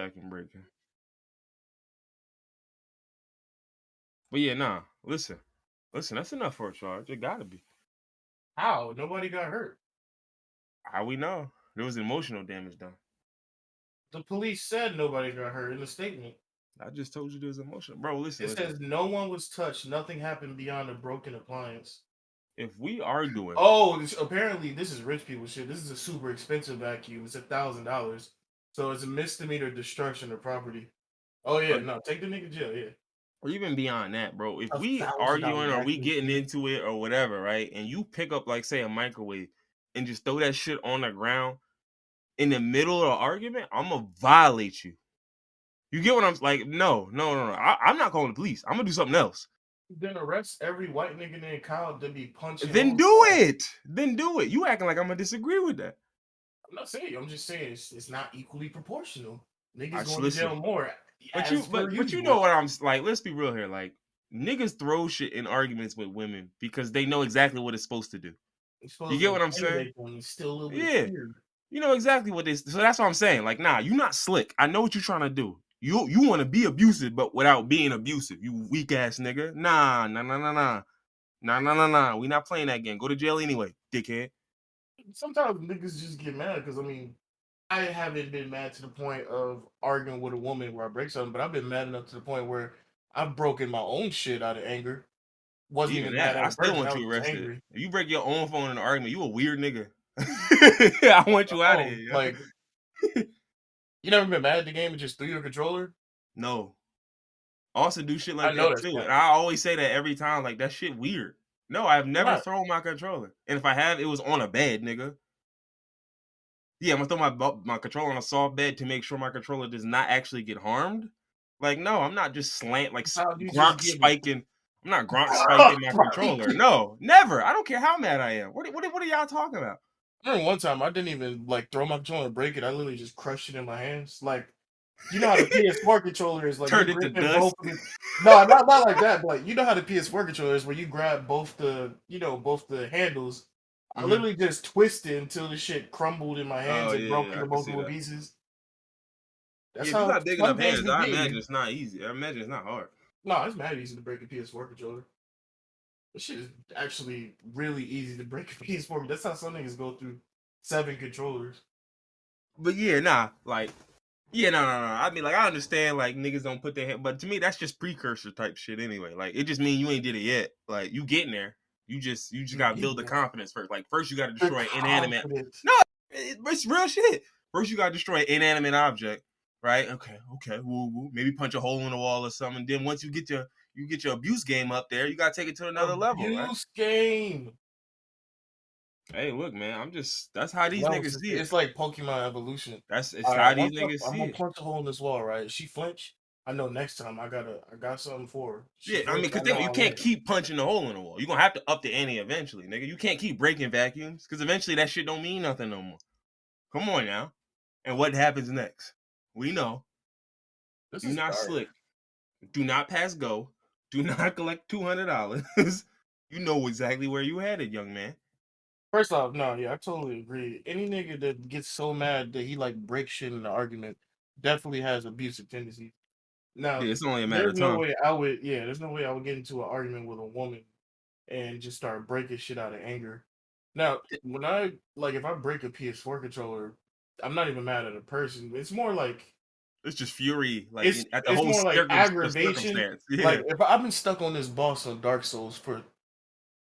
vacuum breaking. But yeah, nah. Listen, that's enough for a charge. It gotta be. How? Nobody got hurt. How we know? There was emotional damage done. The police said nobody got hurt in the statement. I just told you there was emotional, bro. Listen, It says no one was touched. Nothing happened beyond a broken appliance. If we arguing, Apparently this is rich people shit. This is a super expensive vacuum. It's $1,000, so it's a misdemeanor destruction of property. Oh yeah, no, take the nigga to jail. Yeah, or even beyond that, bro. If we $1,000 arguing or we vacuum getting cleaner. into it or whatever, right? And you pick up like say a microwave and just throw that shit on the ground in the middle of an argument, I'm gonna violate you. You get what I'm like? No. I'm not calling the police. I'm gonna do something else. Then arrest every white nigga named Kyle to be punching. Then do it. You acting like I'm gonna disagree with that. I'm not saying. I'm just saying it's not equally proportional. Niggas going to jail more. But you know what I'm like. Let's be real here. Like niggas throw shit in arguments with women because they know exactly what it's supposed to do. You get what I'm saying? Still a little bit yeah. You know exactly what this. So that's what I'm saying. Like, nah, you're not slick. I know what you're trying to do. You want to be abusive, but without being abusive. You weak ass nigga. Nah. We not playing that game. Go to jail anyway, dickhead. Sometimes niggas just get mad because I haven't been mad to the point of arguing with a woman where I break something, but I've been mad enough to the point where I've broken my own shit out of anger. Wasn't even mad at I still want you arrested. Angry. If you break your own phone in an argument, you a weird nigga. I want you out of here. Yo. Like, you never been mad at the game and just threw your controller? No. Also do shit like that too. And I always say that every time, like that shit weird. No, I've never thrown my controller. And if I have, it was on a bed, nigga. Yeah, I'm gonna throw my controller on a soft bed to make sure my controller does not actually get harmed. Like, no, I'm not just Gronk spiking. I'm not Gronk spiking my controller. No, never. I don't care how mad I am. What are y'all talking about? I remember one time I didn't even like throw my controller and break it. I literally just crushed it in my hands. Like, you know how the PS4 controller is, like turned it to dust. No, not like that. But you know how the PS4 controller is, where you grab both the handles. I literally just twisted until the shit crumbled in my hands and broke into multiple pieces. That's how. If you got big enough hands, I imagine it's not easy. I imagine it's not hard. No, it's mad easy to break a PS4 controller. This shit is actually really easy to break a PS4. That's how some niggas go through 7 controllers. But yeah, nah, like, yeah, no. I mean, like, I understand, like, niggas don't put their hand, but to me, that's just precursor type shit anyway. Like, it just means you ain't did it yet. Like, you getting there. You just gotta build the confidence first. Like, first you gotta destroy inanimate. No, it's real shit. First you gotta destroy an inanimate object, right? Okay, woo. Maybe punch a hole in the wall or something. Then once you get your abuse game up there, you gotta take it to another level, right? Abuse game. Hey, look, man. That's how these niggas see it. It's like Pokemon evolution. It's how these niggas see it. I'm gonna punch a hole in this wall, right? She flinch. I know next time I got something for her. Yeah, I mean, because you can't keep punching the hole in the wall. You're gonna have to up the ante eventually, nigga. You can't keep breaking vacuums because eventually that shit don't mean nothing no more. Come on now. And what happens next? We know. You're not slick. Do not pass go. Do not collect $200. You know exactly where you headed, young man. First off, no, yeah, I totally agree. Any nigga that gets so mad that he like breaks shit in an argument definitely has abusive tendencies. Now, yeah, it's only a matter of time. There's no way I would get into an argument with a woman and just start breaking shit out of anger. Now, when if I break a PS4 controller, I'm not even mad at a person. It's more like it's just fury, like it's more like aggravation. Yeah. Like if I've been stuck on this boss on Dark Souls for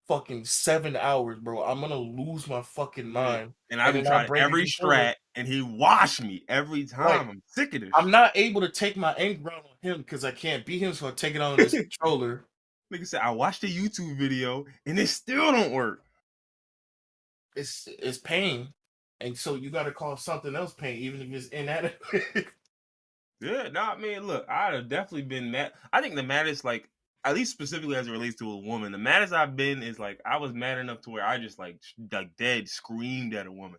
fucking 7 hours, bro, I'm gonna lose my fucking mind. And I've been trying every strat, and he washed me every time. Like, I'm sick of this. I'm not able to take my anger out on him because I can't beat him, so I take it on this controller. Nigga said, I watched a YouTube video, and it still don't work. It's pain, and so you got to call something else pain, even if it's inadequate. Yeah, no, I mean, look, I'd have definitely been mad. I think the maddest, like, at least specifically as it relates to a woman, the maddest I've been is like I was mad enough to where I just like dead screamed at a woman,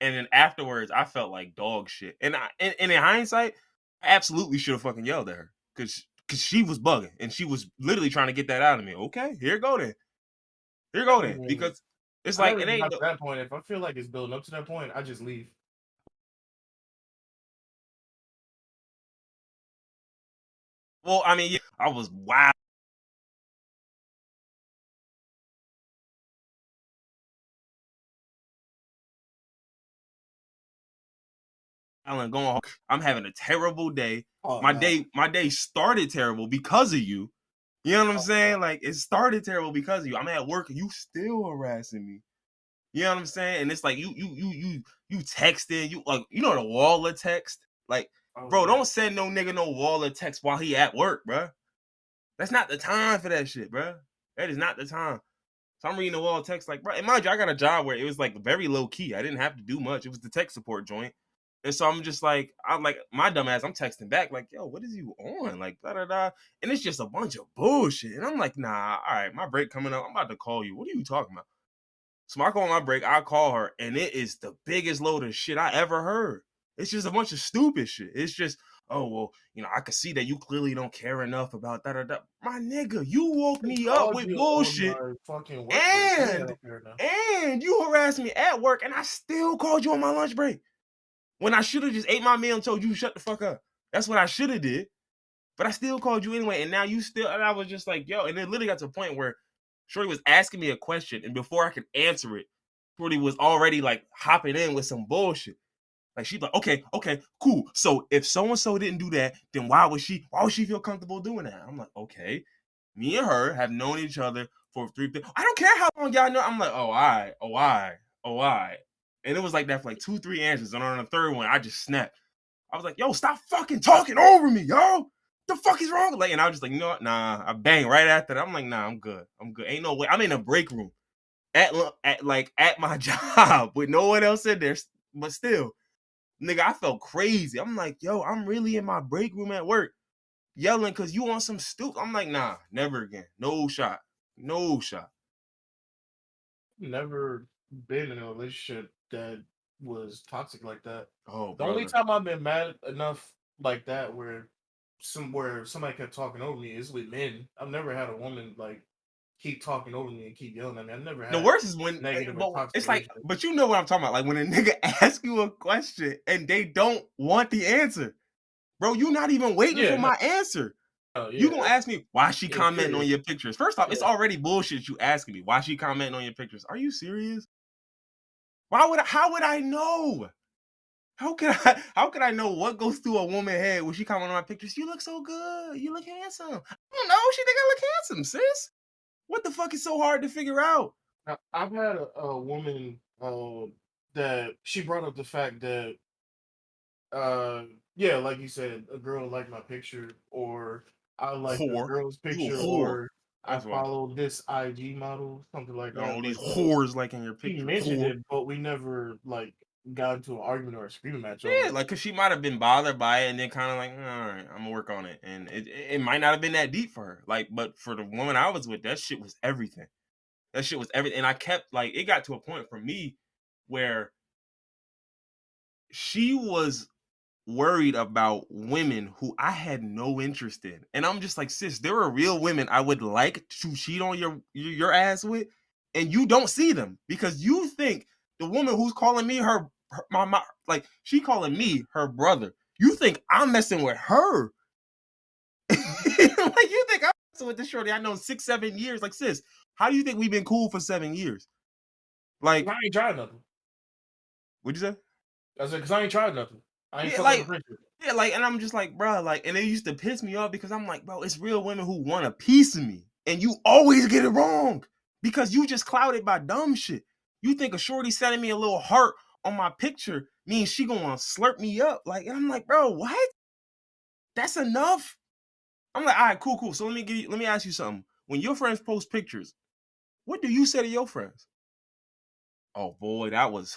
and then afterwards I felt like dog shit. And in hindsight, I absolutely should have fucking yelled at her because she was bugging and she was literally trying to get that out of me. Okay, here go then, because it's like it ain't at that point. If I feel like it's building up to that point, I just leave. Well, I mean, yeah, I was wild. Going home. I'm having a terrible day. Oh, My no. day started terrible because of you. You know what I'm saying? Like it started terrible because of you. I'm at work and you still harassing me. You know what I'm saying? And it's like you texting, you like the wall of text. Like, bro, don't send no nigga no wall of text while he at work, bro. That's not the time for that shit, bro. That is not the time. So I'm reading the wall of text like, bro, and mind you, I got a job where it was like very low key. I didn't have to do much. It was the tech support joint. And so I'm just like, I'm like, my dumb ass, I'm texting back, like, yo, what is you on? Like, da da da. And it's just a bunch of bullshit. And I'm like, nah, all right, my break coming up. I'm about to call you. What are you talking about? So I call my break, I call her, and it is the biggest load of shit I ever heard. It's just a bunch of stupid shit. It's just, oh, well, I could see that you clearly don't care enough about da da da. My nigga, you woke me up with bullshit. And you harassed me at work, and I still called you on my lunch break. When I should have just ate my meal and told you to shut the fuck up. That's what I should have did. But I still called you anyway, and now you still, and I was just like, yo, and it literally got to a point where Shorty was asking me a question, and before I could answer it, Shorty was already like hopping in with some bullshit. Like she's like, okay, cool. So if so-and-so didn't do that, then why would she feel comfortable doing that? I'm like, okay. Me and her have known each other for 3. I don't care how long y'all know. I'm like, oh, all right. And it was like that for like 2-3 answers. And on the third one, I just snapped. I was like, yo, stop fucking talking over me, yo. The fuck is wrong? Like, and I was just like, you know what? Nah. I banged right after that. I'm like, nah, I'm good. Ain't no way. I'm in a break room at my job with no one else in there. But still, nigga, I felt crazy. I'm like, yo, I'm really in my break room at work yelling because you want some stupid. I'm like, nah, never again. No shot. Never been in a relationship that was toxic like that. Oh, the only time I've been mad enough like that where somebody kept talking over me is with men. I've never had a woman like keep talking over me and keep yelling at me. I've never had the worst is when negative or toxic. It's like, but you know what I'm talking about. Like when a nigga asks you a question and they don't want the answer. Bro, you not even waiting for my answer. You gonna ask me why she commenting on your pictures. First off, it's already bullshit you asking me. Why she commenting on your pictures? Are you serious? How would I know? How could I know what goes through a woman's head when she comment on my pictures? You look so good. You look handsome. I don't know. She think I look handsome, sis. What the fuck is so hard to figure out? I've had a woman that she brought up the fact that yeah, like you said, a girl liked my picture, or I like a girl's picture, or I follow this IG model, something like that. All these whores like in your picture. She mentioned it, but we never like got into an argument or a screaming match. Yeah, like because she might have been bothered by it, and then kind of like, all right, I'm gonna work on it, and it might not have been that deep for her. Like, but for the woman I was with, that shit was everything. And I kept like, it got to a point for me where she was worried about women who I had no interest in. And I'm just like, sis, there are real women I would like to cheat on your ass with, and you don't see them because you think the woman who's calling me my like she calling me her brother. You think I'm messing with her. Like you think I'm messing with this shorty I know 6-7 years. Like, sis, how do you think we've been cool for 7 years? Like, I ain't tried nothing. What'd you say? I said, because I ain't tried nothing. I ain't like, and I'm just like, bro, like, and it used to piss me off because I'm like, bro, it's real women who want a piece of me, and you always get it wrong because you just clouded by dumb shit. You think a shorty sending me a little heart on my picture means she gonna slurp me up, like, and I'm like, bro, what? That's enough. I'm like, all right, cool. So let me ask you something. When your friends post pictures, what do you say to your friends? Oh boy, that was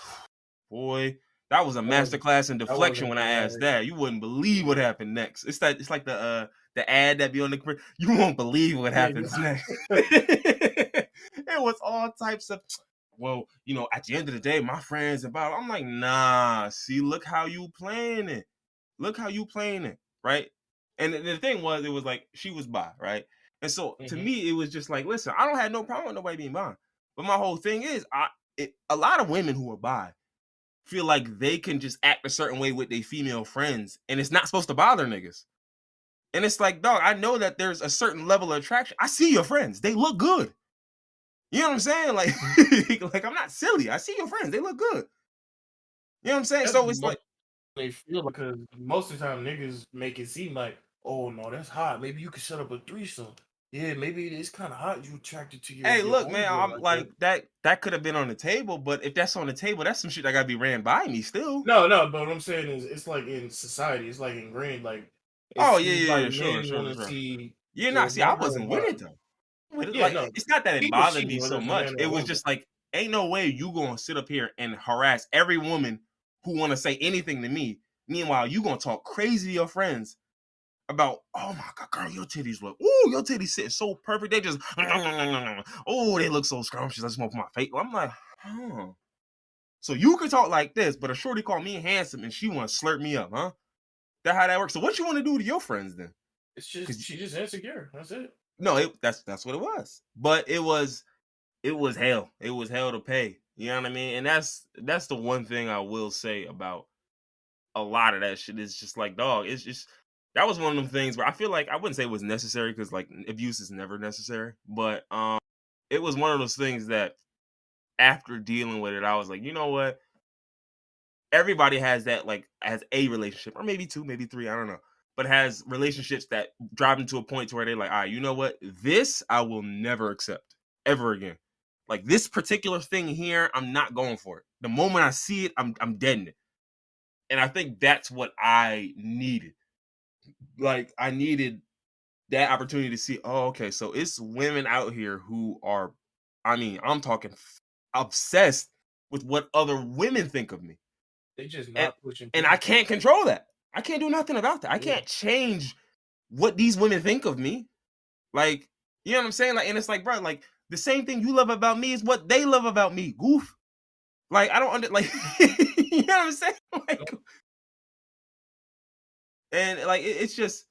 a masterclass in deflection when I asked that. You wouldn't believe what happened next. It's like the ad that be on the, you won't believe what happens next. It was all types of, well, at the end of the day, my friends about, I'm like, nah, see, look how you playing it. Right? And the thing was, it was like, she was bi, right? And so to me, it was just like, listen, I don't have no problem with nobody being bi. But my whole thing is, a lot of women who are bi feel like they can just act a certain way with their female friends, and it's not supposed to bother niggas. And it's like, dog, I know that there's a certain level of attraction. I see your friends. They look good. You know what I'm saying? Like I'm not silly. I see your friends. They look good. You know what I'm saying? That's So it's most like, they feel because most of the time niggas make it seem like, oh no, that's hot. Maybe you could set up a threesome. Yeah, maybe it's kind of hot. You attracted to hey, your look, man, homegirl I'm like like that. that could have been on the table, but if that's on the table, that's some shit that gotta be ran by me still. No, no, but what I'm saying is, it's like in society, it's like ingrained. Like it Oh yeah, seems yeah, like yeah, sure, men want sure, to sure. see Yeah, nah, the see, I one girl wasn't with it involved. though. With it, Yeah, like, no, it's not that it he was bothered cheating me whether so it's a much. man or It a was woman. just like, ain't no way you gonna sit up here and harass every woman who wanna say anything to me. Meanwhile, you gonna talk crazy to your friends about, oh my god, girl, your titties look, ooh, your titties sitting so perfect. They just, oh, they look so scrumptious. I just want to put my face. I'm like, huh. So you can talk like this, but a shorty called me handsome and she want to slurp me up, huh? That how that works. So what you want to do to your friends then? It's just Because she just insecure. That's it. no, that's what it was. But it was hell. It was hell to pay. You know what I mean? And that's the one thing I will say about a lot of that shit. Is just like, dog, it's just, that was one of them things where I feel like I wouldn't say it was necessary, because like abuse is never necessary. But it was one of those things that after dealing with it, I was like, you know what? Everybody has that, like, has a relationship, or maybe two, maybe three, I don't know. But has relationships that drive them to a point to where they're like, all right, you know what? This I will never accept ever again. Like this particular thing here, I'm not going for it. The moment I see it, I'm dead in it. And I think that's what I needed. Like I needed that opportunity to see, oh, okay, so it's women out here who are, I mean, I'm talking obsessed with what other women think of me. They just And not pushing and I peace. can't control that. I can't do nothing about that. I Yeah. can't change what these women think of me. Like, you know what I'm saying? Like, and it's like, bro, like the same thing you love about me is what they love about me. Goof. Like, I don't like you know what I'm saying? Like, and like it's just,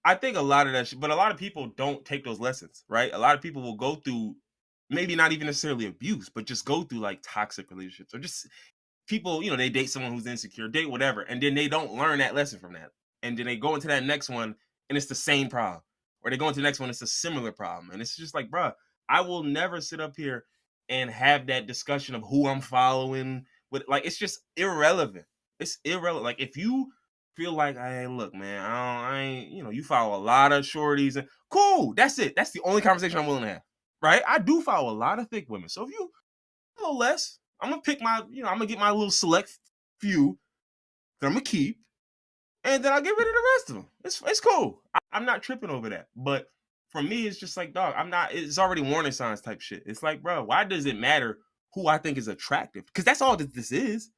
I think a lot of that shit, but a lot of people don't take those lessons, right? A lot of people will go through maybe not even necessarily abuse, but just go through like toxic relationships, or just people, they date someone who's insecure, date whatever, and then they don't learn that lesson from that. And then they go into that next one and it's the same problem. Or they go into the next one, it's a similar problem. And it's just like, bruh, I will never sit up here and have that discussion of who I'm following. With like, it's just irrelevant. It's irrelevant. Like if you feel like, hey, look, man, I ain't, you follow a lot of shorties and cool, that's it. That's the only conversation I'm willing to have. Right? I do follow a lot of thick women. So if you a little less, I'm gonna pick my, I'm gonna get my little select few that I'm gonna keep, and then I'll get rid of the rest of them. It's cool. I'm not tripping over that. But for me, it's just like, dog, I'm not. It's already warning signs type shit. It's like, bro, why does it matter who I think is attractive? Because that's all that this is,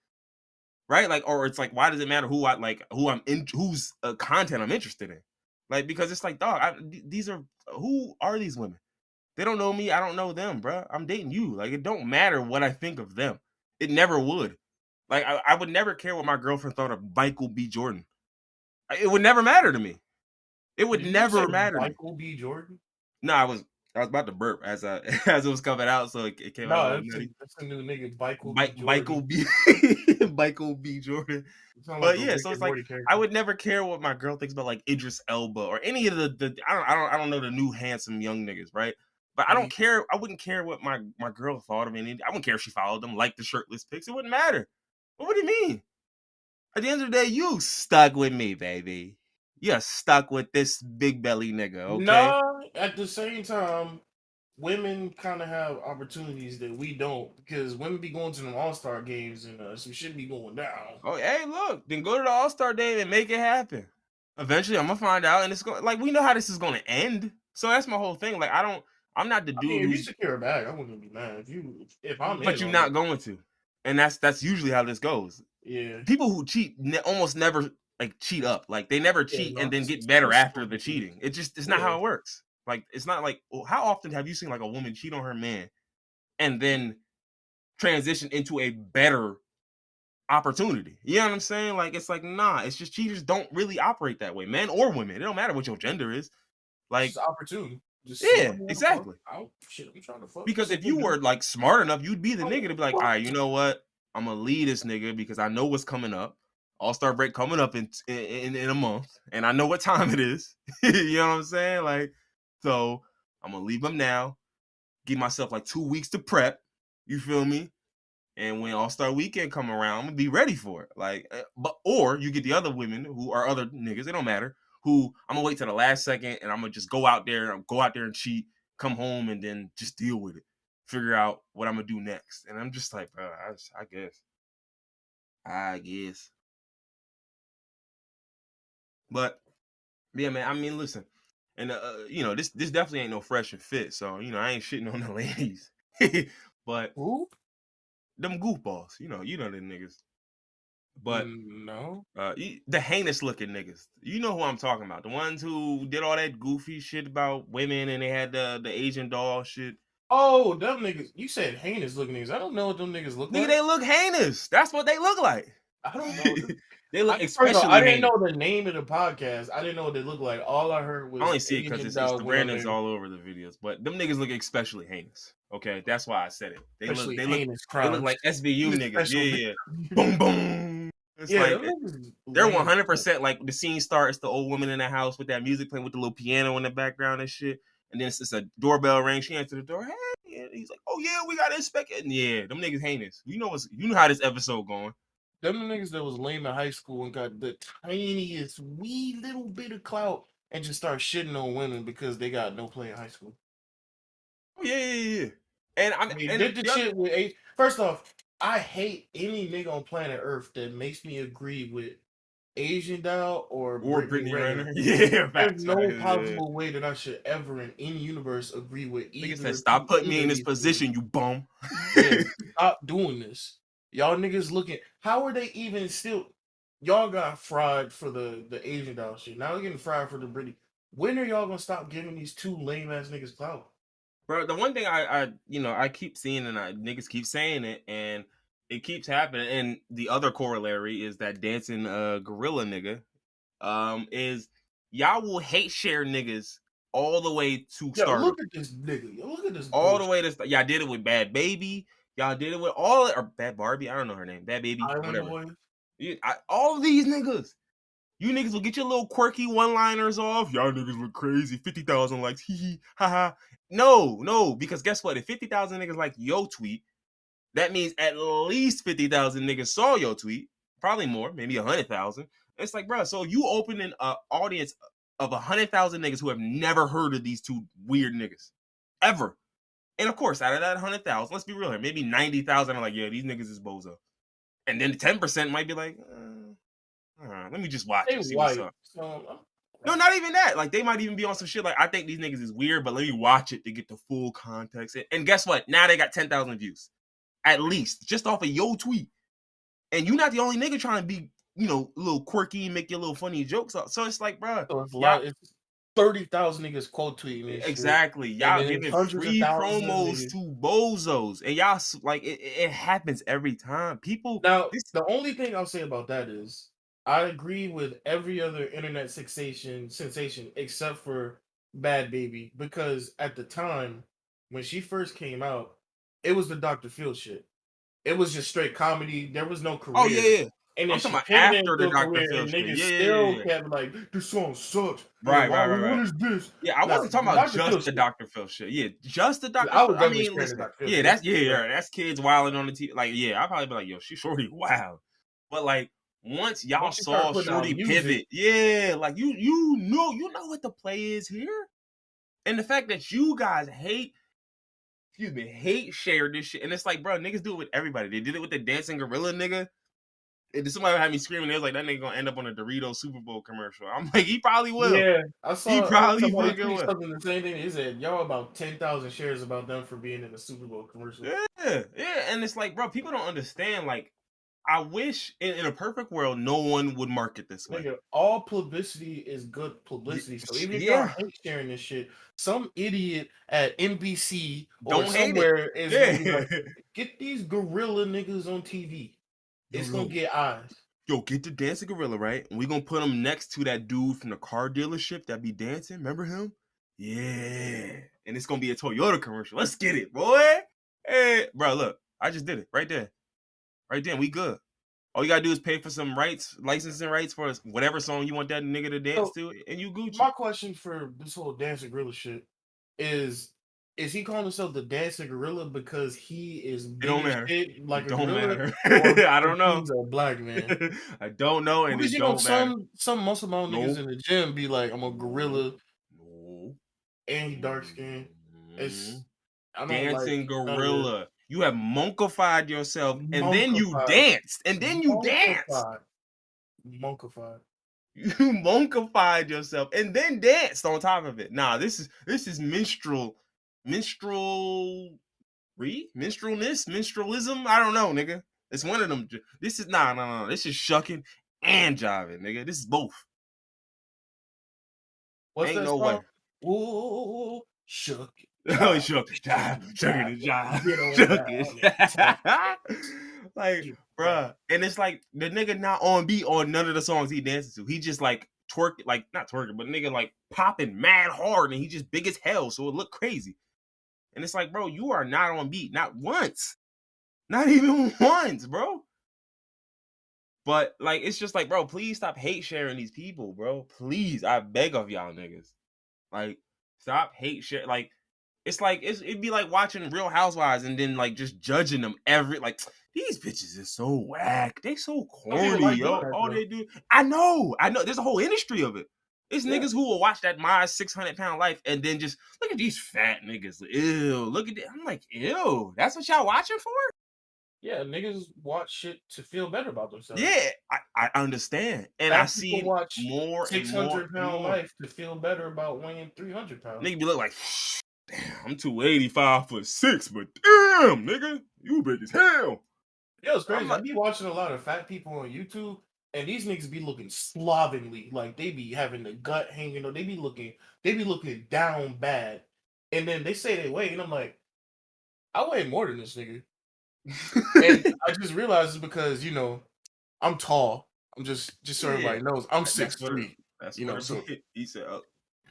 right? Like, or it's like, why does it matter who I like, who I'm in, whose content I'm interested in? Like, because it's like, dog, these are, who are these women? They don't know me. I don't know them, bro. I'm dating you. Like, it don't matter what I think of them. It never would. Like, I would never care what my girlfriend thought of Michael B. Jordan. It would never matter to me. It would Did you just say never matter to me. Michael B. Jordan? No, I was about to burp as as it was coming out, so it came out a No, little nutty. that's a new nigga, Michael B. Michael Jordan. B. Michael B. Jordan. You sound like But a yeah, Rick so and it's like Morty I character. would never care what my girl thinks about like Idris Elba or any of the I don't know the new handsome young niggas, right? But I don't care. I wouldn't care what my girl thought of any. I wouldn't care if she followed them, like the shirtless pics. It wouldn't matter. But what do you mean? At the end of the day, you stuck with me, baby. You're stuck with this big belly nigga, okay? No, at the same time, women kind of have opportunities that we don't because women be going to them All-Star games and some shit be going down. Oh, hey, look, then go to the All-Star game and make it happen. Eventually, I'm gonna find out, and it's going like we know how this is gonna end. So that's my whole thing. Like, I'm not the I dude mean, if you who's, secure a bag, I wouldn't be mad. If I'm but in you're on it, not going to, and that's usually how this goes. yeah, People who cheat almost never like cheat up. Like they never yeah, cheat no, and then get it's better just after slow the decay. cheating. It's not Yeah, how it works. Like it's not like, well, how often have you seen like a woman cheat on her man and then transition into a better opportunity? You know what I'm saying? Like it's like, nah, it's just cheaters don't really operate that way, men or women. It don't matter what your gender is. it's Like, just opportunity. Just yeah, somebody want to fuck exactly. out. Shit, I'm trying to fuck. Because So if we you do. were like smart enough, you'd be the Oh, nigga to be like, all fuck. right, you know what? I'm gonna lead this nigga because I know what's coming up. All-Star break coming up in a month, and I know what time it is. You know what I'm saying? Like, so I'm gonna leave them now. Give myself like 2 weeks to prep. You feel me? And when All-Star Weekend come around, I'm gonna be ready for it. Like, or you get the other women who are other niggas. It don't matter. Who I'm gonna wait till the last second, and I'm gonna just go out there and cheat, come home, and then just deal with it. Figure out what I'm gonna do next. And I'm just like, bro, I guess. But yeah, man. I mean, listen, and this definitely ain't no fresh and fit. So I ain't shitting on the ladies, but Who? them goofballs, you know the niggas. But No. the heinous looking niggas. You know who I'm talking about. The ones who did all that goofy shit about women and they had the Asian doll shit. Oh, them niggas. You said heinous looking niggas. I don't know what them niggas look Nigga, like. they look heinous. That's what they look like. I don't know. They look First of all, especially I didn't heinous. know the name of the podcast. I didn't know what they looked like. All I heard was I only see it because Asian it's dog the went on branding's there. all over the videos. But them niggas look especially heinous. Okay, that's why I said it. They Especially look heinous crimes. they look like SVU niggas. Special- Yeah. Boom boom. It's Yeah, like them niggas they're lame. 100% like the scene starts, the old woman in the house with that music playing with the little piano in the background and shit. And then it's just a doorbell ring. She answered the door. Hey, and he's like, "Oh yeah, we got to inspect it." And yeah, them niggas heinous. You know how this episode going. Them niggas that was lame in high school and got the tiniest wee little bit of clout and just start shitting on women because they got no play in high school. Oh yeah. And I mean, did the shit with H. First off, I hate any nigga on planet Earth that makes me agree with Asian Doll or Brittany Renner. Yeah, there's no possible way that I should ever in any universe agree with either. Nigga said, "Stop putting me in this position, you bum." Yeah, stop doing this. Y'all niggas looking. How are they even still? Y'all got fried for the Asian Doll shit. Now we're getting fried for the Britney. When are y'all gonna stop giving these two lame ass niggas clout? Bro, the one thing I keep seeing and niggas keep saying it and it keeps happening. And the other corollary is that dancing gorilla nigga is y'all will hate share niggas all the way to start. Look at this nigga. Look at this. All the way to y'all did it with Bad Baby. Y'all did it with or Bad Barbie. I don't know her name. Bad Baby. Whatever. All of these niggas. You niggas will get your little quirky one-liners off. Y'all niggas look crazy. 50,000 likes. Hee hee. Haha. No. Because guess what? If 50,000 niggas like your tweet, that means at least 50,000 niggas saw your tweet. Probably more. Maybe 100,000. It's like, bro, so you opening an audience of 100,000 niggas who have never heard of these two weird niggas. Ever. And of course, out of that 100,000, let's be real here. Maybe 90,000 are like, yeah, these niggas is bozo. And then 10% might be like, let me just watch and see what's up. No, not even that. Like, they might even be on some shit like, I think these niggas is weird, but let me watch it to get the full context. And guess what? Now they got 10,000 views. At least. Just off of your tweet. And you're not the only nigga trying to be, a little quirky and make your little funny jokes up. So it's like, bro. So it's 30,000 niggas quote tweeting this exactly. Shit. Y'all giving free promos to bozos. And y'all, like, it happens every time. People. Now, the only thing I'll say about that is, I agree with every other internet sensation except for Bad Baby, because at the time when she first came out, it was the Dr. Phil shit. It was just straight comedy. There was no career. Oh yeah. And then I'm talking about after the Dr. career, Phil and shit. niggas still kept like, this song sucks. Right. What is this? Yeah, I wasn't talking about just the Dr. Phil shit. Yeah, just the Dr. Phil. I mean, listen. Yeah, that's kids wilding on the TV. Like, yeah, I'd probably be like, yo, she shorty wild. But like, once y'all saw shorty pivot, yeah, like you know what the play is here. And the fact that you guys hate share this shit. And it's like, bro, niggas do it with everybody. They did it with the dancing gorilla nigga. And somebody had me screaming. They was like, that nigga gonna end up on a Doritos Super Bowl commercial. I'm like, he probably will. Yeah, I saw. He probably fucking will. Something the same thing. He said, y'all about 10,000 shares about them for being in the Super Bowl commercial. Yeah. And it's like, bro, people don't understand. Like, I wish in a perfect world, no one would market this way. Nigga, all publicity is good publicity. So even if y'all hate sharing this shit, some idiot at NBC or somewhere is gonna be like, get these gorilla niggas on TV. It's gonna get eyes. Yo, get the dancing gorilla, right? And we're gonna put him next to that dude from the car dealership that be dancing. Remember him? Yeah. And it's gonna be a Toyota commercial. Let's get it, boy. Hey, bro, look. I just did it right there. Right there. We good. All you gotta do is pay for some licensing rights for whatever song you want that nigga to dance So to, and you Gucci. my question for this whole dancing gorilla shit is he calling himself the dancing gorilla because he is It don't big as matter. shit like It a don't gorilla, matter. or I because don't know. he's a black man? I don't know, and Because it don't matter. some muscle mouth niggas Nope. in the gym be like, I'm a gorilla No. and he dark skinned. Mm. I don't like Dancing none of this. gorilla. You have monkified yourself, and then you Monkified. danced, and then you danced. Monkified. You monkified yourself, and then danced on top of it. Nah, this is minstralism. I don't know, nigga. It's one of them. This is no. This is shucking and jiving, nigga. This is both. What's Ain't that no song? way. Ooh, shook. Oh, shook it, jive. Get on down. Like, bruh. And it's like the nigga not on beat on none of the songs he dances to. He just like twerk, like not twerking, but nigga like popping mad hard, and he just big as hell, so it look crazy. And it's like, bro, you are not on beat, not once, not even once, bro. But like, it's just like, bro, please stop hate sharing these people, bro. Please, I beg of y'all niggas. Like, stop hate share. Like, it's like it'd be like watching Real Housewives and then like just judging them like these bitches is so whack. They so corny, like yo. that, All though. they do. I know. There's a whole industry of it. It's niggas who will watch that My 600-Pound Life and then just look at these fat niggas. Ew, look at it. I'm like, ew, that's what y'all watching for? Yeah, niggas watch shit to feel better about themselves. Yeah, I understand. And Fat I see people watch more and more. 600-pound life to feel better about weighing 300 pounds. Nigga be look like, damn, I'm 285'6", but damn, nigga, you big as hell. Yeah, it's crazy. I be watching a lot of fat people on YouTube, and these niggas be looking slovenly, like they be having the gut hanging, or they be looking down bad. And then they say they weigh, and I'm like, I weigh more than this nigga. And I just realized it's because, you know, I'm tall. I'm just so everybody knows I'm 6'3". That's you know, so he said,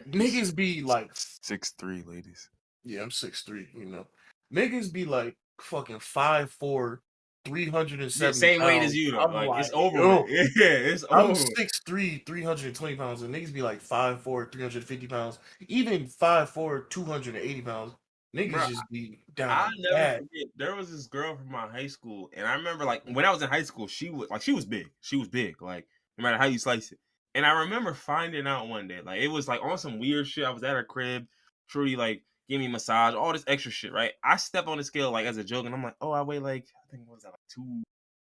niggas be like 6'3", ladies. Yeah, I'm 6'3", you know. Niggas be like fucking 5'4", 370 same pounds. weight as you though. I'm like it's like, over yo, with. Yeah, it's I'm over. 6'3", 320 pounds, and niggas be like 5'4", 350 pounds, even 5'4", 280 pounds. Niggas Bruh, just be down I'll never bad. forget. There was this girl from my high school, and I remember like when I was in high school, she was big. She was big, like no matter how you slice it. And I remember finding out one day, like it was like on some weird shit. I was at her crib, Trudy like gave me a massage, all this extra shit, right? I step on the scale like as a joke, and I'm like, oh, I weigh like I think what was that like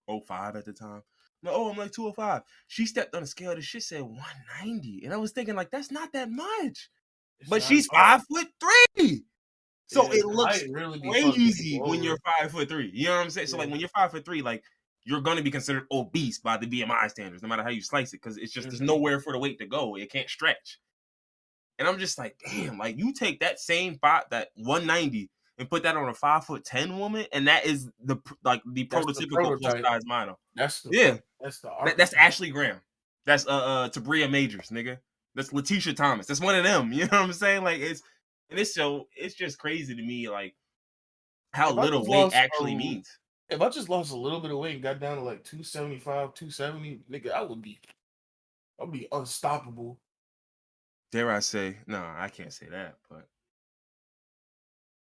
205 at the time. I'm like 205. She stepped on the scale. The shit said 190, and I was thinking like that's not that much, but she's 5'3". So it looks really crazy when you're 5'3". You know what I'm saying? So like when you're 5'3", like you're gonna be considered obese by the BMI standards, no matter how you slice it, because it's just there's nowhere for the weight to go. It can't stretch. And I'm just like, damn, like you take that same that 190 and put that on a 5'10" woman, and that is the prototypical plus size model. That's Ashley Graham. That's Tabria Majors, nigga. That's Letitia Thomas. That's one of them. You know what I'm saying? Like it's just crazy to me, like how little weight actually means. If I just lost a little bit of weight and got down to like 275, 270, nigga, I'll be unstoppable. Dare I say? No, I can't say that, but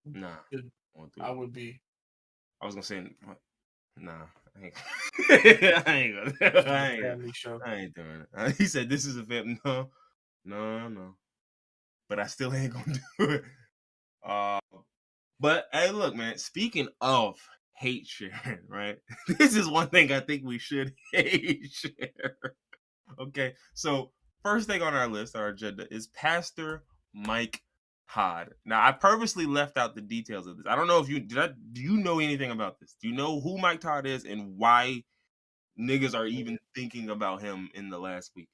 nah. I would be. I was gonna say, nah. I ain't doing it. He said this is a family. No. But I still ain't gonna do it. But hey, look, man. Speaking of hate sharing, right? This is one thing I think we should hate share. Okay, so first thing on our list, our agenda, is Pastor Mike Todd. Now, I purposely left out the details of this. I don't know if do you know anything about this? Do you know who Mike Todd is and why niggas are even thinking about him in the last week?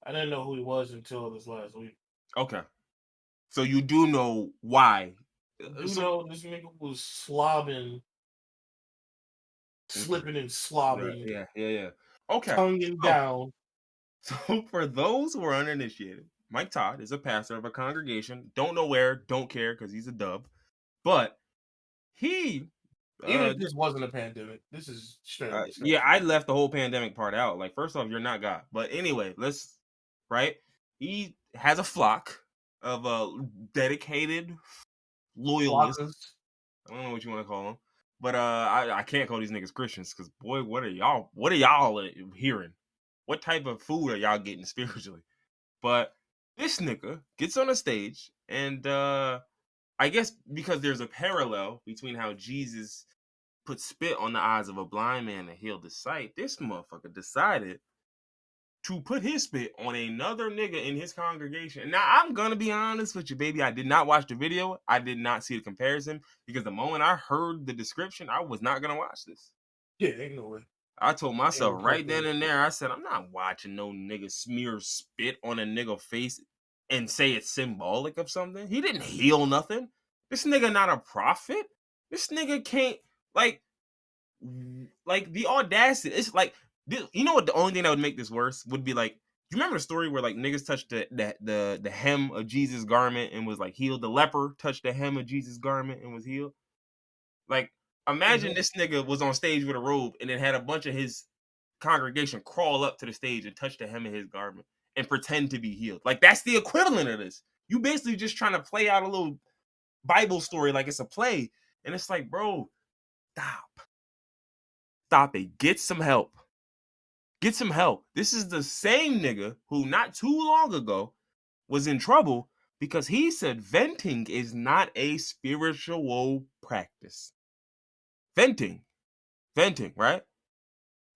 I didn't know who he was until this last week. Okay. So you do know why. You know this nigga was slipping and slobbing. Yeah. Okay. Tonguing down. So for those who are uninitiated, Mike Todd is a pastor of a congregation. Don't know where, don't care because he's a dub. But he Even if this wasn't a pandemic, this is straight up yeah, disgusting. I left the whole pandemic part out. Like, first off, you're not God. But anyway, right? He has a flock of dedicated loyalists. Flockers. I don't know what you want to call them, but I can't call these niggas Christians because boy, what are y'all hearing? What type of food are y'all getting spiritually? But this nigga gets on a stage, and I guess because there's a parallel between how Jesus put spit on the eyes of a blind man and healed his sight, this motherfucker decided to put his spit on another nigga in his congregation. Now, I'm gonna be honest with you, baby. I did not watch the video. I did not see the comparison because the moment I heard the description, I was not gonna watch this. Yeah, ain't no way. I told myself right then and there, I said, I'm not watching no nigga smear spit on a nigga face and say it's symbolic of something. He didn't heal nothing. This nigga not a prophet. This nigga can't, like the audacity. It's like, you know what? The only thing that would make this worse would be like, you remember the story where like niggas touched the hem of Jesus' garment and was like healed? The leper touched the hem of Jesus' garment and was healed. Like, imagine this nigga was on stage with a robe and then had a bunch of his congregation crawl up to the stage and touch the hem of his garment and pretend to be healed. Like, that's the equivalent of this. You basically just trying to play out a little Bible story like it's a play. And it's like, bro, stop it. Get some help. Get some help. This is the same nigga who not too long ago was in trouble because he said venting is not a spiritual practice. Venting, right?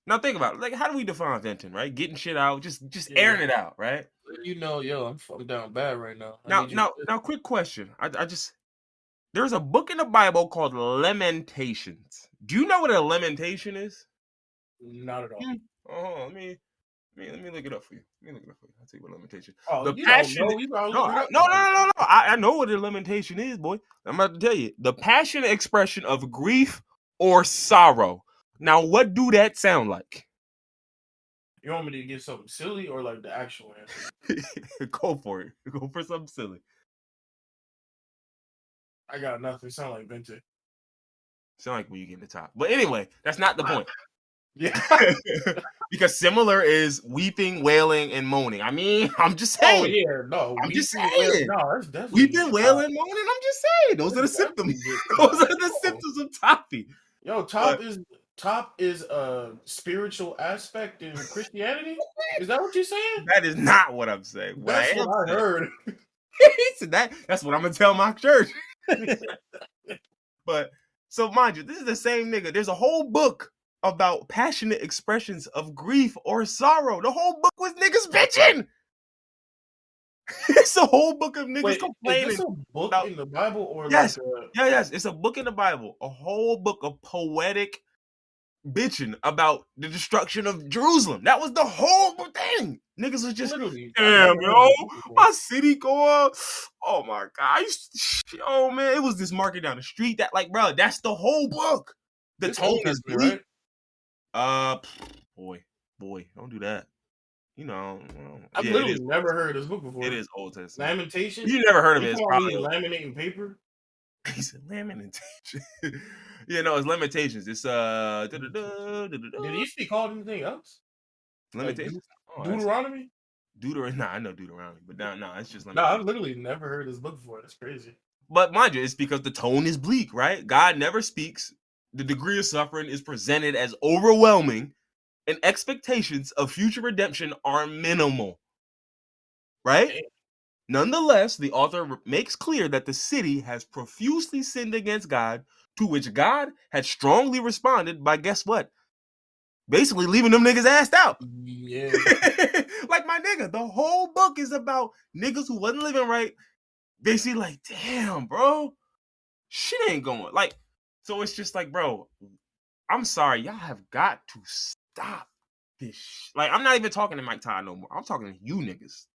Now think about it. Like, how do we define venting, right? Getting shit out, just airing it out, right? You know, yo, I'm fucking down bad right now. Now, quick question. There's a book in the Bible called Lamentations. Do you know what a lamentation is? Not at all. Oh, let me look it up for you. I'll tell you what lamentation. Oh, the you passion. don't know. No. I know what a lamentation is, boy. I'm about to tell you. The passionate expression of grief or sorrow. Now, what do that sound like? You want me to get something silly or like the actual answer? Go for it. Go for something silly. I got nothing. Sound like venting. Sound like when you get in the top. But anyway, that's not the point. Yeah. Because similar is weeping, wailing, and moaning. I mean, I'm just saying. Oh, yeah. No. I'm just saying. No, that's definitely. Weeping, wailing, moaning. I'm just saying. Those are the symptoms. Those are the symptoms of toppy. Yo, top is a spiritual aspect in Christianity? Is that what you're saying? That is not what I'm saying. That's what I heard. That's what I'm gonna tell my church. But so mind you, this is the same nigga. There's a whole book about passionate expressions of grief or sorrow. The whole book was niggas bitching. It's a whole book of niggas complaining. Is this a book in the Bible or yes, like yes, it's a book in the Bible. A whole book of poetic bitching about the destruction of Jerusalem. That was the whole thing. Niggas was just, damn, yo, my city going. Oh my god, oh man, it was this market down the street that, like, bro, that's the whole book. The tone is bleak. Right? Boy, don't do that. You know, I've literally never heard of this book before. It is Old Testament. Lamentation. You never heard of it? It's probably laminating paper. He said lamentation. Yeah, no, it's Lamentations. It's Did it used to be called anything else? Lamentations. Like Deuteronomy. Nah, I know Deuteronomy, but no, it's just Lamentations. No, I've literally never heard this book before. That's crazy. But mind you, it's because the tone is bleak, right? God never speaks. The degree of suffering is presented as overwhelming, and expectations of future redemption are minimal, right? Damn. Nonetheless, the author makes clear that the city has profusely sinned against God, to which God had strongly responded by, guess what? Basically leaving them niggas assed out. Yeah. Like, my nigga, the whole book is about niggas who wasn't living right. Basically like, damn, bro, shit ain't going. Like, so it's just like, bro, I'm sorry. Y'all have got to stop this shit. Like, I'm not even talking to Mike Todd no more. I'm talking to you niggas.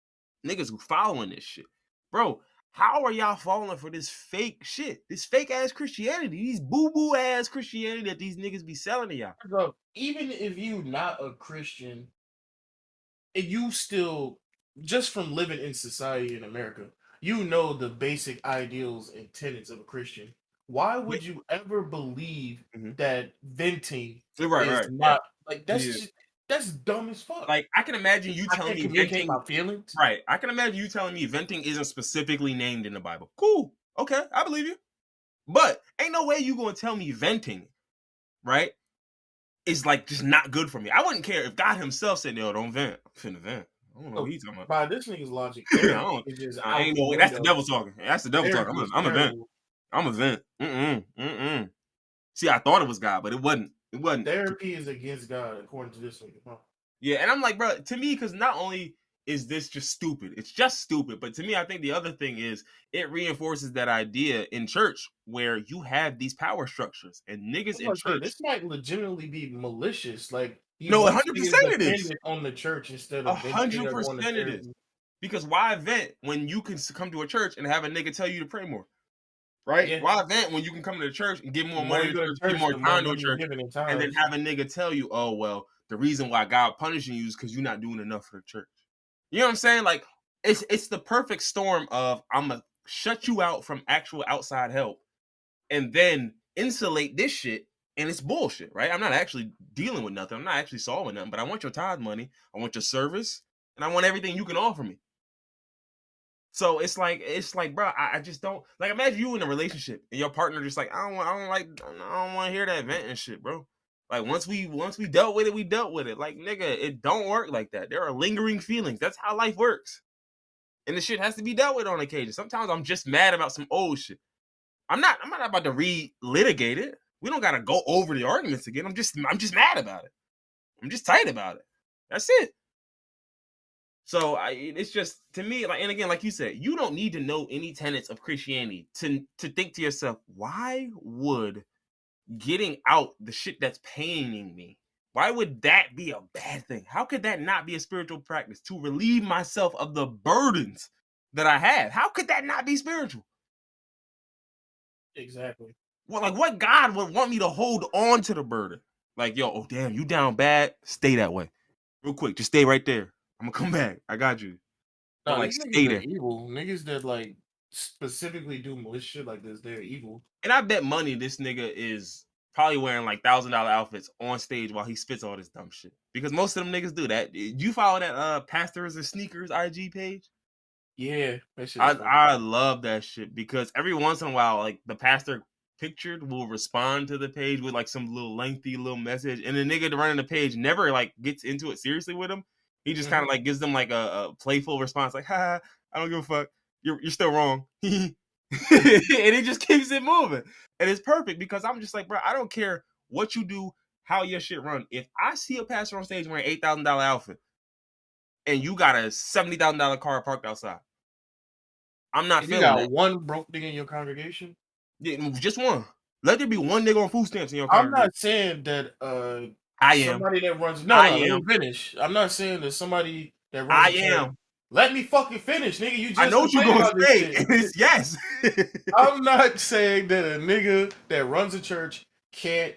Niggas who following this shit. Bro, how are y'all falling for this fake shit? This fake ass Christianity. These boo-boo ass Christianity that these niggas be selling to y'all. Bro, even if you not a Christian, and you still, just from living in society in America, you know the basic ideals and tenets of a Christian. why would you ever believe that venting is Right. not like that's Yeah. just that's dumb as fuck. Like, I can imagine you I telling can't me communicate venting. my feelings. Right. I can imagine you telling me venting isn't specifically named in the Bible. Cool. Okay, I believe you. But ain't no way you gonna tell me venting, right, is like just not good for me. I wouldn't care if God himself said, "Yo, don't vent. I'm finna vent." I don't know what he's talking about. By this nigga's logic, I therapy don't. is just I out ain't the no way. That's the window. devil talking. That's the devil talking. Therapy is I'm a vent. terrible. I'm a vent. See, I thought it was God, but it wasn't. It wasn't. Therapy is against God, according to this nigga. Huh? Yeah, and I'm like, bro, to me, because not only is this just stupid, it's just stupid, but to me, I think the other thing is it reinforces that idea in church where you have these power structures and niggas in church. This might legitimately be malicious. Like he No, wants 100% niggas it is. dependent on the church instead of venting or going to 100% it is. therapy. Because why vent when you can come to a church and have a nigga tell you to pray more? Right? Yeah. Why vent when you can come to the church and give more The more money you to go church, to give church, more the more time to a money you're church, giving in and then time. have a nigga tell you, oh, well, the reason why God punishing you is because you're not doing enough for the church. You know what I'm saying? Like, it's the perfect storm of I'm going to shut you out from actual outside help and then insulate this shit, and it's bullshit, right? I'm not actually dealing with nothing. I'm not actually solving nothing, but I want your tithe money. I want your service, and I want everything you can offer me. So it's like, bro, I just don't like. Imagine you in a relationship and your partner just like, I don't want to hear that venting shit, bro. Like once we dealt with it, we dealt with it. Like nigga, it don't work like that. There are lingering feelings. That's how life works, and the shit has to be dealt with on occasion. Sometimes I'm just mad about some old shit. I'm not about to re-litigate it. We don't gotta go over the arguments again. I'm just mad about it. I'm just tight about it. That's it. So it's just to me, like, and again, like you said, you don't need to know any tenets of Christianity to think to yourself, why would getting out the shit that's paining me, why would that be a bad thing? How could that not be a spiritual practice to relieve myself of the burdens that I have? How could that not be spiritual? Exactly. Well, like what God would want me to hold on to the burden? Like, yo, oh damn, you down bad? Stay that way. Real quick, just stay right there. I'm gonna come back. I got you. But No, like these stay niggas are there. evil. Niggas that like specifically do malicious shit like this, they're evil. And I bet money this nigga is probably wearing like $1,000 outfits on stage while he spits all this dumb shit. Because most of them niggas do that. You follow that Pastors and Sneakers IG page? Yeah, that shit is funny. I love that shit because every once in a while, like the pastor pictured will respond to the page with like some little lengthy little message, and the nigga running the page never like gets into it seriously with him. He just kind of like gives them like a playful response, like "Ha, I don't give a fuck. You're still wrong," and he just keeps it moving, and it's perfect because I'm just like, bro, I don't care what you do, how your shit run. If I see a pastor on stage wearing $8,000 outfit, and you got a $70,000 car parked outside, I'm not If you feeling got that. one broke nigga in your congregation, Yeah, just one. Let there be one nigga on food stamps in your I'm congregation. not saying that I am. somebody that runs I let am. me finish. I'm not saying that somebody that I runs a church. am. Let me fucking finish, nigga. You I just know what you're complained gonna about this say. shit. It's yes. I'm not saying that a nigga that runs a church can't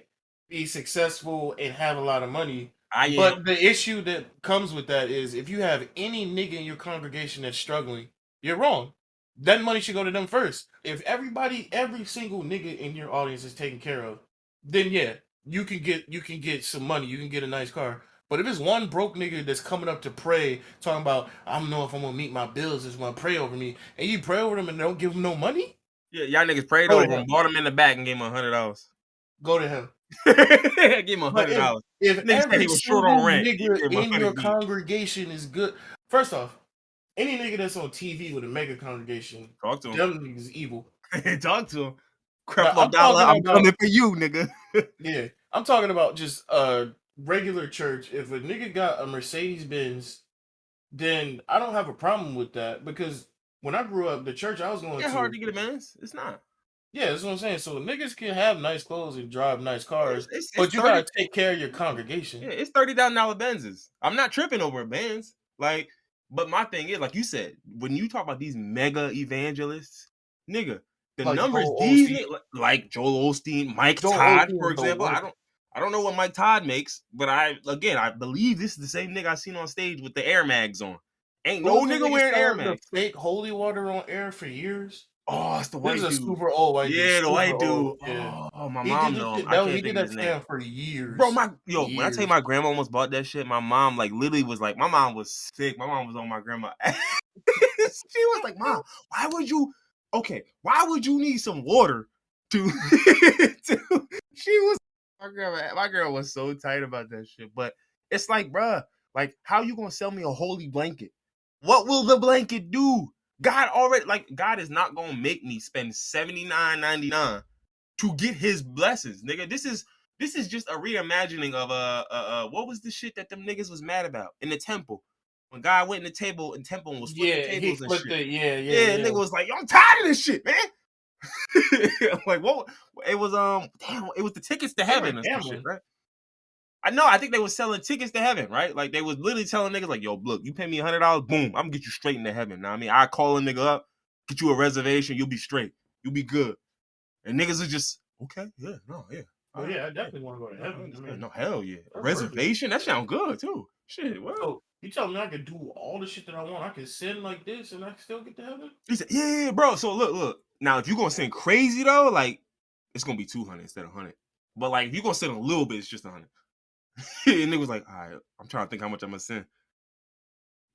be successful and have a lot of money. I am. But the issue that comes with that is if you have any nigga in your congregation that's struggling, you're wrong. That money should go to them first. If every single nigga in your audience is taken care of, then yeah, you can get some money, you can get a nice car. But if it's one broke nigga that's coming up to pray, talking about I don't know if I'm gonna meet my bills, just want to pray over me, and you pray over them and don't give them no money, Yeah, y'all niggas prayed go to over him, hell. bought him in the back, and gave him $100. Go to hell. Gave him But $100. if Nigga said every he was short on single rent. He nigga gave him in your 100 each. congregation is good, first off, any nigga that's on TV with a mega congregation, Talk to him. them niggas evil. Talk to him. But Creflo Dollar, I'm coming for you, nigga. Yeah, I'm talking about just a regular church. If a nigga got a Mercedes Benz, then I don't have a problem with that because when I grew up, the church I was going It's to, hard to get a man's. It's not. yeah, that's what I'm saying. So niggas can have nice clothes and drive nice cars, It's but you 30. gotta take care of your congregation. Yeah, it's $30,000 Benzes. I'm not tripping over Benz. Like, but my thing is, like you said, when you talk about these mega evangelists, nigga, the Like numbers Joel these Osteen. like Joel Osteen, Mike Joel Todd, Osteen for is the example. worst. I don't know what Mike Todd makes, but I believe this is the same nigga I seen on stage with the Air Mags on. Ain't no nigga wearing Air The Mags. fake holy water on air for years. Oh, it's the This is white a dude. super old white dude. Yeah, the Super white old. dude. Yeah. Oh, my He did mom this know him. shit. I No, can't he think did of that his to name. him for years. Bro, when I tell you Years. my grandma almost bought that shit, my mom like literally was like, my mom was sick. My mom was on my grandma. She was like, Mom, why would you need some water to, she was my girl was so tight about that shit. But it's like, bruh, like, how you gonna sell me a holy blanket? What will the blanket do? God is not gonna make me spend $79.99 to get his blessings, nigga. This is just a reimagining of what was the shit that them niggas was mad about in the temple when God went in the temple and was flipping Yeah, he tables and flipped shit. it. Yeah, Yeah, yeah. nigga was like, yo, I'm tired of this shit, man. Like, what? It was damn, it was the tickets to They heaven were and some shit, gambling. right? I know. I think they was selling tickets to heaven, right? Like they was literally telling niggas like, yo, look, you pay me $100, boom, I'm gonna get you straight into heaven. Now, I mean, I call a nigga up, get you a reservation, you'll be straight, you'll be good. And niggas are just okay, yeah, no, yeah. Well, yeah, I definitely want to go to No, I heaven. I understand. mean, No, hell yeah. A that's perfect. reservation? That sounds good too. Shit, what? So you tell me I could do all the shit that I want. I can sin like this and I can still get to heaven. He said, yeah, bro. So look. Now, if you're gonna sing crazy though, like it's gonna be 200 instead of 100. But like if you're gonna sing a little bit, it's just 100. And nigga was like, all right, I'm trying to think how much I'm gonna send.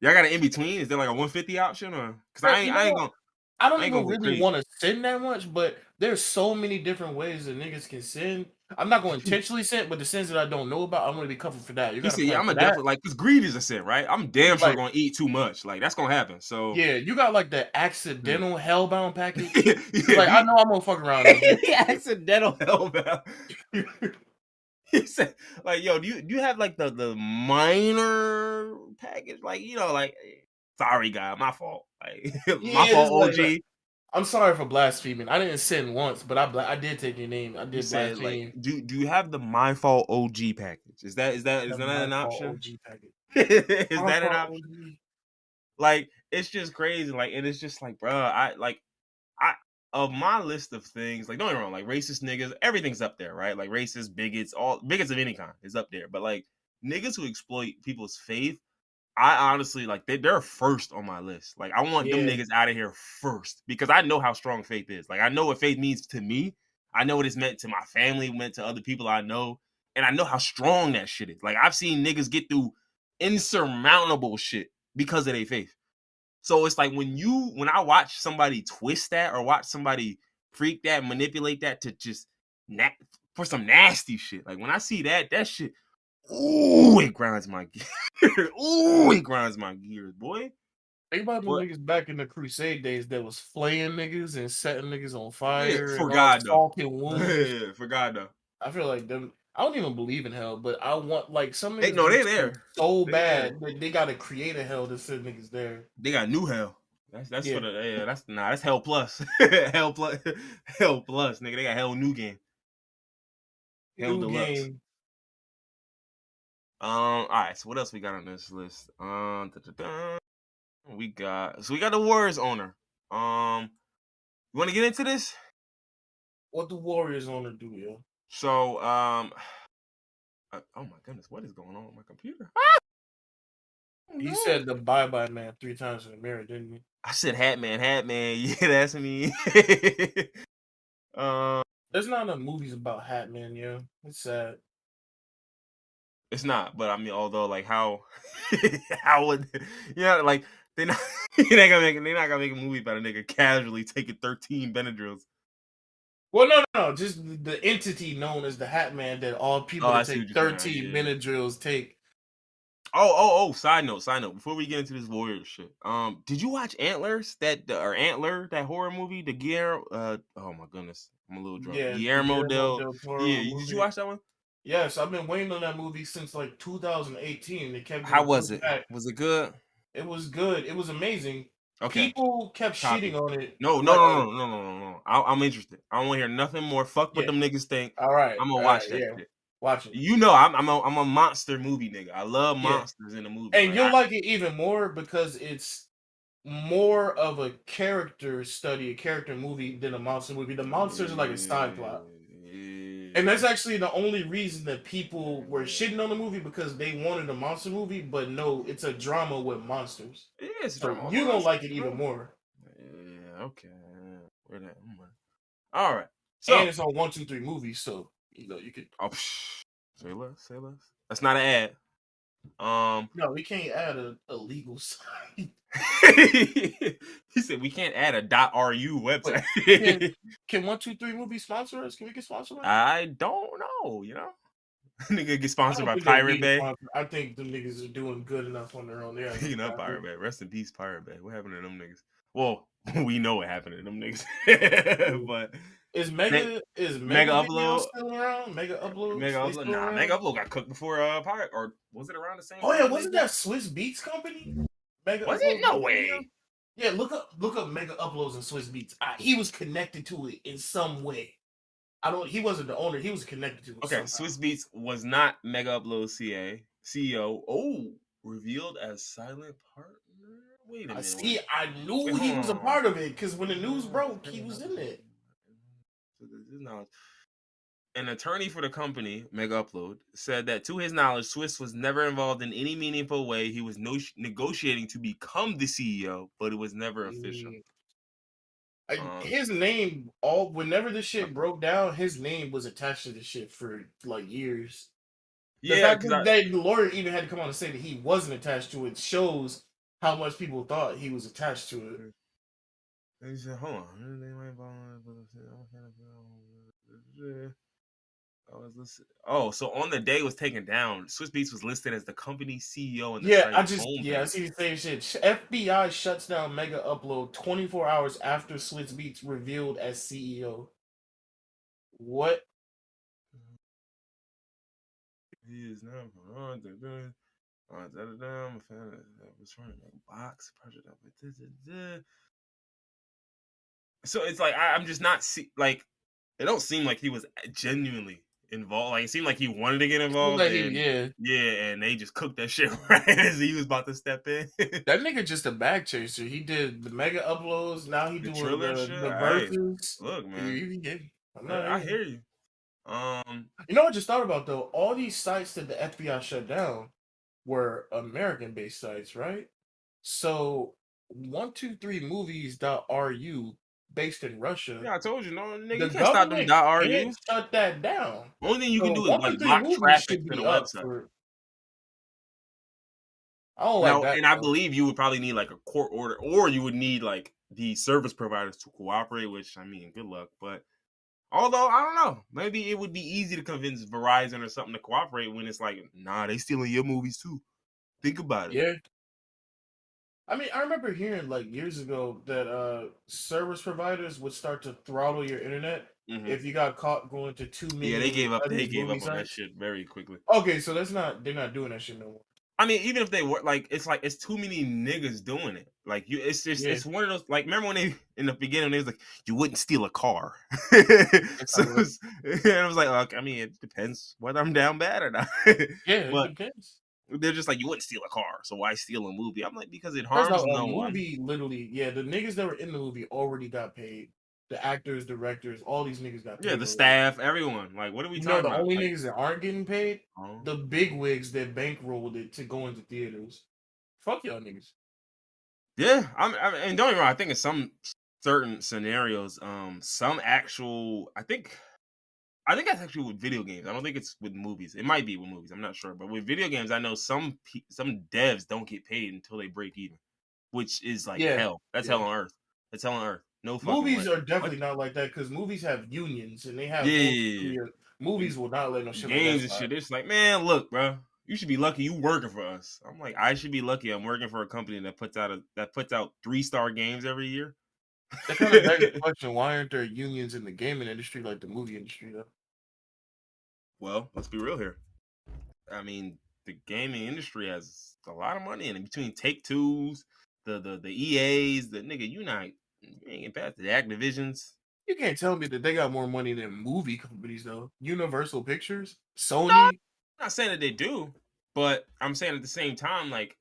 Y'all got an in between? Is there like a 150 option or? Because Bro, you know I ain't what? gonna I don't I ain't gonna even go really crazy. want to sin that much, but there's so many different ways that niggas can sin. I'm not going to intentionally sin, but the sins that I don't know about, I'm going to be covered for that. You He got to said, yeah, plan I'm for gonna that. definitely like because greed is a sin, right? I'm damn sure Like, gonna eat too much. Like that's gonna happen. So yeah, you got like the accidental hellbound package. yeah, Like, I know I'm gonna fuck around in this. accidental hellbound. He said, like, yo, do you have like the minor package? Like, like, sorry, guy, my fault. Like, my Yeah, fault, just like OG. I'm sorry for blaspheming. I didn't sin once, but I did take your name. I He did said, like, blaspheme. do you have the my fault OG package? Is The that my an fault option? OG package. Is My that an fault option? OG. Like, it's just crazy. Like, and it's just like, bro, I of my list of things, like don't get me wrong, like racist niggas, everything's up there, right? Like racist, bigots, all bigots of any kind is up there. But like niggas who exploit people's faith, I honestly like they're first on my list. Like I want them Yeah. niggas out of here first because I know how strong faith is. Like I know what faith means to me. I know what it's meant to my family, meant to other people I know, and I know how strong that shit is. Like I've seen niggas get through insurmountable shit because of their faith. So it's like when I watch somebody twist that or watch somebody freak that, manipulate that to just for some nasty shit. Like when I see that shit, ooh, it grinds my gears. Ooh, it grinds my gears, boy. Think about them But niggas back in the Crusade days that was flaying niggas and setting niggas on yeah, fire for and all God though. salting wounds. Yeah, for God though. I feel like them. I don't even believe in hell, but I want like some They niggas no, do they shit there. so They there. bad that they got to create a hell to send niggas there. They got new hell. That's Yeah, for the that's hell plus. Hell plus hell plus, nigga. They got hell new game. Hell new deluxe. game. All right. So what else we got on this list? We got the Warriors owner. You want to get into this? What the Warriors on to do, yo? So oh my goodness, what is going on with my computer? Oh, He no. said the bye bye man 3 times in the mirror, didn't he? I said Hat Man. Yeah, that's me. um, There's not enough movies about Hat Man, yo. It's sad. it's not, but I mean, although like how how would like they not they're not gonna make a movie about a nigga casually taking 13 Benadryls. Well, no. Just the entity known as the Hat Man that all Oh, people I that see take what you're saying. 13 Yeah. minute drills take. Oh. Side note. Before we get into this Warriors shit, did you watch Antlers? Antler, that horror movie? The Guillermo. Oh my goodness, I'm a little drunk. Yeah, the Guillermo Guillermo del. del Yeah, Toro did you movie. watch that one? Yes, I've been waiting on that movie since like 2018. They kept How getting was pushed it? back. Was it good? It was good. It was amazing. Okay, People kept shitting copy. on it. No. Like, oh, I'm interested. I don't want to hear nothing more. Fuck what yeah. them niggas think. I'm All gonna right, watch that yeah. shit. Watch it. You know, I'm a monster movie nigga. I love Yeah. monsters in the movies. And Like you'll like it even more because it's more of a character study, a character movie than a monster movie. The monsters are like a side plot. And that's actually the only reason that people were shitting on the movie because they wanted a monster movie, but no, it's a drama with monsters. Yeah, it's a So drama with you're gonna monsters, like it even bro. more. Yeah, okay. Where that? All right. And So, it's on 123 movies, so you could. oh, say less. Say less. That's not an ad. No, we can't add a legal site. He said we can't add a .ru Wait, website. can 123 movies sponsor us? Can we get sponsored? I don't know. Nigga get I sponsored don't by think they Pirate need a Bay. sponsor. I think the niggas are doing good enough on their own. They're Speaking of Pirate Bay, rest in peace, Pirate Bay. What happened to them niggas? Well, we know what happened to them niggas, but is Mega Mega Video Upload, still around? Mega Uploads? Mega They Upload. still Nah, around? Mega Upload got cooked before Pirate, or was it around the same Oh time? yeah, wasn't that Swiss Beats company? Mega Was Uploads. it? No Mega Video? way. Yeah, look up Mega Uploads and Swiss Beats. He was connected to it in some way. He wasn't the owner. He was connected to it. Okay, somehow. Swiss Beats was not Mega Upload CEO. Oh, revealed as silent partner. Wait a minute. See, I knew Wait, he hold was a on. part of it because when the news broke, he was in it. An attorney for the company, Mega Upload, said that to his knowledge, Swiss was never involved in any meaningful way. He was negotiating to become the CEO, but it was never official. His name, whenever the shit broke down, his name was attached to the shit for like years. The fact that the lawyer even had to come on and say that he wasn't attached to it shows how much people thought he was attached to it. He said, hold on. Oh, so on the day it was taken down, Swiss Beats was listed as the company CEO and the I homepage. see the same shit. FBI shuts down Mega Upload 24 hours after Swiss Beats revealed as CEO. What? He is now box project. So it's like I'm just not like it don't seem like he was genuinely involved. Like it seemed like he wanted to get involved, and they just cooked that shit right as he was about to step in. That nigga just a bag chaser. He did the Mega Uploads. Now he doing the verses. Look, man, I hear you. You know what I just thought about though? All these sites that the FBI shut down were American-based sites, right? So 123movies.ru based in Russia. Yeah, I told you, no, nigga, The you can't stop them government .ru. can't shut that down. Only thing you can do is like 123 block movies traffic should to the be up website. for. I don't Now, like that. and I believe you would probably need like a court order, or you would need like the service providers to cooperate. Which I mean, good luck. But although I don't know, maybe it would be easy to convince Verizon or something to cooperate when it's like, nah, they stealing your movies too. Think about it. Yeah. I mean, I remember hearing like years ago that service providers would start to throttle your internet if you got caught going to too many. Yeah, they gave up. They gave up on that shit very quickly. Okay, so they're not doing that shit no more. I mean, even if they were it's too many niggas doing it. Like it's one of those. Like, remember when they in the beginning they was like, you wouldn't steal a car. So it was like, I mean, it depends whether I'm down bad or not. Yeah, but it depends. They're just like, you wouldn't steal a car, so why steal a movie? I'm like, because it harms no one. Literally, the niggas that were in the movie already got paid. The actors, directors, all these niggas got paid. Yeah, the staff, everyone. Like, what are we talking about? The only niggas that aren't getting paid, the big wigs that bankrolled it to go into theaters. Fuck y'all niggas. Yeah, and don't get me wrong. I think in some certain scenarios, some actual, I think that's actually with video games. I don't think it's with movies. It might be with movies. I'm not sure, but with video games, I know some devs don't get paid until they break even, which is like hell. That's hell on earth. That's hell on earth. No fucking movies way. Are definitely not like that because movies have unions and they have movies will not let no shit. Games and shit. It's like, man, look, bro, you should be lucky you working for us. I'm like, I should be lucky I'm working for a company that puts out 3-star games every year. That kind of begs the question: why aren't there unions in the gaming industry like the movie industry though? Well, let's be real here. I mean, the gaming industry has a lot of money in it. Between Take-Two's, the EAs, the nigga, you ain't getting past the Activisions. You can't tell me that they got more money than movie companies though. Universal Pictures, Sony. No, I'm not saying that they do, but I'm saying at the same time, like,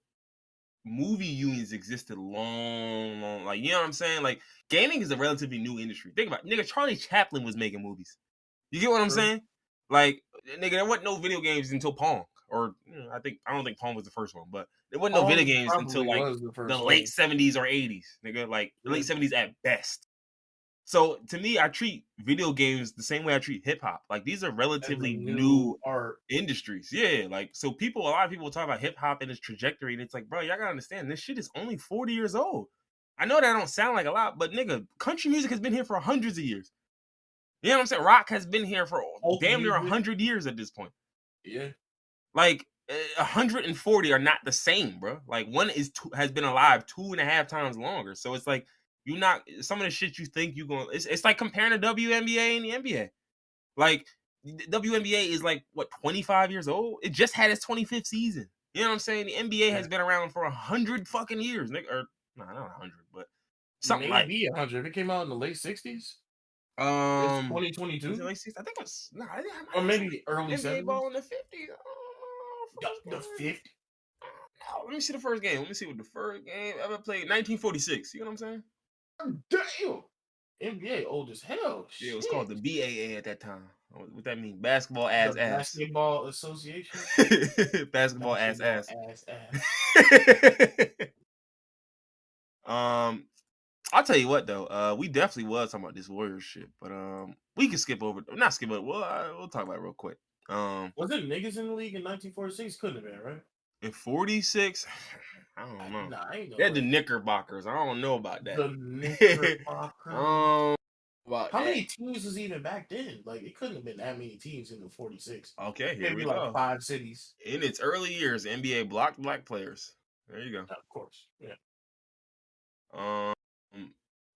movie unions existed long, like, you know what I'm saying? Like, gaming is a relatively new industry. Think about it. Nigga, Charlie Chaplin was making movies. You get what I'm saying? Like, nigga, there wasn't no video games until Pong. Or I don't think Pong was the first one, but there wasn't no video games until like the late 70s or 80s, nigga. Like the late 70s at best. So to me, I treat video games the same way I treat hip hop. Like these are relatively new art industries. Yeah, like so a lot of people talk about hip hop and its trajectory, and it's like, bro, y'all gotta understand this shit is only 40 years old. I know that don't sound like a lot, but nigga, country music has been here for hundreds of years. You know what I'm saying? Rock has been here for damn near 100 years at this point. Yeah. Like 140 are not the same, bro. Like one has been alive 2.5 times longer. So it's like you not some of the shit you think you going. It's like comparing the WNBA and the NBA. Like the WNBA is like what 25 years old. It just had its 25th season. You know what I'm saying? The NBA has been around for 100 fucking years, nigga. Or no, not 100, but something maybe 100. It came out in the late 60s. It's 2022. I think it was or maybe early NBA 70s. ball in the 50s. The 50. Let me see the first game. Let me see what the first game ever played. 1946. You know what I'm saying? Damn. NBA old as hell. Yeah, it was called the BAA at that time. What that mean? Basketball ass ass. Basketball Association. Basketball ass ass. I'll tell you what though. We definitely was talking about this Warriors shit, but we can skip over. Not skip over. We'll talk about it real quick. Was it niggas in the league in 1946? Couldn't have been, right? In 46, I don't know. Nah, I ain't know. They're the Knickerbockers. I don't know about that. The Knickerbockers. How many teams was even back then? Like it couldn't have been that many teams in the 46. Okay, here maybe we like go. 5 cities. In its early years, the NBA blocked black players. There you go. Of course, yeah.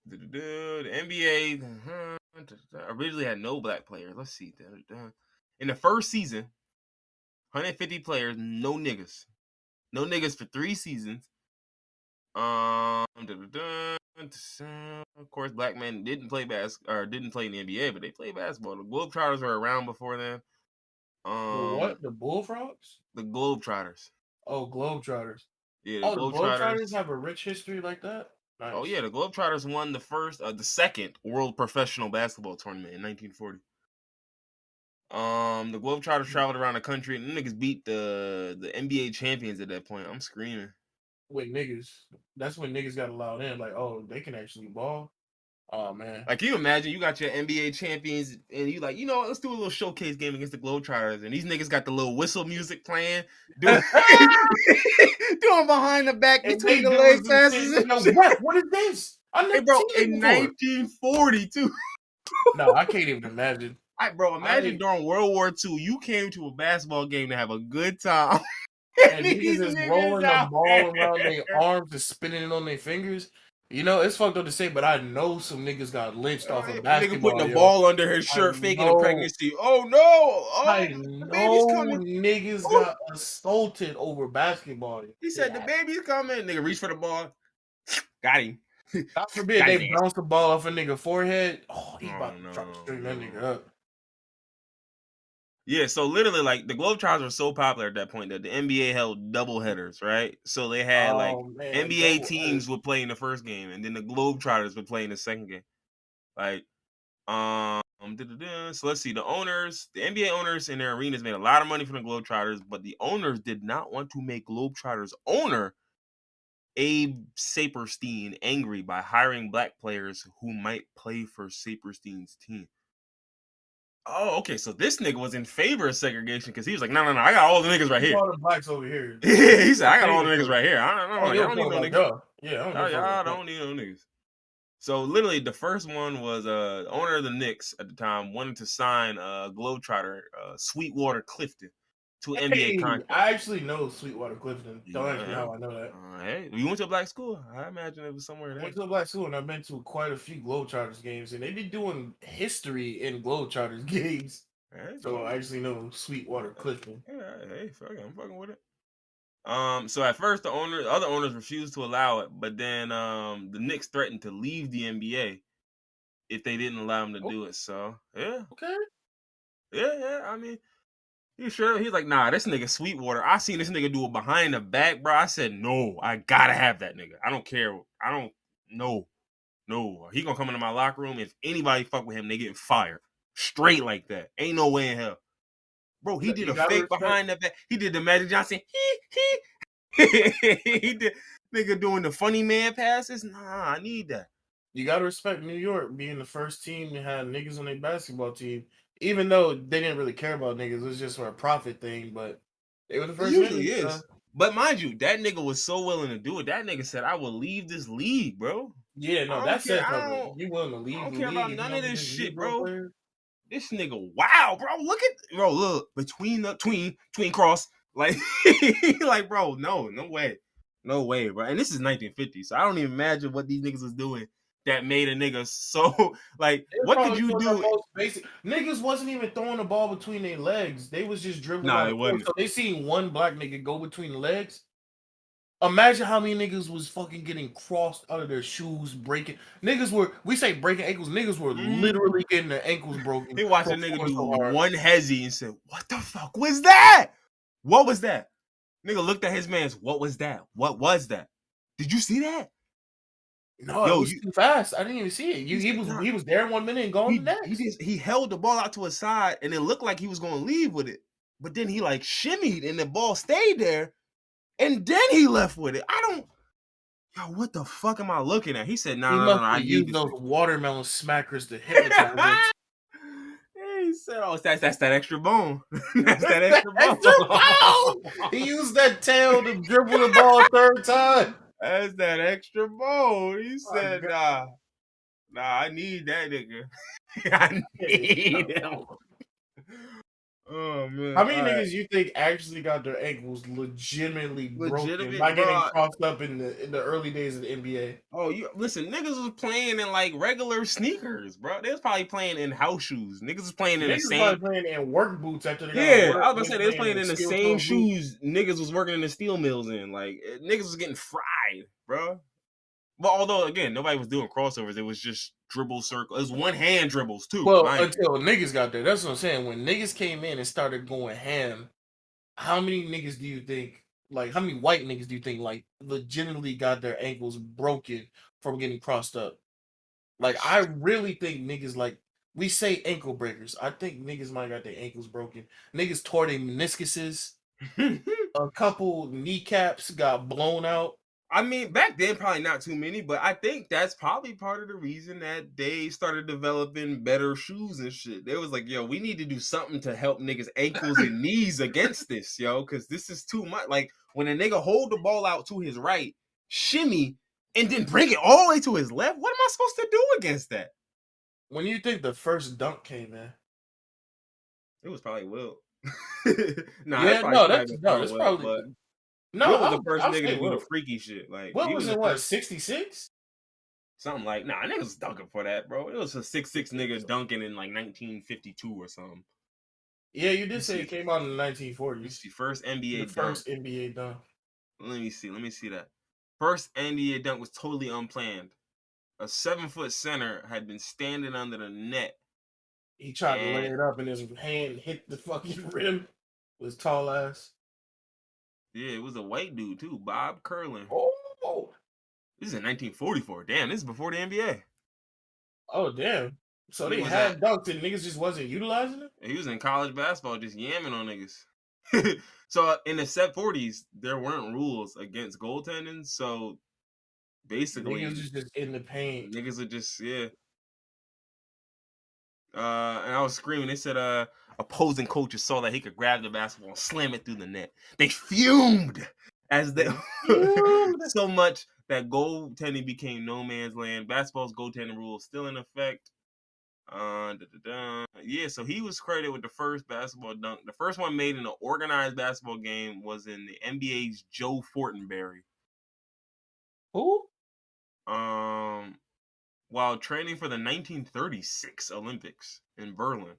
The NBA originally had no black players. Let's see. In the first season, 150 players, no niggas. No niggas for 3 seasons. Of course, black men didn't play in the NBA, but they played basketball. The Globetrotters were around before then. What? The Bullfrogs? The Globetrotters. Oh, Globetrotters. Yeah, the Globetrotters have a rich history like that? Nice. Oh yeah, the Globetrotters won the second World Professional Basketball Tournament in 1940. The Globetrotters traveled around the country and niggas beat the NBA champions at that point. I'm screaming. With niggas. That's when niggas got allowed in. Like, oh, they can actually ball. Oh man. Like, can you imagine you got your NBA champions and you like, you know what, let's do a little showcase game against the Globetrotters, and these niggas got the little whistle music playing, doing behind the back and between the leg passes. What is this? Hey, bro, in 1942. No, I can't even imagine. Imagine during World War II, you came to a basketball game to have a good time. And niggas is rolling the ball around their arms and spinning it on their fingers. You know, it's fucked up to say, but I know some niggas got lynched off of basketball. Nigga putting a ball under his shirt, faking a pregnancy. Oh no! Oh, I know niggas got assaulted over basketball. He said the baby's coming. Nigga reach for the ball. Got him. God forbid they bounce the ball off a nigga forehead. Oh, he about to try to string that nigga up. Yeah, so literally, like, the Globetrotters were so popular at that point that the NBA held double headers, right? So they had, NBA teams would play in the first game, and then the Globetrotters would play in the second game. Like, so let's see. The NBA owners in their arenas made a lot of money from the Globetrotters, but the owners did not want to make Globetrotters owner Abe Saperstein angry by hiring black players who might play for Saperstein's team. Oh, okay. So this nigga was in favor of segregation because he was like, no, I got all the niggas right here. All the blacks over here. Yeah, he said, I got all the niggas right here. I don't know. Y'all don't need no niggas. Yeah, y'all don't need no niggas. So literally, the first one was the owner of the Knicks at the time wanted to sign Globetrotter Sweetwater Clifton to an NBA contract. I actually know Sweetwater Clifton. Don't ask me how I know that. Hey, you went to a black school? I imagine it was somewhere there. I went to a black school, and I've been to quite a few Globetrotters games, and they be doing history in Globetrotters games. Hey, so I actually know Sweetwater Clifton. Hey, fuck it, I'm fucking with it. So at first the other owners refused to allow it, but then the Knicks threatened to leave the NBA if they didn't allow them to do it. So yeah, okay, yeah. I mean, you sure? He's like, nah, this nigga Sweetwater. I seen this nigga do it behind the back, bro. I said, no, I gotta have that nigga. I don't care. I don't know. No, he gonna come into my locker room. If anybody fuck with him, they get fired straight like that. Ain't no way in hell. Bro, he did a fake behind the back. He did the Magic Johnson. He did nigga doing the funny man passes. Nah, I need that. You gotta respect New York being the first team to have niggas on their basketball team, even though they didn't really care about niggas. It was just for a profit thing, but they were the It first usually niggas. is. But mind you, that nigga was so willing to do it. That nigga said, "I will leave this league, bro. Yeah, no, I don't that care. says something. You willing to I leave don't the care league about if you none of don't this think you shit, pro bro. player? This nigga, wow, bro. Look between the tween cross, like, like, bro. No way, bro. And this is 1950, so I don't even imagine what these niggas was doing that made a nigga so like. They were What could probably you doing the do? most basic. Niggas wasn't even throwing the ball between their legs. They was just dribbling Nah, down they the court. wasn't. So they seen one black nigga go between the legs. Imagine how many niggas was fucking getting crossed out of their shoes, breaking. Niggas were, we say breaking ankles, niggas were literally getting their ankles broken He watched a from nigga throwing do so hard. one hezzy and said, "What the fuck was that? What was that?" Nigga looked at his man's. What was that? What was that? Did you see that? No, it Yo, was you. too fast. I didn't even see it. He He said, was nah. he was there 1 minute and gone the He next. just he held the ball out to his side and it looked like he was gonna leave with it, but then he like shimmied and the ball stayed there, and then he left with it. I don't. Yo, what the fuck am I looking at? He said, "No, He no, no, must no. I have need used this those thing." watermelon smackers to hypnotize us. He said, "Oh, that's that extra bone. That's that extra Extra ball! bone." He used that tail to dribble the ball a third time. That's that extra bone. He My said, God. nah, I need that nigga. I need him. Oh man. How many All right. niggas you think actually got their ankles legitimately broken by Legitimate, getting bro. crossed up in the early days of the NBA? Oh, you listen, niggas was playing in like regular sneakers, bro. They was probably playing in house shoes. Niggas was playing in the Niggas same. probably playing in work boots after they got out of Yeah, I work. was gonna say Niggas they was playing playing in in the steel same toe boots. shoes niggas was working in the steel mills in. Like niggas was getting fried, bro. But although again, nobody was doing crossovers, it was just dribble circle. It was one hand dribbles too, Well, mind you. until niggas got there. That's what I'm saying. When niggas came in and started going ham, how many niggas do you think, like, how many white niggas do you think, like, legitimately got their ankles broken from getting crossed up? Like, I really think niggas, like, we say ankle breakers. I think niggas might got their ankles broken. Niggas tore their meniscuses. A couple kneecaps got blown out. I mean, back then probably not too many, but I think that's probably part of the reason that they started developing better shoes and shit. They was like, yo, we need to do something to help niggas' ankles and knees against this, yo, because this is too much. Like when a nigga hold the ball out to his right, shimmy, and then bring it all the way to his left. What am I supposed to do against that? When you think the first dunk came in? It was probably Will. Nah, that's Yeah, probably no, somebody before that's Will, probably but no. Will was the first I'll nigga say to do the Will. freaky shit. Like Will he was was the in what, first. 66? Something like, nah, niggas was dunking for that, bro. It was a 6'6" nigga dunking in like 1952 or something. Yeah, you did Let's say see. it came out in the Let's 1940s. see. First NBA The dunk. first NBA dunk. Let me see. Let me see that. First NBA dunk was totally unplanned. A 7-foot center had been standing under the net. He tried to lay And it up and his hand hit the fucking rim with his tall ass. yeah, it was a white dude too, Bob Curlin. Oh, This is in 1944. Damn, this is before the NBA. oh, damn. So He they was at had dunks and niggas just wasn't utilizing it? he was in college basketball just yamming on niggas. So in the set 40s, there weren't rules against goaltending. So Niggas basically was just in the paint. niggas would just yeah. And I was screaming. They said opposing coaches saw that he could grab the basketball and slam it through the net. They fumed as they Fumed. so much that goaltending became no man's land. Basketball's goaltending rule is still in effect. Yeah, so he was credited with the first basketball dunk. The first one made in an organized basketball game was in the NBA's Joe Fortenberry. Who? Um, while training for the 1936 Olympics in Berlin.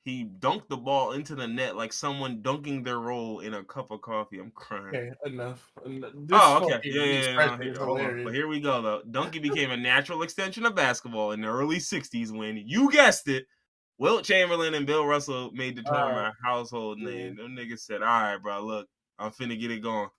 He dunked the ball into the net like someone dunking their roll in a cup of coffee. I'm crying. Okay, enough. This Oh, okay. fucking Yeah. No, expression here, is hold on. But hilarious. here we go, though. Dunking became a natural extension of basketball in the early 60s when, you guessed it, Wilt Chamberlain and Bill Russell made the term Alright. a household Yeah. name. Them niggas said, all right, bro, look, I'm finna get it going.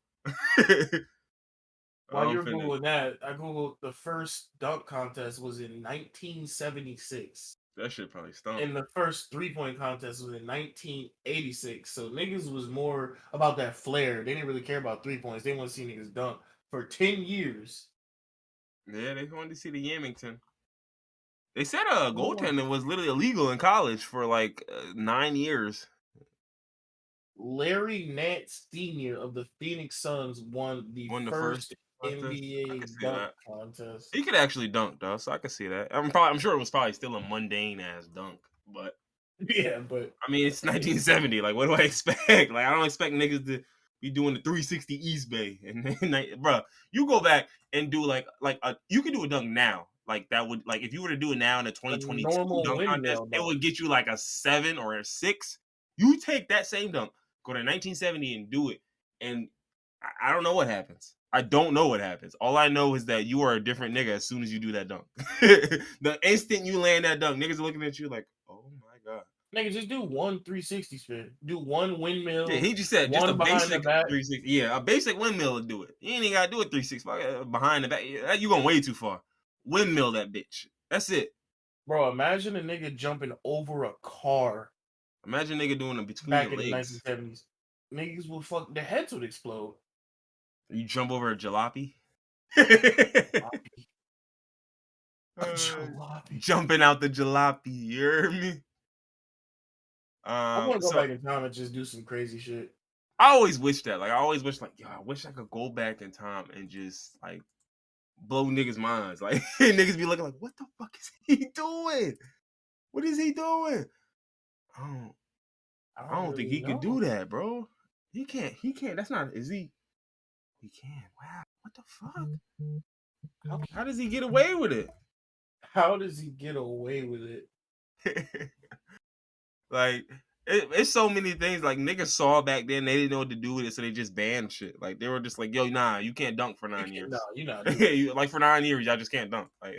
While I'm you're finna. Googling that, I Googled the first dunk contest was in 1976. That shit probably stunk. And the first 3-point contest was in 1986. So niggas was more about that flair. They didn't really care about 3 points. They want to see niggas dunk for 10 years. Yeah, they wanted to see the Yamington. They said goaltending was literally illegal in college for like 9 years. Larry Nance Sr. of the Phoenix Suns won the first NBA dunk contest. He could actually dunk though, so I could see that. I'm sure it was probably still a mundane ass dunk, but yeah, but I mean it's 1970. Like, what do I expect? Like, I don't expect niggas to be doing the 360 East Bay, and bro, you go back and do you could do a dunk now. Like, that would, like, if you were to do it now in the 2022 dunk contest, it would get you like a 7 or a 6. You take that same dunk, go to 1970 and do it, and I don't know what happens. I don't know what happens. All I know is that you are a different nigga as soon as you do that dunk. The instant you land that dunk, niggas are looking at you like, oh my god. Nigga, just do one 360 spin. Do one windmill. Yeah, he just said just a basic 360. Yeah, a basic windmill will do it. You ain't even gotta do a 360 behind the back. You going way too far. Windmill that bitch. That's it. Bro, imagine a nigga jumping over a car. Imagine a nigga doing it between back the legs. In the 1970s. Niggas would their heads would explode. You jump over a jalopy? Jumping out the jalopy, you hear me? I want to go back in time and just do some crazy shit. I always wish that. Like, I always wish, like, yo, I wish I could go back in time and just, like, blow niggas' minds. Like, niggas be looking like, what the fuck is he doing? What is he doing? I don't think he could do that, bro. He can't. That's not, is he? He can. Wow. What the fuck? How does he get away with it? How does he get away with it? Like, it's so many things. Like, niggas saw back then, they didn't know what to do with it, so they just banned shit. Like, they were just like, yo, nah, you can't dunk for 9 years. No, you're not. Like, for 9 years, y'all just can't dunk. Like,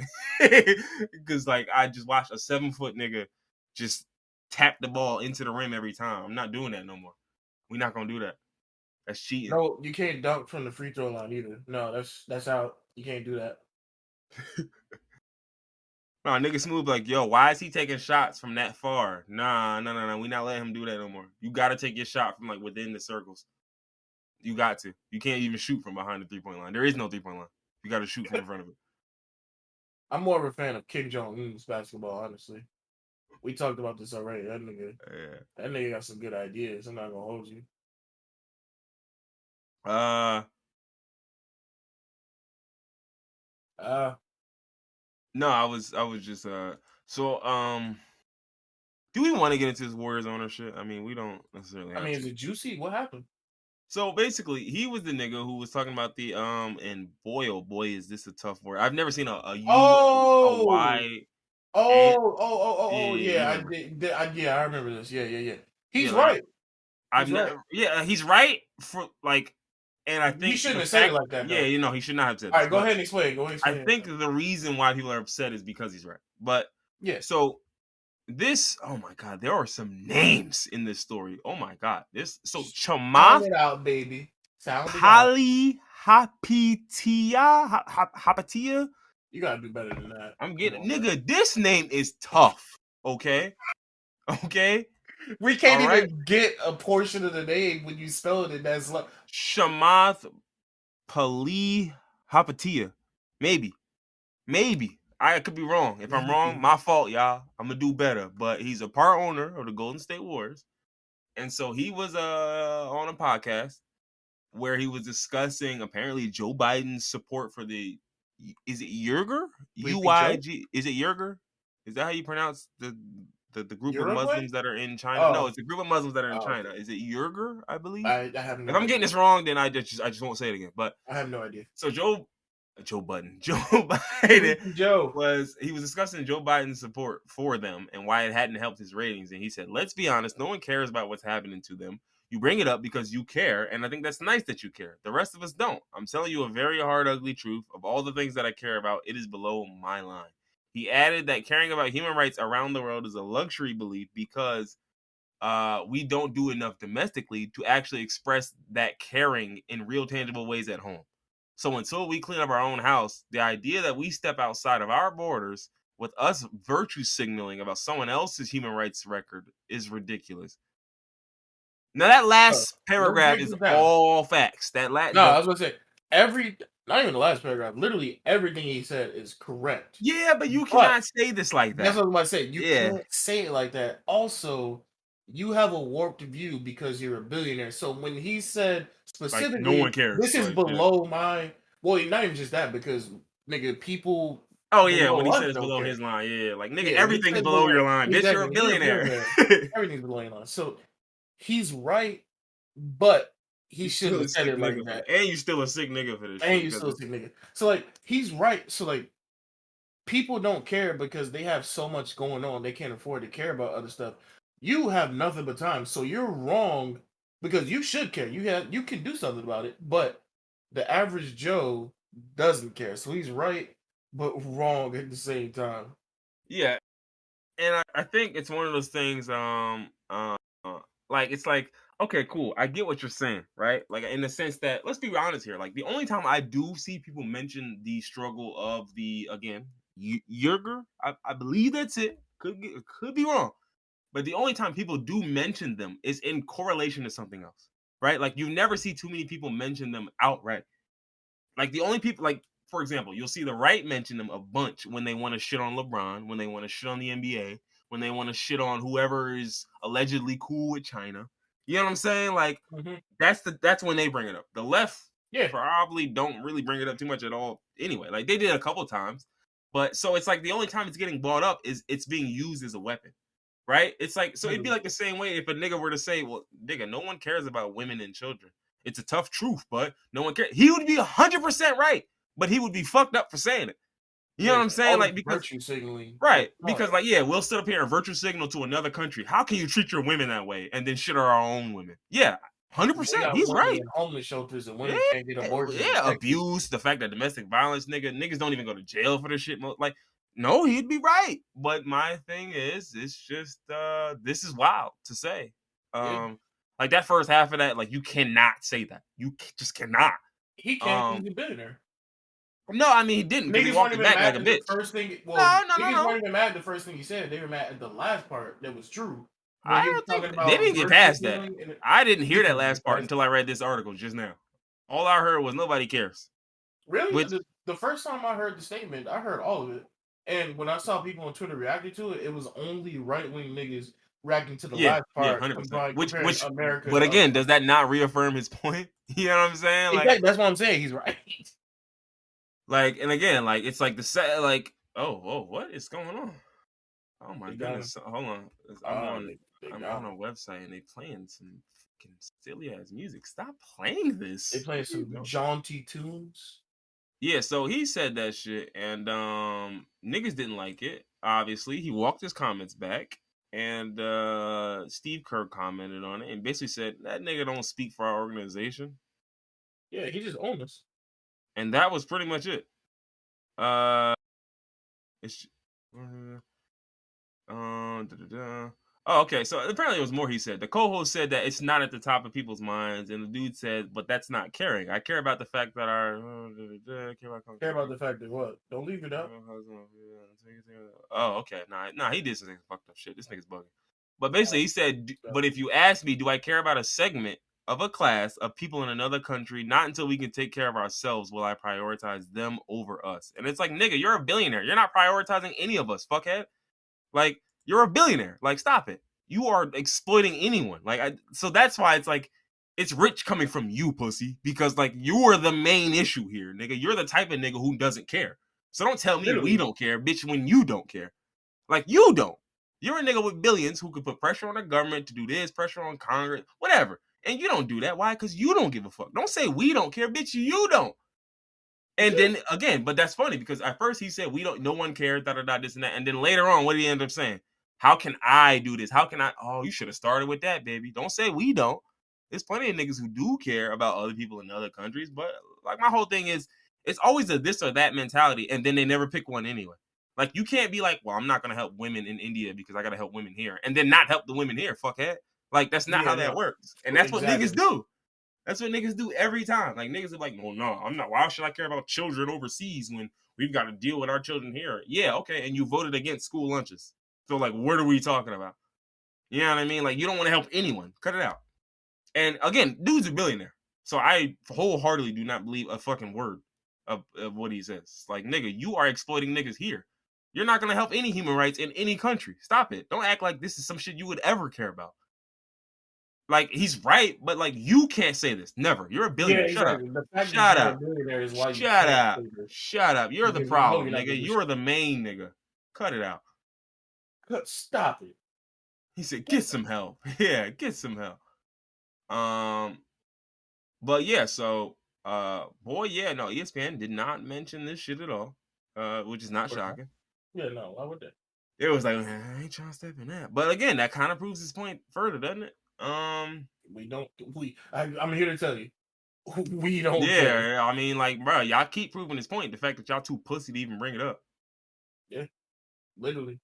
because, like, I just watched a 7-foot nigga just tap the ball into the rim every time. I'm not doing that no more. We're not gonna do that. That's cheating. No, you can't dunk from the free throw line either. No, that's out. You can't do that. No, nigga Smooth like, yo, why is he taking shots from that far? Nah. We not letting him do that no more. You got to take your shot from, like, within the circles. You got to. You can't even shoot from behind the 3-point line. There is no 3-point line. You got to shoot from in front of it. I'm more of a fan of Kim Jong-un's basketball, honestly. We talked about this already. That nigga got some good ideas. I'm not gonna hold you. No, I was just so do we want to get into this Warriors ownership? I mean, we don't necessarily have is it juicy? What happened? So basically, he was the nigga who was talking about the and boy, oh boy, is this a tough word. I've never seen a Y. Yeah, I remember this. Yeah. He's right. He's right for, like, and I think he shouldn't have said it like that. Yeah, he should not have said. All right, go ahead and explain. I think the reason why people are upset is because he's right. But yeah, so this, oh my god, there are some names in this story. Oh my god, Chamath. Sound it out, baby. Khaliid Hapatia. You gotta do better than that. I'm getting, nigga. This name is tough. Okay. We can't even get a portion of the name when you spelled it. That's like Chamath Khaliid Hapatia. Maybe. I could be wrong. If I'm wrong, my fault, y'all. I'm gonna do better. But he's a part owner of the Golden State Warriors, and so he was on a podcast where he was discussing apparently Joe Biden's support for the. Is it Uyghur? UYG? Is it Uyghur? Is that how you pronounce the group of Muslims that are in China? Oh. No, it's a group of Muslims that are in China. Is it Uyghur? I believe. I have no. If I'm getting this wrong, then I just won't say it again. But I have no idea. So Joe Biden he was discussing Joe Biden's support for them and why it hadn't helped his ratings, and he said, let's be honest, no one cares about what's happening to them. You bring it up because you care, and I think that's nice that you care. The rest of us don't. I'm telling you a very hard, ugly truth. Of all the things that I care about, it is below my line. He added that caring about human rights around the world is a luxury belief because we don't do enough domestically to actually express that caring in real, tangible ways at home. So until we clean up our own house, the idea that we step outside of our borders with us virtue signaling about someone else's human rights record is ridiculous. Now that last paragraph is all facts. I was gonna say Not even the last paragraph. Literally everything he said is correct. Yeah, but you cannot say this like That's that. what I was about to say. You Yeah. can't say it like that. Also, you have a warped view because you're a billionaire. So when he said Like, no one specifically, cares. this is Like, yeah. below my, well, not even just that, because nigga, people Oh yeah, below when he us said it's don't below care. his line, yeah, like nigga, Yeah, he everything's said below your below. line. Bitch, you're a Exactly. You're a billionaire. Everything's below your line. So he's right, but he You shouldn't still a have said sick it like nigga for that. that. And you still a sick nigga for this And shit. you Because still a nigga. So like he's right. So like people don't care because they have so much going on they can't afford to care about other stuff. You have nothing but time, so you're wrong because you should care. You can do something about it, but the average Joe doesn't care. So he's right, but wrong at the same time. yeah, and I think it's one of those things. Like it's like, okay, cool. I get what you're saying, right? Like in the sense that, let's be honest here. Like the only time I do see people mention the struggle of the, again, Yerger, I believe that's it. Could be wrong, but the only time people do mention them is in correlation to something else, right? Like you never see too many people mention them outright. Like the only people, like for example, you'll see the right mention them a bunch when they want to shit on LeBron, when they want to shit on the NBA, when they want to shit on whoever is allegedly cool with China. You know what I'm saying? Like that's when they bring it up. The left Yeah. probably don't really bring it up too much at all anyway. Like they did a couple times, but so it's like the only time it's getting brought up is it's being used as a weapon. Right? It's like, so it'd be like the same way if a nigga were to say, well, nigga, no one cares about women and children. It's a tough truth, but no one cares. He would be 100% right, but he would be fucked up for saying it. You know what I'm saying? Like, because virtue signaling. right, because like, yeah, we'll sit up here and virtue signal to another country. How can you treat your women that way and then shit on our own women? Yeah, 100%. He's right. In homeless shelters and women can't get abortions. Yeah, abuse, the fact that domestic violence, niggas don't even go to jail for this shit. Like, no, he'd be right. But my thing is, it's just this is wild to say. Like that first half of that, like you cannot say that. You just cannot. He can't. He's a billionaire. No, I mean he didn't because he walked it back like a bitch. First thing, no. Niggas weren't even mad at the first thing he said. They were mad at the last part that was true. I don't think they didn't get past that. I didn't hear that last part until I read this article just now. All I heard was nobody cares. Really? The first time I heard the statement, I heard all of it. And when I saw people on Twitter reacting to it, it was only right-wing niggas reacting to the last part. 100%. Which America. But again, does that not reaffirm his point? You know what I'm saying? Like, exactly, that's what I'm saying. He's right. Like, and again, like it's like the set, like, oh, what is going on? Oh my goodness! Hold on, I'm on a website and they playing some fucking silly ass music. Stop playing this. They playing some jaunty tunes. Yeah, so he said that shit, and niggas didn't like it. Obviously, he walked his comments back, and Steve Kerr commented on it and basically said that nigga don't speak for our organization. Yeah, he just owned us. And that was pretty much it. Oh, okay. So apparently it was more he said. The co-host said that it's not at the top of people's minds, and the dude said, but that's not caring. I care about the fact that care about the fact that what? Don't leave it out. Oh, okay. Nah, he did some fucked up shit. This nigga's bugging. But basically he said, but if you ask me, do I care about a segment of a class of people in another country, not until we can take care of ourselves will I prioritize them over us. And it's like, nigga, you're a billionaire. You're not prioritizing any of us, fuckhead. Like, you're a billionaire. Like, stop it. You are exploiting anyone. Like, so that's why it's like, it's rich coming from you, pussy. Because, like, you are the main issue here, nigga. You're the type of nigga who doesn't care. So don't tell me we don't care, bitch, when you don't care. Like, you don't. You're a nigga with billions who could put pressure on the government to do this, pressure on Congress, whatever. And you don't do that. Why? Because you don't give a fuck. Don't say we don't care, bitch. You don't. And then again, but that's funny because at first he said no one cares, this and that. And then later on, what did he end up saying? How can I do this? How can I? Oh, you should have started with that, baby. Don't say we don't. There's plenty of niggas who do care about other people in other countries. But like my whole thing is, it's always a this or that mentality. And then they never pick one anyway. Like you can't be like, well, I'm not going to help women in India because I got to help women here. And then not help the women here, fuckhead. Like, that's not how that works. And that's what niggas do. That's what niggas do every time. Like, niggas are like, no, I'm not. Why should I care about children overseas when we've got to deal with our children here? Yeah, okay. And you voted against school lunches. So, like, what are we talking about? You know what I mean? Like, you don't want to help anyone. Cut it out. And, again, dude's a billionaire. So I wholeheartedly do not believe a fucking word of what he says. Like, nigga, you are exploiting niggas here. You're not gonna help any human rights in any country. Stop it. Don't act like this is some shit you would ever care about. Like, he's right, but like, you can't say this. Never. You're a billionaire. Yeah, Shut up. exactly. The fact Shut that you're a up. billionaire is why you Shut can't up. say this. Shut up. You're the Because you know problem, you're not nigga. gonna do You're the main nigga. Cut it out. Stop it. He said, get some help. Yeah, get some help. But yeah, so no, ESPN did not mention this shit at all. Which is not shocking. Yeah, no, why would they? It was like, I ain't trying to step in that. But again, that kind of proves his point further, doesn't it? I'm here to tell you. We don't care. Yeah, I mean, like, bro, y'all keep proving his point. The fact that y'all too pussy to even bring it up. Yeah, literally.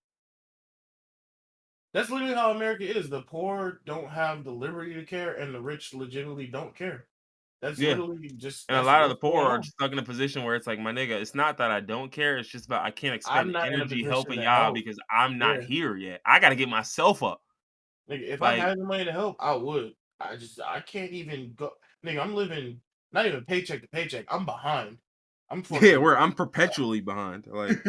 That's literally how America is. The poor don't have the liberty to care, and the rich legitimately don't care. That's literally just. And a lot of the poor are stuck in a position where it's like, my nigga, it's not that I don't care. It's just about I can't expend energy helping y'all because I'm not here yet. I got to get myself up. Nigga, if I had the money to help, I would. I can't even go. Nigga, I'm living not even paycheck to paycheck. I'm behind. I'm perpetually behind. Like,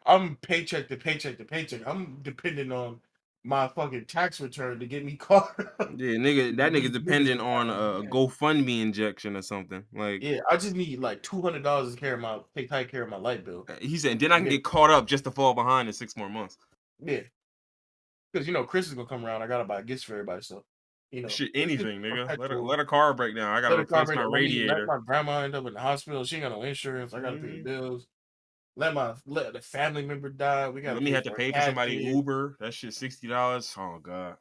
I'm paycheck to paycheck to paycheck. I'm dependent on my fucking tax return to get me caught up. Yeah, nigga, that nigga's dependent on a GoFundMe injection or something. Like, yeah, I just need like $200 to take care of my light bill. He said, then I can get caught up just to fall behind in 6 more months. Yeah, because Chris is gonna come around. I gotta buy gifts for everybody, so shit, anything, nigga. Let a car break down. I gotta replace my radiator. Let my grandma end up in the hospital. She ain't got no insurance. I gotta pay the bills. Let the family member die. We gotta. Let me have to pay for somebody Uber. That shit $60. Oh god.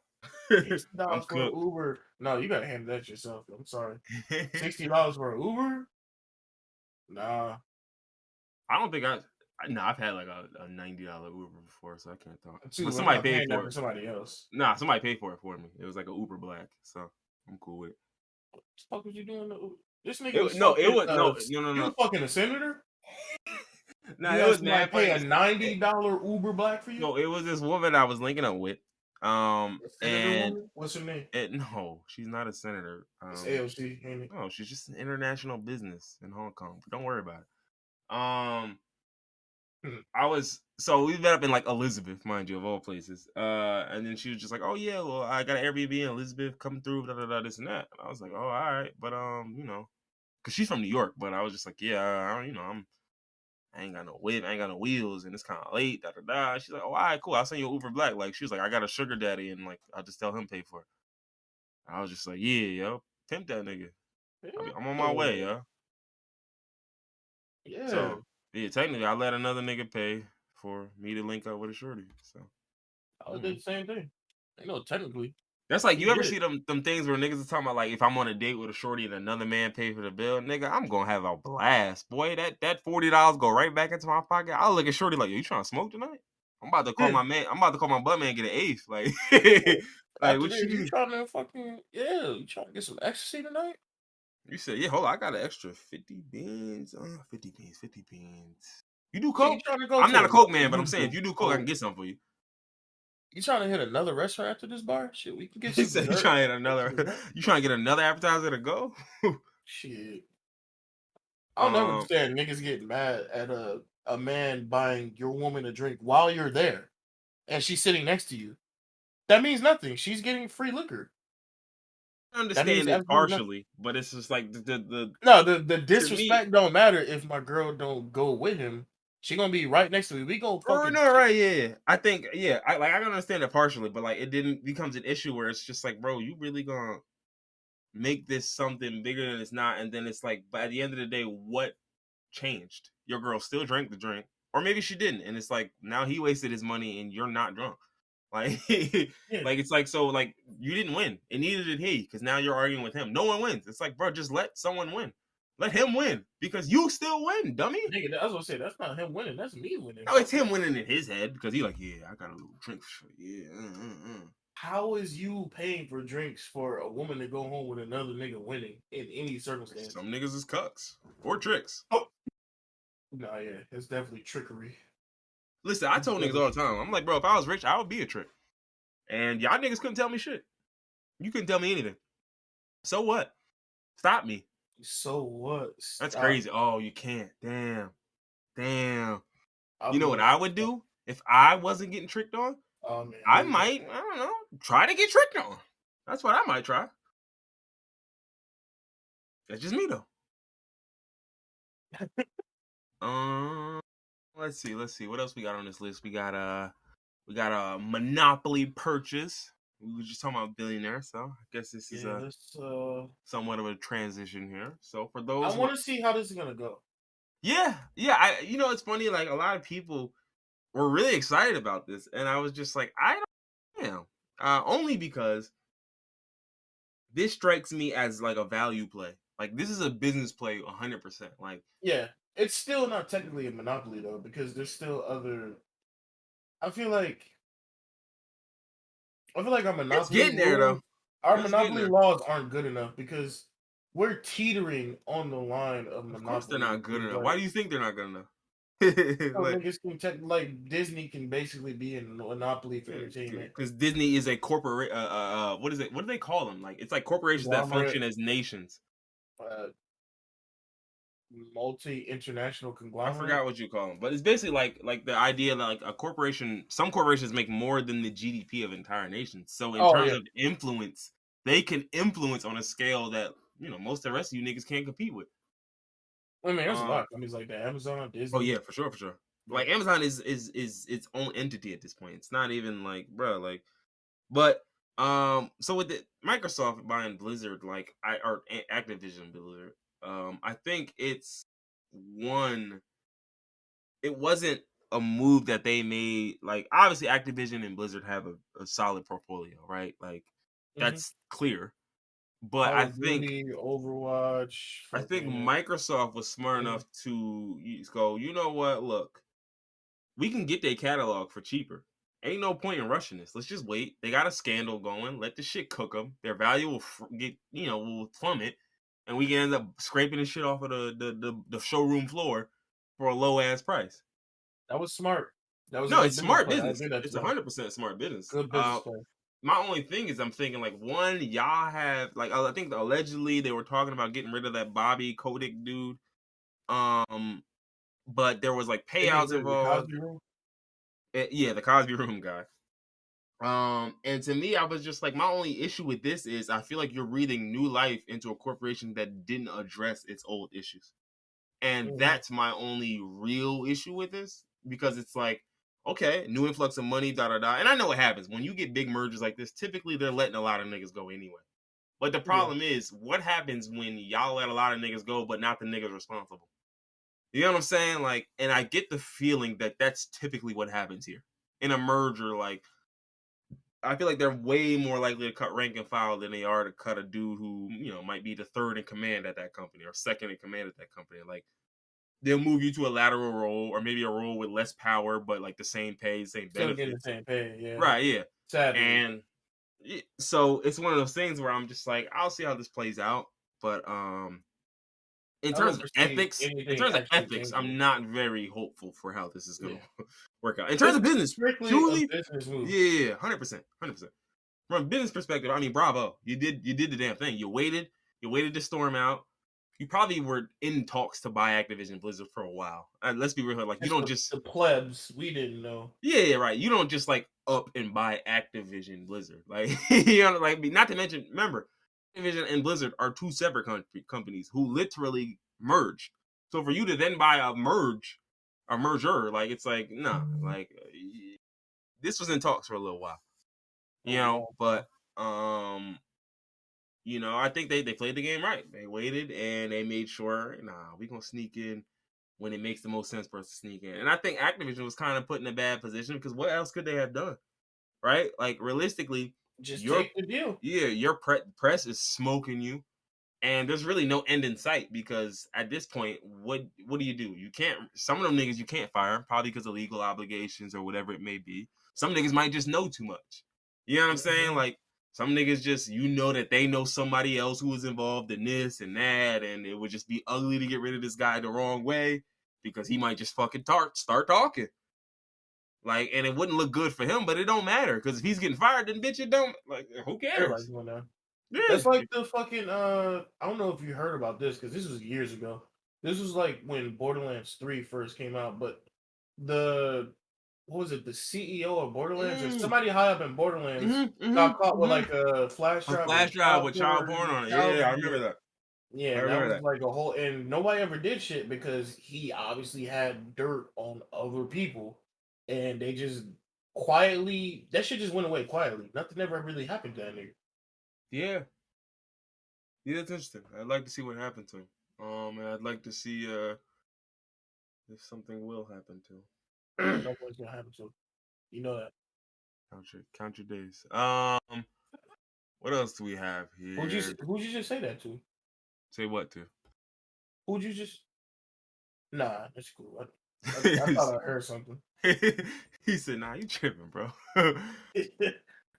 $60 for an Uber. No, you gotta handle that yourself. I'm sorry. $60 for an Uber? Nah. I don't think I've had like a $90 Uber before, so I can't talk. But somebody paid for it. For somebody else. Nah, somebody paid for it for me. It was like an Uber Black, so I'm cool with it. What the fuck was you doing? This nigga He was fucking a senator? No, it was mad. Pay a $90 Uber Black for you? No, it was this woman I was linking up with. And what's her name? No, she's not a senator. It's AOC, ain't it? No, she's just an international business in Hong Kong. Don't worry about it. We met up in like Elizabeth, mind you, of all places. And then she was just like, "Oh yeah, well, I got an Airbnb in Elizabeth. Come through, this and that." And I was like, "Oh, all right," but because she's from New York, but I was just like, "Yeah, I ain't got no whip, I ain't got no wheels, and it's kind of late." She's like, "Oh, all right, cool. I'll send you an Uber Black." Like, she was like, "I got a sugar daddy, and like, I'll just tell him pay for it." I was just like, "Yeah, yo, pimp that nigga. I'm on my way, yo." Yeah. So yeah, technically, I let another nigga pay for me to link up with a shorty. So I did the same thing. Technically. That's like, you ever see them things where niggas are talking about, like, if I'm on a date with a shorty and another man pay for the bill, nigga, I'm gonna have a blast, boy. That $40 go right back into my pocket. I'll look at shorty like, "Yo, you trying to smoke tonight? I'm about to call my man. I'm about to call my butt man and get an eighth." Like, like, what you trying to fucking you trying to get some ecstasy tonight? You said, "Yeah, hold on, I got an extra 50 beans. 50 beans. You do coke? I'm not a coke man, but I'm saying, if you do coke, I can get some for you." You trying to hit another restaurant after this bar? Shit, we can get some. He said, "You trying to hit another? You trying to get another appetizer to go?" Shit. I'll never understand niggas getting mad at a man buying your woman a drink while you're there, and she's sitting next to you. That means nothing. She's getting free liquor. I understand it partially, but it's just like the disrespect don't matter if my girl don't go with him. She gonna be right next to me. We gonna fucking yeah. I think I can understand it partially, but like, it didn't becomes an issue where it's just like, bro, you really gonna make this something bigger than it's not, and then it's like, by the end of the day, what changed? Your girl still drank the drink, or maybe she didn't, and it's like, now he wasted his money and you're not drunk. Like, like, it's like, so like, you didn't win, and neither did he, because now you're arguing with him. No one wins. It's like, bro, just let someone win. Let him win, because you still win, dummy. Nigga, I was gonna say, that's not him winning. That's me winning. No, it's him winning in his head, because he like, yeah, I got a little drink for you. Yeah. How is you paying for drinks for a woman to go home with another nigga winning in any circumstance? Some niggas is cucks or tricks. Oh. Nah, yeah, it's definitely trickery. Listen, I told niggas all the time, I'm like, bro, if I was rich, I would be a trick. And y'all niggas couldn't tell me shit. You couldn't tell me anything. So what? Stop me. So what? That's Stop. crazy. Oh, you can't. Damn. I'll You know be what like, I would do if I wasn't getting tricked on? oh man, I here we go. might, I don't know, try to get tricked on. That's what I might try. That's just me though. Um, let's see. What else we got on this list? We got a Monopoly purchase. We were just talking about billionaire, so I guess this is Yeah, a let's. somewhat of a transition here. So for I those who, want to see how this is gonna go. yeah, it's funny. Like a lot of people were really excited about this, and I was just like, I don't know, only because this strikes me as like a value play. Like this is a business play, 100%. Like Yeah, it's still not technically a monopoly though because there's still other. I feel like our it's monopoly getting there rules, though. our It's getting monopoly there. laws aren't good enough because we're teetering on the line of Of course, they're monopoly. not good enough. Like, Why do you think they're not good enough? Like, niggas can like Disney can basically be in monopoly for entertainment. because Disney is a corporate. What is it? What do they call them? Like, it's like corporations that Conglomerate, function as nations. uh, multi-international I conglomerate. forgot what you call them, but it's basically like the idea that like a corporation. Some corporations make more than the GDP of entire nations. So in Oh terms yeah, of influence, they can influence on a scale that most of the rest of you niggas can't compete with. I mean there's a lot Um. of companies like that. Amazon, Oh Disney. yeah, for sure, for sure. Yeah. Like Amazon is its own entity at this point. It's not even like, bro, like, but so with the Microsoft buying Blizzard, like or Activision Blizzard, I think one. It wasn't a move that they made. Like obviously, Activision and Blizzard have a solid portfolio, right? Like Mm-hmm. that's clear. But Call of Duty, Overwatch, I think fucking. Microsoft was smart enough to go. You know what? Look, we can get their catalog for cheaper. Ain't no point in rushing this. Let's just wait. They got a scandal going. Let the shit cook them. Their value will will plummet, and we can end up scraping the shit off of the showroom floor for a low ass price. That was smart. That was a No, good it's business smart play. I business. agree that It's to that. 100% smart business. Good business play. My only thing is I'm thinking like one, y'all have like I think allegedly they were talking about getting rid of that Bobby Kotick dude. But there was like They get payouts rid of the involved. Cosby Room. Yeah, the Cosby Room guy. And to me, I was just like, my only issue with this is I feel like you're breathing new life into a corporation that didn't address its old issues. And Mm-hmm. that's my only real issue with this because it's like, okay, new influx of money, da da da. And I know what happens when you get big mergers like this. Typically, they're letting a lot of niggas go anyway. But the Yeah. problem is, what happens when y'all let a lot of niggas go, but not the niggas responsible? You know what I'm saying? Like, and I get the feeling that that's typically what happens here in a merger. Like, I feel like they're way more likely to cut rank and file than they are to cut a dude who might be the third in command at that company or second in command at that company. Like, they'll move you to a lateral role or maybe a role with less power, but like the same pay, same Still getting the benefits. same pay, yeah. Right, yeah. Sadly. And so it's one of those things where I'm just like, I'll see how this plays out. But in I terms don't of foresee ethics, anything actually changing. I'm not very hopeful for how this is going to work out. In This terms of is business, strictly truly, a business move. yeah, 100%. From a business perspective, I mean, bravo. You did the damn thing. You waited to storm out. You probably were in talks to buy Activision-Blizzard for a while. Let's be real. Like, you don't just the plebs. We didn't know. Yeah, right. You don't just like up and buy Activision-Blizzard. Like, like not to mention, remember, Activision and Blizzard are two separate companies who literally merged. So for you to then buy a merger, like it's like nah, like this was in talks for a little while, But I think they played the game right. They waited and they made sure, we gonna sneak in when it makes the most sense for us to sneak in. And I think Activision was kind of put in a bad position because what else could they have done, right? Like realistically, just take the deal. Yeah, your press is smoking you, and there's really no end in sight because at this point, what do? You can't. Some of them niggas you can't fire probably because of legal obligations or whatever it may be. Some niggas might just know too much. You know what I'm saying? Like some niggas just that they know somebody else who was involved in this and that, and it would just be ugly to get rid of this guy the wrong way because he might just fucking start talking. Like, and it wouldn't look good for him, but it don't matter because if he's getting fired, then bitch, it don't. Like, who cares? Everybody's going down. That's Yeah. like the fucking I don't know if you heard about this because this was years ago. This was like when Borderlands 3 first came out, but the what was it, the CEO of Borderlands or Mm. somebody high up in Borderlands Mm-hmm, mm-hmm, got caught with mm-hmm. like a flash A drive flash with drive with child porn on it. Yeah, I remember that. yeah, I and that remember was that. like a whole and nobody ever did shit because he obviously had dirt on other people and they just quietly that shit just went away quietly. Nothing ever really happened to that nigga. Yeah. Yeah, that's interesting. I'd like to see what happened to him. And I'd like to see if something will happen to him. Nothing's gonna happen to him. You know that. Count your days. What else do we have here? Who'd you just say that to? Say what to? Who'd you just Nah, that's cool. I thought I heard something. He said, "Nah, you tripping, bro."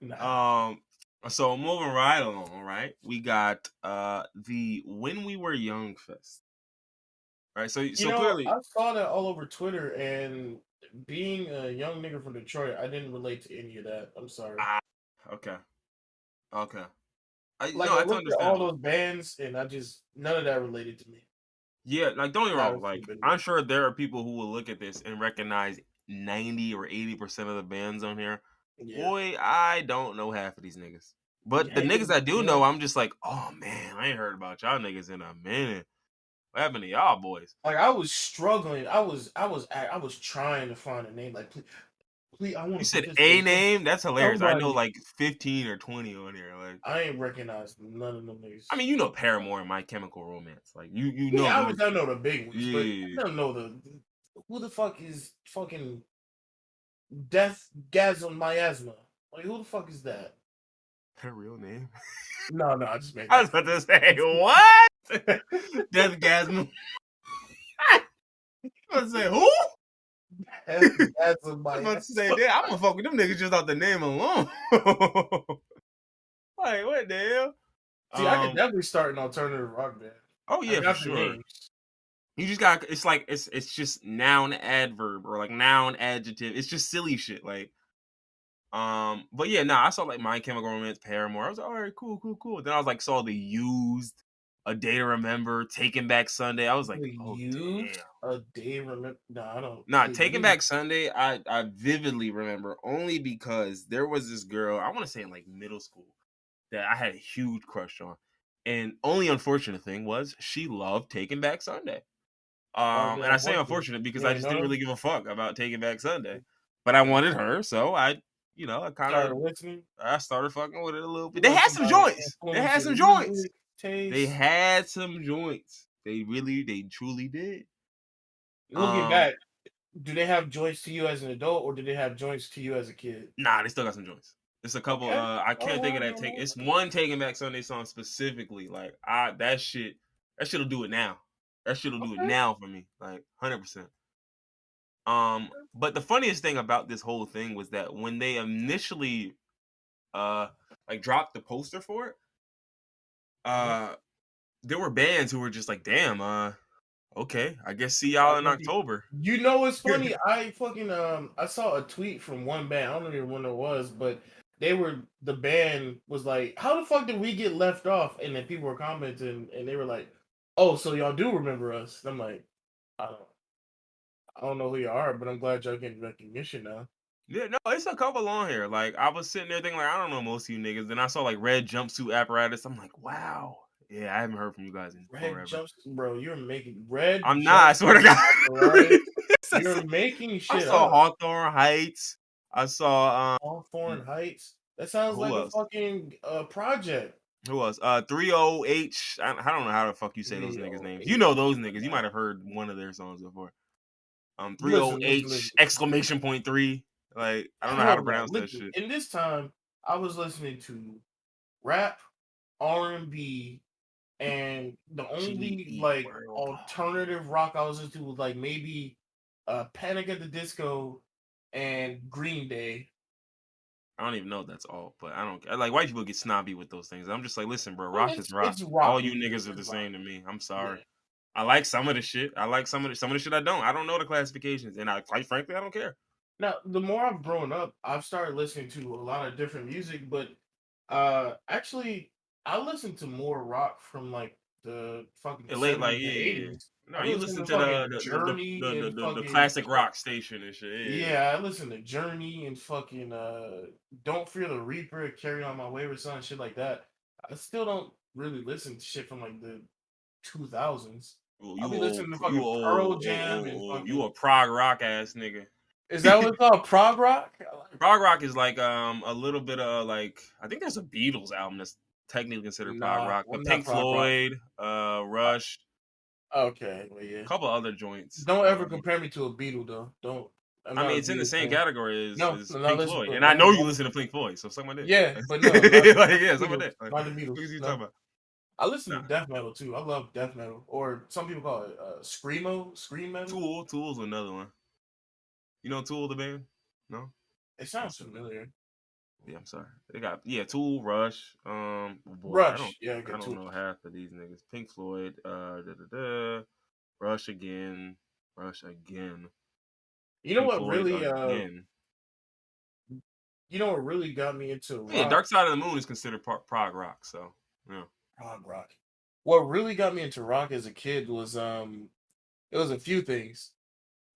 Nah. um, so moving right along, right? We got the When We Were Young Fest, right? You So know, clearly, I saw that all over Twitter, and being a young nigga from Detroit, I didn't relate to any of that. I'm sorry. ah, okay, okay. Like No, I that's looked at all understandable. those bands, and I just none of that related to me. Yeah, like don't get me Not wrong. a Like stupid. I'm sure there are people who will look at this and recognize 90 or 80% of the bands on here. Yeah, Boy, I don't know half of these niggas. But the yeah, niggas I do yeah. know, I'm just like, oh man, I ain't heard about y'all niggas in a minute. What happened to y'all boys? Like I was struggling. I was trying to find a name. Like, please, I want You to put said this a name. name? That's hilarious. I know Somebody. like 15 or 20 on here. Like, I ain't recognized none of them niggas. I mean, you know Paramore and My Chemical Romance. Like, you know Yeah, those. I know the big ones, but Yeah. I don't know who the fuck is fucking Deathgasm Miasma. Like who the fuck is that? Her real name? No, no, I just made I was that. about to say, what? Deathgasm. I was about to say, who? Deathgasm I was about to say, Miasma. damn, I'm gonna fuck with them niggas just off the name alone. Like, what the hell? See, I could definitely start an alternative rock band. Oh I yeah, for got the sure. names. You just got it's like it's just noun adverb or like noun adjective. It's just silly shit. Like but yeah, I saw like My Chemical Romance, Paramore. I was like, all right, cool, cool, cool. Then I was like saw the Used, A Day to Remember, Taking Back Sunday. I was like, The oh used damn. a day remember. No, I don't. Nah, The Taking used. Back Sunday, I vividly remember only because there was this girl, I want to say in like middle school, that I had a huge crush on. And only unfortunate thing was she loved Taking Back Sunday. Oh And I damn, say what the? unfortunate because You I ain't just know didn't them? really give a fuck about Taking Back Sunday. But I wanted her, so I kind Started of listening. I started fucking with it a little bit. You They let had some somebody joints. They influence had your some joints. music They taste. had some joints. They truly did. Looking Um, back, do they have joints to you as an adult, or do they have joints to you as a kid? nah, they still got some joints. It's a couple. Okay. I All can't think of right, that. all right. It's one Taking Back Sunday song specifically. Like that shit. That shit'll do it now. That shit'll do it Okay. now for me. Like 100%. But the funniest thing about this whole thing was that when they initially like dropped the poster for it, Mhm. uh there were bands who were just like, damn, okay, I guess see I y'all in guess you, October. you know what's funny? I fucking I saw a tweet from one band. I don't even remember what it was, but the band was like, "How the fuck did we get left off?" And then people were commenting, and they were like, "Oh, so y'all do remember us?" And I'm like, I don't, I don't know who you are, but I'm glad y'all getting recognition now. Yeah, no, it's a couple on here. Like I was sitting there thinking, like, I don't know most of you niggas. Then I saw like Red Jumpsuit Apparatus. I'm like, wow, yeah, I haven't heard from you guys in Red forever. jumps, bro. You're making red I'm not. I swear to jumpsuit God. apparatus. You're making I shit saw up. Hawthorne Heights. I saw Hawthorne Heights. That sounds like who a else? fucking project. Who else? 30H. I don't know how the fuck you say those niggas' names. You 308. know those niggas. You might have heard one of their songs before. Listen, listen, 30H listen. exclamation point 3. Like I don't know how to Hell no. pronounce that Listen, shit. in this time, I was listening to rap, R&B, and the only GE like World. alternative rock I was into was like maybe Panic at the Disco and Green Day. I don't even know if that's all, but I don't like white people get snobby with those things. I'm just like, listen, bro, And rock is rock. it's All rock you music. niggas are the It's rock. same to me. I'm sorry. Yeah. I like some of the shit. I like some of the shit I don't. I don't know the classifications, and quite frankly, I don't care. Now, the more I've grown up, I've started listening to a lot of different music, but actually, I listen to more rock from like the fucking Late, 70s like, and yeah. 80s. No, I you listen listen to to fucking Journey and the fucking classic rock station and shit. Yeah. yeah, I listen to Journey and fucking Don't Fear the Reaper, Carry On My Wayward Son, shit like that. I still don't really listen to shit from like the 2000s. Oh, I'll you be old, listening to you fucking old, Pearl Jam and you fucking. a prog rock ass nigga. Is that what it's called? Prog rock? I like Prog rock is like a little bit of like, I think there's a Beatles album that's technically considered prog Nah, rock, I'm but not Pink prog rock. Floyd, Rush, Okay, well, a yeah. couple other joints. Don't ever compare me to a Beatle though. Don't. I'm I not mean, a it's in the Beatles same fan. category No, as no, no. Pink Listen Floyd, to and it. I Not, know you not, listen to Pink Floyd, so suck my dick. yeah, but no, Like, yeah, the suck my Beatles. dick. Like, Not the what Beatles. are you No. talking about? I listen to Nah, death metal too. I love death metal, or some people call it scream metal. Tool's another one. You know Tool the band? No. It sounds That's familiar. Yeah, I'm sorry. They got Tool, Rush. Boy, Rush, yeah, I I get don't to. know half of these niggas. Pink Floyd, Rush again, Rush again, You know Pink what Floyd really again. got me into Yeah, rock? Dark Side of the Moon is considered prog rock, so yeah. Prog rock. What really got me into rock as a kid was it was a few things.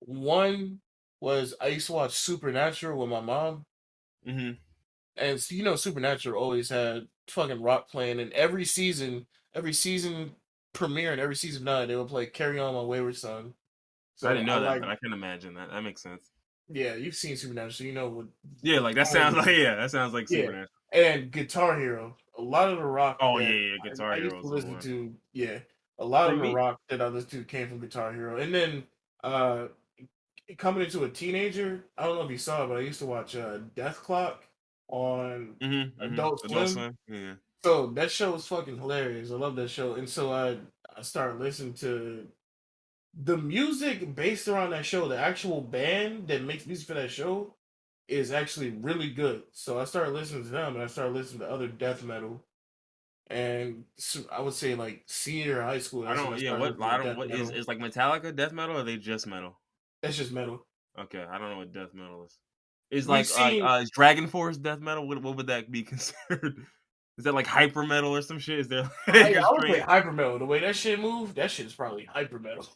One was I used to watch Supernatural with my mom. Mm-hmm. And so, Supernatural always had fucking rock playing, and every season premiere and every season nine, they would play "Carry On My Wayward Son." I So didn't I know that, like, but I can imagine that. That makes sense. yeah, you've seen Supernatural, so you know what Yeah, the like that tone sounds like is. that sounds like Yeah, Supernatural. and Guitar Hero. A lot of the rock Oh that yeah, Guitar I used Hero to is the listen one. to, yeah, a lot See of the me. rock that I listened to came from Guitar Hero, and then uh, coming into a teenager, I don't know if you saw it, but I used to watch Death Clock on Mm-hmm. Adult Adult Swim. Swim. Yeah. So that show was fucking hilarious. I love that show, and so I started listening to the music based around that show. The actual band that makes music for that show is actually really good. So I started listening to them, and I started listening to other death metal. And so I would say like senior high school. I That's when don't. I Yeah. started What? listening I to don't. death What metal. is like Metallica death metal? Or are they just metal? That's just metal. Okay, I don't know what death metal is. Is You've like seen. is Dragon Force death metal? What would that be considered? Is that like hyper metal or some shit? Is there like a I would say straight? hyper metal. The way that shit moved, that shit is probably hyper metal.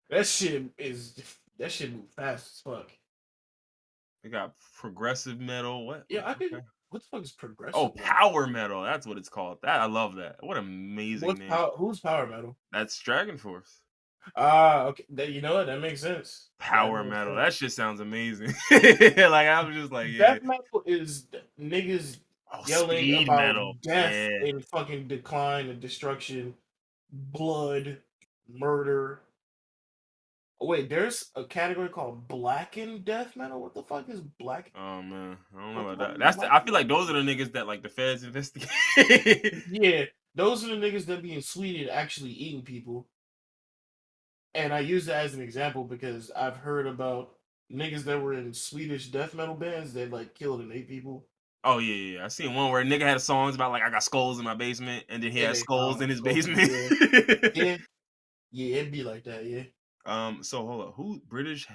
That shit move fast as fuck. They got progressive metal. What? Yeah, I could. Okay. What the fuck is Oh, progressive metal? power metal. That's what it's called. That I love that. What an amazing What's name. power? Who's power metal? That's Dragon Force. Ah, okay. You know what? That makes sense. That Power makes metal. sense. That shit sounds amazing. Like I was just like, yeah. Death metal is niggas Oh, yelling speed about metal. death Yeah. and fucking decline and destruction, blood, murder. Oh, wait, there's a category called blackened death metal. What the fuck is black? Oh man, I don't know What the about fuck that. is I blackened feel death like those metal? are the niggas that like the feds investigate. Yeah, those are the niggas that be in Sweden actually eating people. And I use that as an example because I've heard about niggas that were in Swedish death metal bands that like killed and ate people. Oh yeah. I seen one where a nigga had songs about like I got skulls in my basement, and then he And had they skulls found in his skulls. basement. Yeah, yeah, yeah. It'd be like that. Yeah, So hold up. Who British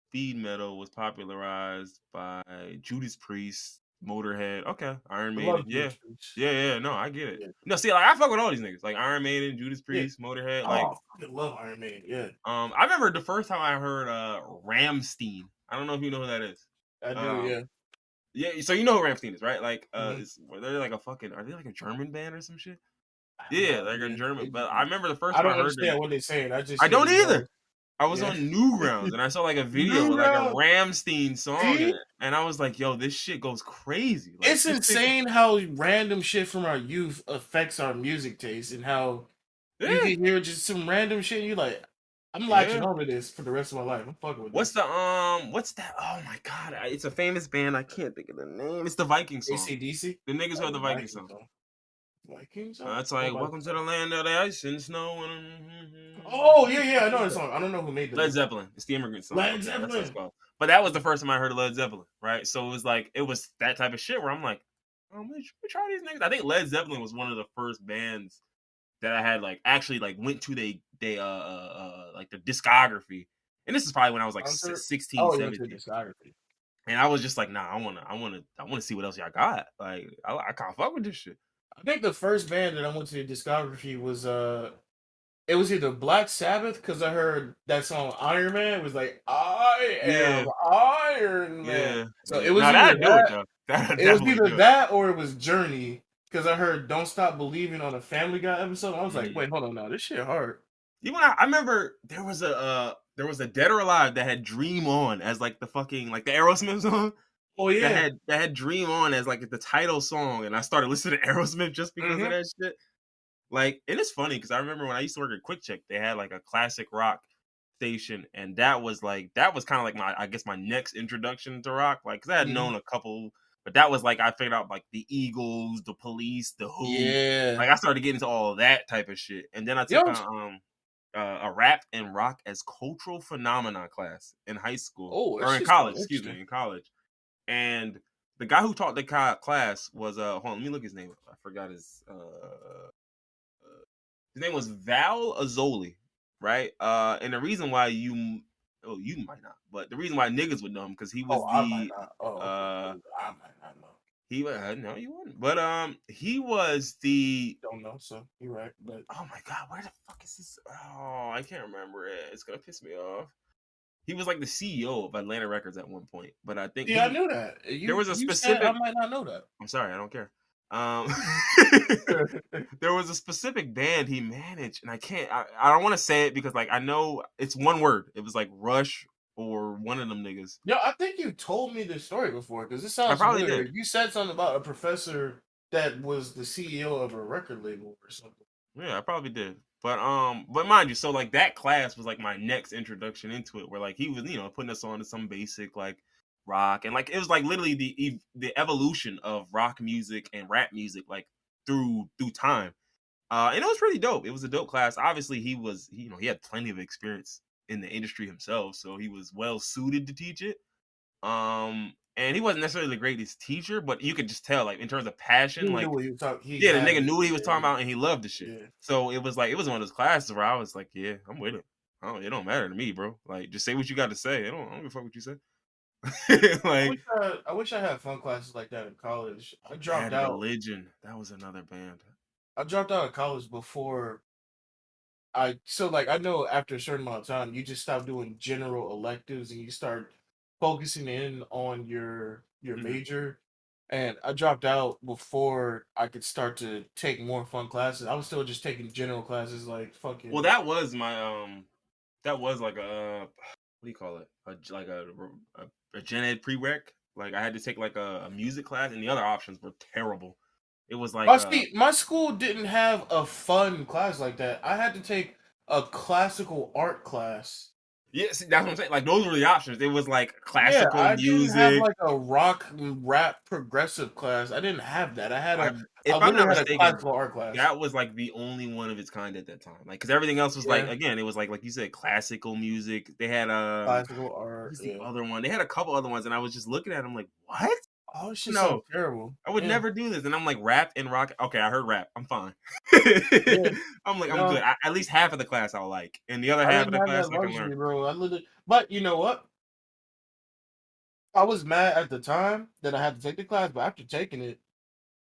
speed metal was popularized by Judas Priest, Motorhead? Okay, Iron I Maiden. love Yeah, Judas Priest. yeah. No, I get it. Yeah, No, see, like I fuck with all these niggas, like Iron Maiden, Judas yeah. Priest, Motorhead. Oh, Like, I fucking love Iron Man. Yeah, I remember the first time I heard Ramstein. I don't know if you know who that is. I do. Um, Yeah. yeah. So you know who Ramstein is, right? Like, Hmm. they're like a fucking. Are they like a German band or some shit? I have Yeah, no like a idea. German. But I remember the first I time I don't heard them. understand what they're saying. I just I hear don't the either. yells. I was Yeah. on Newgrounds and I saw like a video with like a Newgrounds. Ramstein song in See, it, and I was like, "Yo, this shit goes crazy!" Like it's this shit, insane how random shit from our youth affects our music taste and how you yeah, can hear just some random shit. And you're like, I'm latching yeah. on to this for the rest of my life. I'm fucking with What's this. the what's that? Oh my god, it's a famous band. I can't think of the name. It's the Viking song. AC/DC? The niggas who have Oh, the Viking Vikings song. song. Vikings song? It's What like Vikings "Welcome to song? the land of the ice and snow." Oh, yeah, yeah, I know that song. I don't know who made that Led though. Zeppelin. It's the immigrant song. Led Okay, that's what it's Zeppelin. called. But that was the first time I heard of Led Zeppelin, right? So it was like it was that type of shit where I'm like, oh, let me try these niggas. I think Led Zeppelin was one of the first bands that I had like actually like went to they like the discography. And this is probably when I was like Concert? 16, Oh, you went to a 17. discography. And I was just like, nah, I wanna see what else y'all got. Like I can't fuck with this shit. I think the first band that I went to the discography was it was either Black Sabbath because I heard that song Iron Man. It was like I Yeah, am Iron Man. yeah, So it yeah. was Now either that'd do it that, though. That'd it was definitely either do it. that or it was Journey because I heard Don't Stop Believing on a Family Guy episode. I was like, Mm. wait, hold on now, this shit hard. Even I remember there was a Dead or Alive that had Dream On as like the fucking like the Aerosmith song Oh yeah. that had Dream On as like the title song, and I started listening to Aerosmith just because of Mm-hmm. that shit. Like, and it's funny because I remember when I used to work at Quick Check, they had like a classic rock station, and that was kind of like my, I guess, my next introduction to rock. Like, cause I had Mm-hmm. known a couple, but that was like I figured out like the Eagles, the Police, the Who. Yeah. Like, I started getting into all of that type of shit, and then I Yo, took a rap and rock as cultural phenomenon class in high school oh, that or in shit sounds college, excuse interesting. me, in college. And the guy who taught the class was hold on, let me look his name up. I forgot his name was Val Azzoli, right? And the reason why you might not, but the reason why niggas would know him because he Oh, was I might the not. Oh, okay. uh I might not know. he was no you wouldn't, but he was the Don't know, so you're right. But oh my god, where the fuck is this? Oh, I can't remember it. It's gonna piss me off. He was like the CEO of Atlanta Records at one point, but I think yeah, I knew that. there was a You said I specific. might not know that. I'm sorry, I don't care. Um, there was a specific band he managed, and I don't want to say it because like I know it's one word. It was like Rush or one of them niggas. Yo, I think you told me this story before because it I sounds probably familiar. did. You said something about a professor that was the CEO of a record label or something. Yeah, I probably did. But mind you, so like that class was like my next introduction into it, where like he was, putting us on to some basic like rock, and like it was like literally the evolution of rock music and rap music like through time. And it was pretty dope. It was a dope class. Obviously, he had plenty of experience in the industry himself, so he was well suited to teach it. And he wasn't necessarily the greatest teacher, but you could just tell, like in terms of passion, He knew like what he was talking. He yeah, the had nigga it. knew what he was talking Yeah, about, and he loved the shit. yeah. So it was one of those classes where I was like, yeah, I'm with it. It don't matter to me, bro. Like, just say what you got to say. I don't give a fuck what you say. Like, I wish I had fun classes like that in college. I dropped Bad out. Religion. That was another band. I dropped out of college before I know after a certain amount of time you just stop doing general electives and you start focusing in on your Mhm. major. And I dropped out before I could start to take more fun classes. I was still just taking general classes like Well, fucking that was my that was like a what do you call it? A gen ed prereq. Like I had to take like a music class, and the other options were terrible. It was like my school didn't have a fun class like that. I had to take a classical art class. yeah, see, that's what I'm saying. Like those were the options. It was like Yeah, classical I didn't have music. like a rock rap progressive class. I didn't have that. I I if I'm literally not had a mistaken, classical art class. that was like the only one of its kind at that time. Like because everything else was like Yeah, again, it was like you said, classical music. They had classical art. what's the Yeah. other one? They had a couple other ones, and I was just looking at them like, what? Oh, this shit sounds No, terrible. I would Yeah, never do this. And I'm like, rap and rock. Okay, I heard rap. I'm fine. yeah. I'm like, I'm good. No, At least half of the class I'll like, and the other I half of didn't the have class that I can learn. luxury, bro. I literally, but you know what? I was mad at the time that I had to take the class, but after taking it,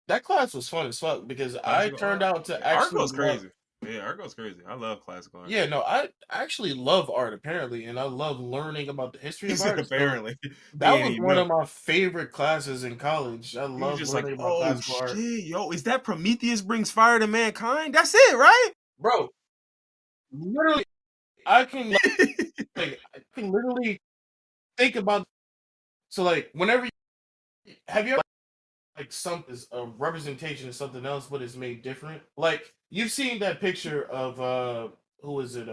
that class was fun as fuck because I Classical turned art. out to Yeah, art actually goes love. crazy. Yeah, art goes crazy. I love classical art. Yeah, no, I actually love art apparently, and I love learning about the history He of said art. So apparently he that ain't was even one know. of my favorite classes in college. I He was love just like, learning about oh classical art, shit, yo, is that Prometheus brings fire to mankind? That's it, right? bro. Literally, I can literally think about. So like, whenever have you ever like some is a representation of something else, but it's made different? Like you've seen that picture of who is it?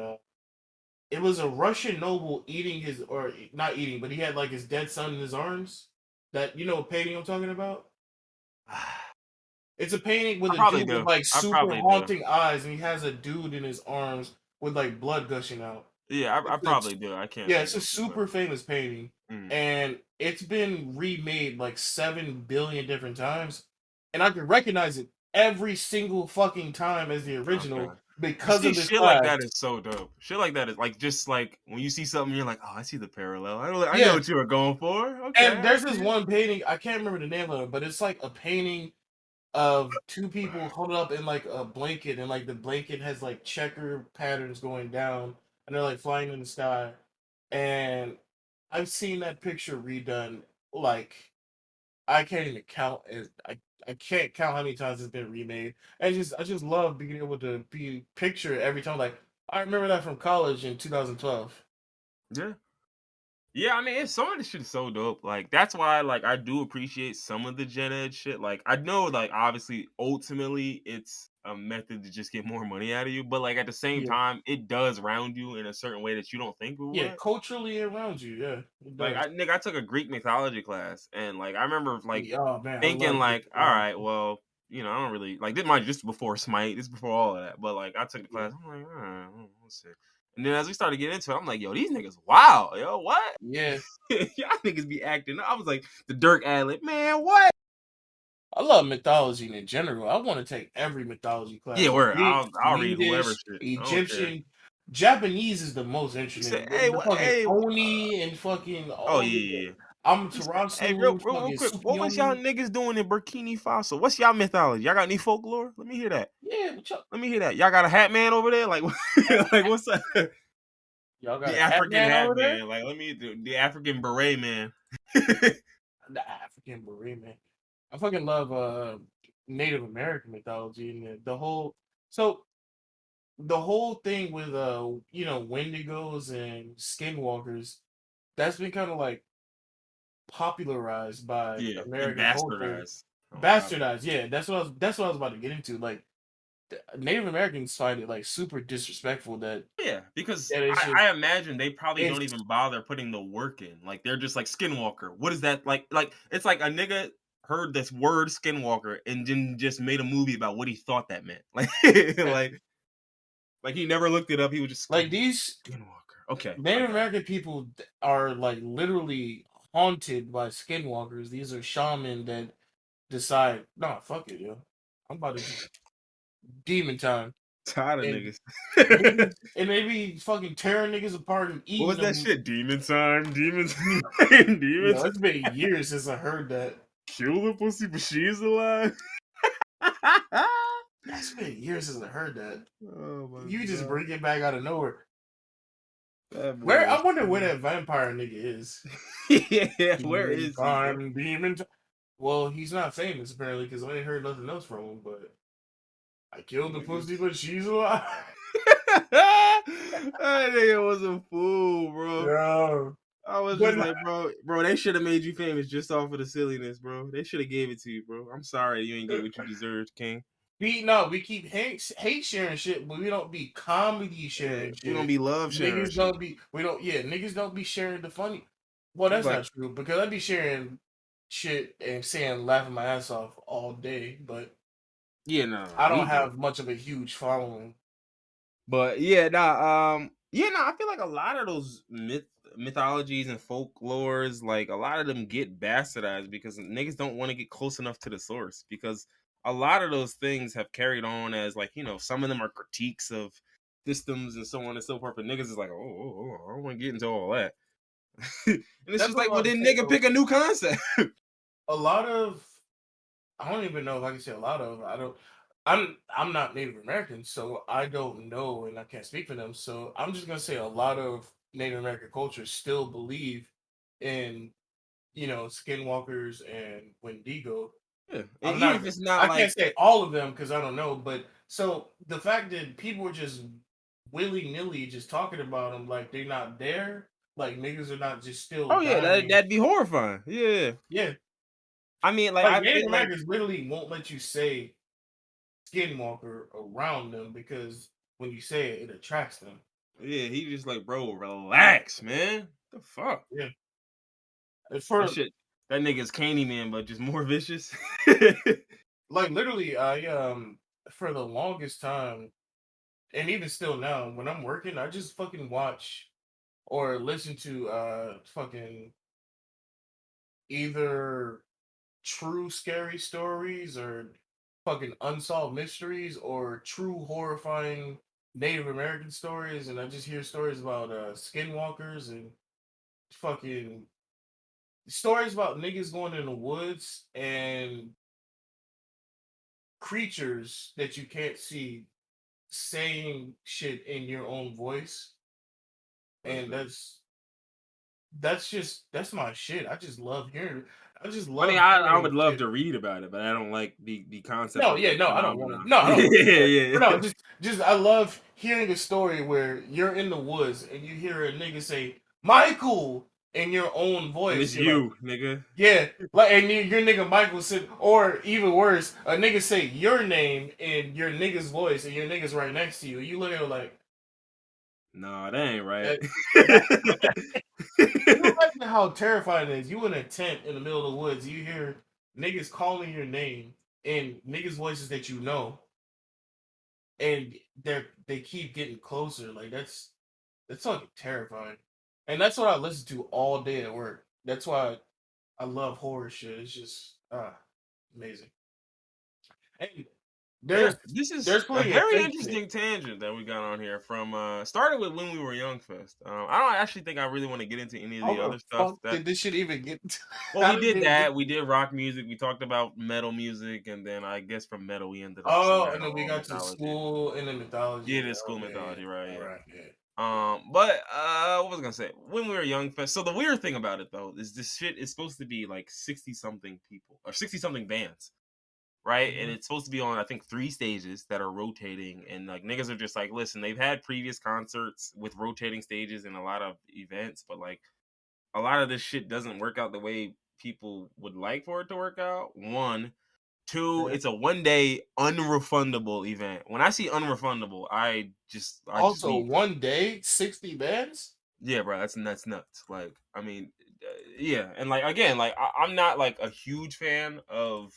It was a Russian noble eating his or not eating, but he had like his dead son in his arms. That you know what painting I'm talking about? It's a painting with I a probably dude with do. like I super probably do. haunting eyes, and he has a dude in his arms with like blood gushing out. Yeah, I It's probably do. I can't yeah, think it's a of it, but super famous painting, mm, and it's been remade like 7 billion different times, and I can recognize it every single fucking time as the okay. original You because see, of this shit like class. that is so dope. Shit like that is like just like when you see something, you're like, oh, I see the parallel. I know Yeah, what you were going for. Okay, and I there's see this it. one painting I can't remember the name of it, but it's like a painting. of two people huddled up in like a blanket, and like the blanket has like checker patterns going down, and they're like flying in the sky. And I've seen that picture redone like I can't even count it. I can't count how many times it's been remade. I just love being able to be picture it every time. Like I remember that from college in 2012. Yeah. Yeah, I mean, it's some of this shit is so dope. Like, that's why, like, I do appreciate some of the Gen Ed shit. Like, I know, like, obviously, ultimately, it's a method to just get more money out of you, but like at the same Yeah, time, it does round you in a certain way that you don't think it yeah, would. culturally around you, yeah, it Like, does. I took a Greek mythology class, and like, I remember like Yeah, oh man, I thinking, love Greek like, all mythology. right, well, I don't really like this. Mind you, this before Smite, this before all of that. But like, I took the Yeah, class. I'm like, all right, let's see. And then as we started getting into it, I'm like, yo, these niggas, wow, yo, what? yeah. Y'all niggas be acting. I was like, the Dirk ad man, what? I love mythology in general. I want to take every mythology Yeah, class. word. Greek, I'll read whoever Swedish, shit. I don't care. Egyptian, Japanese is the most You say, interesting. hey, The what? fucking Hey, Oni and fucking oh all yeah, the yeah, yeah. You say, hey, Amaterasu, real fucking quick. What was y'all Tsukuyomi. niggas doing in Burkina Faso? What's y'all mythology? Y'all got any folklore? Let me hear that. Yeah, but y'all, Let me hear that. Y'all got a hat man over there? Like, like what's up? y'all got The a hat African man hat over there? man. Like, let me do the African beret man. The African beret man. I fucking love Native American mythology and the whole. So the whole thing with Wendigos and skinwalkers, that's been kind of like popularized by Yeah, and American culture. bastardized. On top of it. Bastardized, yeah, that's what I was about to get into. Like Native Americans find it like super disrespectful that Yeah, because that it's just I imagine they probably don't it's even bother putting the work in. Like they're just like Skinwalker. What is that like? Like it's like a nigga heard this word Skinwalker and then just made a movie about what he thought that meant. Like yeah, like he never looked it up. He was just like Skinwalker. these Skinwalker. Okay, I Native got American people are like literally haunted by skinwalkers. These are shaman that decide, nah, fuck it, yo. I'm about to just demon time. it. Tired of And niggas. they be fucking tearing niggas apart and What eating was that them. shit? Demon time. Demon time. Demon Yo, time. it's been years since I heard that. Kill the pussy, but she's alive. It's been years since I heard that. Oh my You just god. bring it back out of nowhere. That Where boy I is wonder where funny. that vampire nigga is. Yeah, where Demon is he, bro? time, demon time. Well, he's not famous apparently because I ain't heard nothing else from him. But I killed the pussy, Niggas. but she's alive. That nigga was a fool, bro. Yeah, I was but just like, bro, they should have made you famous just off of the silliness, bro. They should have gave it to you, bro. I'm sorry you ain't get what you deserved, King. we keep hate sharing shit, but we don't be comedy Yeah, sharing we don't shit. be love sharing Niggas shit. don't be we don't yeah niggas don't be sharing the funny. Well, It's that's like, not true because I be sharing shit and saying laughing my ass off all day, but yeah, no, I we don't don't. have much of a huge following. But yeah, nah, yeah, nah, I feel like a lot of those mythologies and folklores, like a lot of them get bastardized because niggas don't want to get close enough to the source. Because a lot of those things have carried on as like, some of them are critiques of systems and so on and so forth. But niggas is like, I don't want to get into all that. And it's That's just what like, I well, was then saying. nigga pick a new concept. A lot of I don't even know if I can say a lot of. I don't. I'm not Native American, so I don't know, and I can't speak for them. So I'm just gonna say a lot of Native American cultures still believe in skinwalkers and Wendigo. Yeah. And I'm even not. if it's not I can't like, say all of them because I don't know. But so the fact that people are just willy nilly just talking about them like they're not there, like niggas are not just still oh yeah, dying. that'd be horrifying. Yeah. Yeah, I mean, like like I Native feel like, Americans literally won't let you say skinwalker around them because when you say it, it attracts them. yeah, he just like, bro, relax, man. The fuck? Yeah. And That for shit, that nigga's Candy Man, but just more vicious. like literally, I for the longest time, and even still now, when I'm working, I just fucking watch or listen to fucking either true scary stories or fucking unsolved mysteries or true horrifying Native American stories, and I just hear stories about skinwalkers and fucking stories about niggas going in the woods and creatures that you can't see saying shit in your own voice, and that's my shit. I just love hearing. I just I mean, love I hearing would love shit. to read about it, but I don't like the concept No, of yeah, the no, I don't want phenomenon. to. No, I don't want to do Yeah, that. yeah. But no, just I love hearing a story where you're in the woods and you hear a nigga say Michael in your own And voice. it's You're like, you, nigga. yeah, like, and your nigga Michael said, or even worse, a nigga say your name in your nigga's voice, and your nigga's right next to you. You look at it like No, that ain't right. that. That can you imagine how terrifying it is? You in a tent in the middle of the woods, you hear niggas calling your name in niggas' voices that you know, and they keep getting closer. Like that's fucking terrifying. And that's what I listen to all day at work. That's why I love horror shit. It's just amazing. And But yeah, there's this is there's a plenty of very fake shit. interesting tangent that we got on here from started with When We Were Young Fest. I don't actually think I really want to get into any of How the the other stuff fuck that did this shit even get? well, How we did did it get? that. We did rock music. We talked about metal music, and then I guess from metal we ended up Oh, and then we somehow on got to mythology. school and then mythology. Yeah, the school Okay, mythology, right? all Yeah. right, yeah. But what was I gonna say? When We Were Young Fest. So the weird thing about it though is this shit is supposed to be like 60 something people or 60 something bands, right? And Mm-hmm. it's supposed to be on I think 3 stages that are rotating, and like niggas are just like, listen, they've had previous concerts with rotating stages and a lot of events, but like a lot of this shit doesn't work out the way people would like for it to work out. One, two, Okay. it's a 1 day unrefundable event. When I see unrefundable, I just Also, leave. one day, 60 bands. Yeah, bro, that's nuts. Like, I mean, yeah, and like again, like I'm not like a huge fan of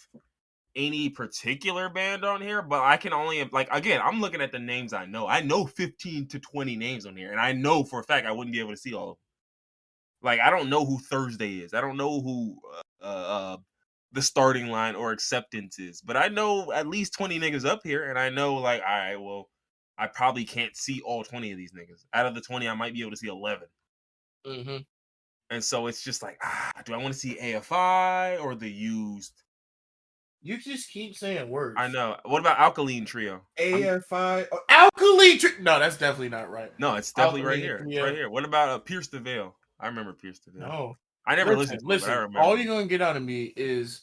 any particular band on here, but I can only like again, I'm looking at the names I know. I know 15 to 20 names on here, and I know for a fact I wouldn't be able to see all of them. Like, I don't know who Thursday is. I don't know who the starting line or acceptance is, but I know at least 20 niggas up here, and I know like, all right, well, I probably can't see all 20 of these niggas. Out of the 20, I might be able to see 11. Mm-hmm. And so it's just like, do I want to see AFI or the Used? You just keep saying I words. know. What about Alkaline Trio? AFI or Alkaline Trio. No, that's definitely not right. No, it's definitely right Alkaline here. It's right Trio. here. What about Pierce the Veil? I remember Pierce the Veil. No. I never Listen, listened to it, but I listen. remember All you're them. gonna get out of me is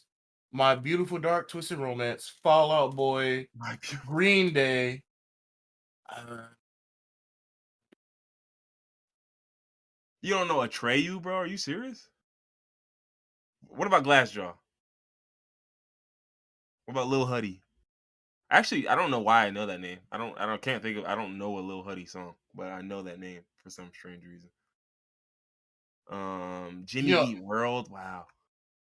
My Beautiful Dark Twisted Romance, Fallout Boy, My beautiful. Green Day. Uh, You don't know Atreyu, bro? Are you serious? What about Glassjaw? What about Lil Huddy? Actually, I don't know why I know that name. Can't think of. I don't know a Lil Huddy song, but I know that name for some strange reason. Jimmy you know, Eat World. Wow.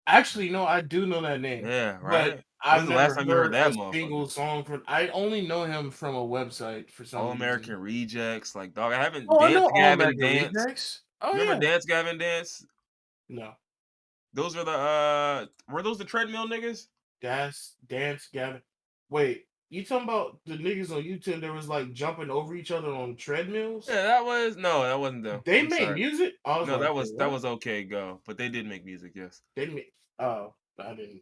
actually, no, I do know that name, Yeah, but right. I've When's the last never time you heard heard that a motherfucker? single song from. I only know him from a website for All some reason. American Rejects. Like, dog, I haven't Oh, I know Dance All Gavin American Dance. Rejects. Oh Remember yeah. Dance Gavin Dance? No, Those are the were those the treadmill niggas? that's Dance Gavin. Wait, you talking about the niggas on YouTube that was like jumping over each other on treadmills? Yeah, that wasn't them. They I'm made sorry. music. I was No, like, wait, that what? was Okay Go, but they did make music, yes. They made. Oh, I didn't.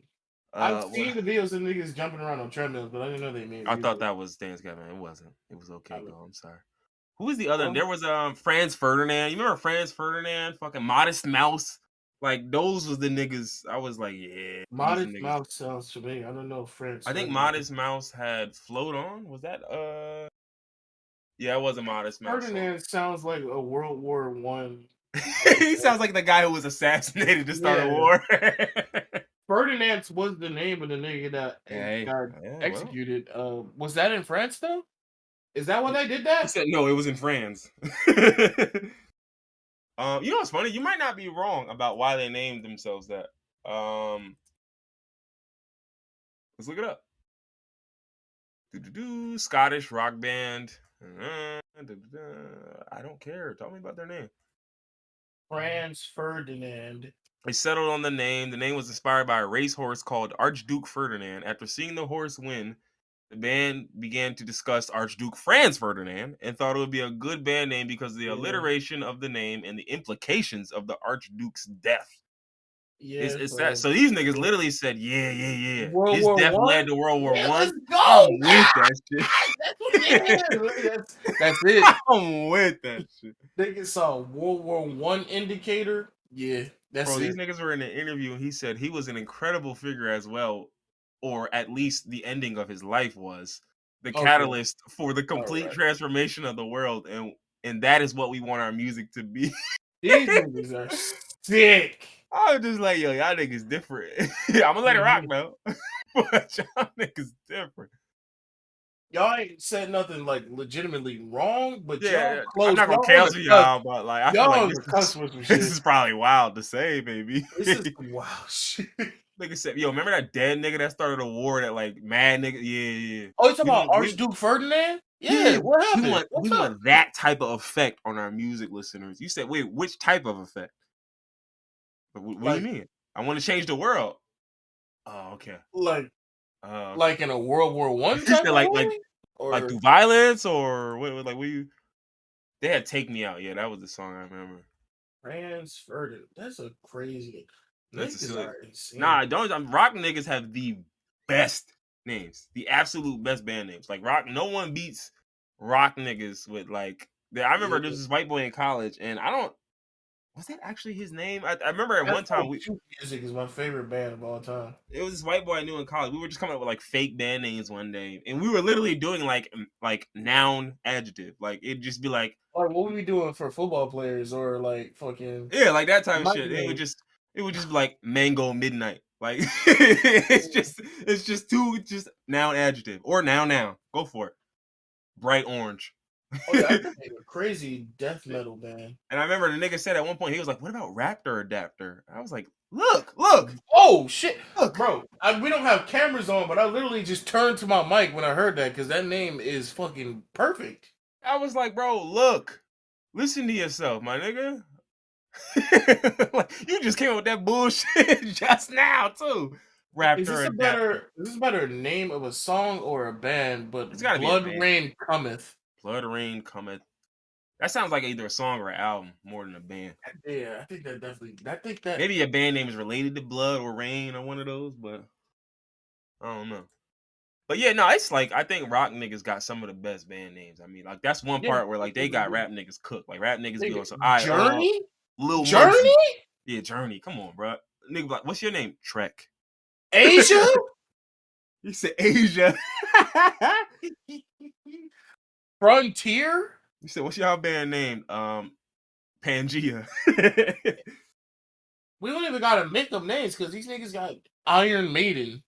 I've What seen the videos of niggas jumping around on treadmills, but I didn't know they made I thought music. that was Dance Gavin. It wasn't. It was I Okay was, Go. I'm sorry. Who was the other? well, There was Franz Ferdinand. You remember Franz Ferdinand? Fucking Modest Mouse. Like those was the niggas. I was like, yeah, these Modest niggas. Mouse sounds familiar. I don't know if French. I think Modest Mouse had Float On. Was that yeah, it was a Modest Mouse song. Ferdinand sounds like a World War I. He sounds like the guy who was assassinated to start a Yeah, war. Ferdinand was the name of the nigga that Hey, got yeah, well. executed. Was that in France though? Is that why they did that? He said no, it was in France. You know what's funny? You might not be wrong about why they named themselves that. Let's look it up. Scottish rock band. I don't care. Tell me about their name. Franz Ferdinand. They settled on the name. The name was inspired by a racehorse called Archduke Ferdinand. After seeing the horse win, the band began to discuss Archduke Franz Ferdinand and thought it would be a good band name because of the Yeah. alliteration of the name and the implications of the Archduke's death. Yeah, It's that. so So these niggas literally said, yeah. World His War death One. led to World War Yeah, let's One. go. I'm with that That's what it shit. is. That's it. I'm with that shit. Niggas saw World War One indicator. Yeah, that's Bro, these it. niggas were in an interview and he said he was an incredible figure as well, or at least the ending of his life was the Okay, catalyst for the all complete right. transformation of the world, and that is what we want our music to be. These niggas are sick. I was just like, yo, y'all niggas different. I'm gonna let it rock Mhm. though, but y'all niggas different. Y'all ain't said nothing like legitimately wrong, but y'all Yeah, I'm close. not gonna Y'all on the cancel cusp. y'all, but like I feel Y'all like on the cusp with some this shit. is probably wild to say, baby. This is wow shit. Nigga said, yo, remember that dead nigga that started a war that like mad nigga? Yeah. Oh, you talking We about want we Archduke Ferdinand? yeah, Yeah, what happened? we What's up? want that type of effect on our music listeners. You said, wait, which type of effect? What do you Like, mean? I want to change the world. Oh, okay. like, Okay. like in a World War One He type said of way, like or through violence or what like we they had Take Me Out. Yeah, that was the song I remember. Franz Ferdinand. That's a crazy. That's a Niggas silly. are insane. Nah, don't. Rock niggas have the best names, the absolute best band names. Like rock, no one beats rock niggas with like. I remember there Yeah. was this white boy in college, and I don't. Was that actually his name? I remember at one time F42 Music is my favorite band of all time. it was this white boy I knew in college. We were just coming up with like fake band names one day, and we were literally doing like noun adjective. Like it'd just be like Like, what we doing for football players or like fucking yeah, like that type of night shit. name? It would just be like mango midnight. Like it's just two just noun adjective or noun. Go for it. Bright orange. Oh yeah, I think they were crazy death metal band. And I remember the nigga said at one point he was like, "What about Raptor Adapter?" I was like, "Look, Oh shit, look." bro! We don't have cameras on, but I literally just turned to my mic when I heard that because that name is fucking perfect. I was like, "Bro, look, listen to yourself, my nigga." Like, you just came up with that bullshit just now too. Raptor Adapter. Is this a better name of a song or a band? It's But got to be a Blood band. Rain Cometh. Blood Rain Cometh. That sounds like either a song or an album more than a band. Yeah, I think that definitely. I think that. Maybe a band name is related to Blood or Rain or one of those, but I don't know. But yeah, no, it's like I think rock niggas got some of the best band names. I mean, like that's one Yeah, part where I like they think we got do. rap niggas cooked. Like rap niggas be Nigga, on some I Journey, Lil Journey, Muggsy. Yeah, Journey. Come on, bro. Nigga, be like, what's your name? Trek. Asia. You said Asia. Frontier. You said, what's y'all band name? Pangea. We don't even gotta make up names because these niggas got Iron Maiden,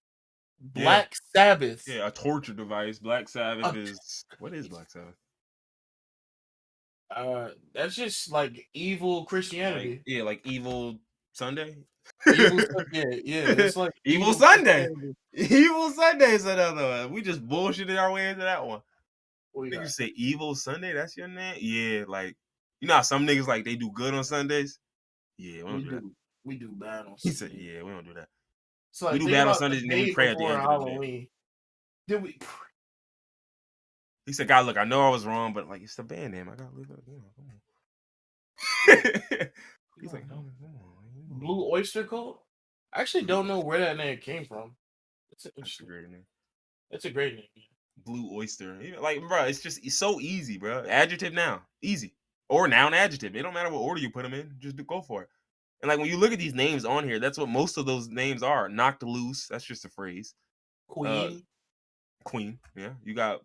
Yeah. Black Sabbath. Yeah, a torture device. Black Sabbath Uh, is what is Black Sabbath? that's just like evil Like Christianity. yeah, like Evil Sunday. Evil, yeah, yeah. It's like Evil evil Sunday. Christianity. Evil Sunday is another one. We just bullshitted our way into that one. What we Niggas got? say Evil Sunday, that's your name? Yeah, like you know how some niggas like they do good on Sundays? Yeah, we don't do that. We do bad on He said, Sunday. yeah, we don't do that. So We like, do think bad on about the Sundays and then we day pray at the before end of the day. Halloween. Did we? He said, God, look, I know I was wrong, but like it's the band name. I gotta leave it. Come on. He's like, come on. Blue Oyster Cult? I actually don't know where that name came from. It's an That's a interesting. great name. It's a great name. Blue Oyster. Like, bro, it's so easy, bro. Adjective now. Easy. Or noun adjective. It don't matter what order you put them in. Just go for it. And like when you look at these names on here, that's what most of those names are. Knocked loose. That's just a phrase. Queen. Queen. Yeah. You got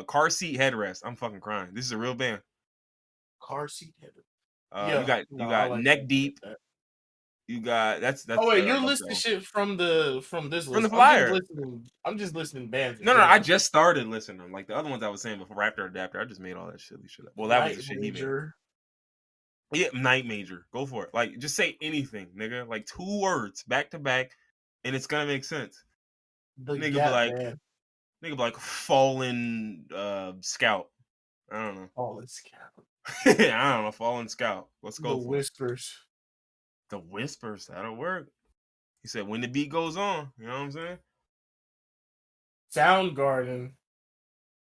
car seat headrest. I'm fucking crying. This is a real band. Car seat header. You Yeah. got No, you I got like neck that. deep. You got that's Oh wait, you're that's listing shit from this from the list. flyer. I'm just listening bands in No, I general. just started listening to them. Like the other ones I was saying before, Raptor Adapter. I just made all that silly shit up. Well, that was Night the shit he made. Ranger. Yeah, Night Major. Go for it. Like, just say anything, nigga. Like 2 words back to back, and it's gonna make sense. The Nigga Gap Band. be like fallen scout. I don't know. Oh, let's count. I don't know. Fallen scout. Let's The go for it. Whispers. The whispers. That'll work. He said when the beat goes on. You know what I'm saying? Soundgarden.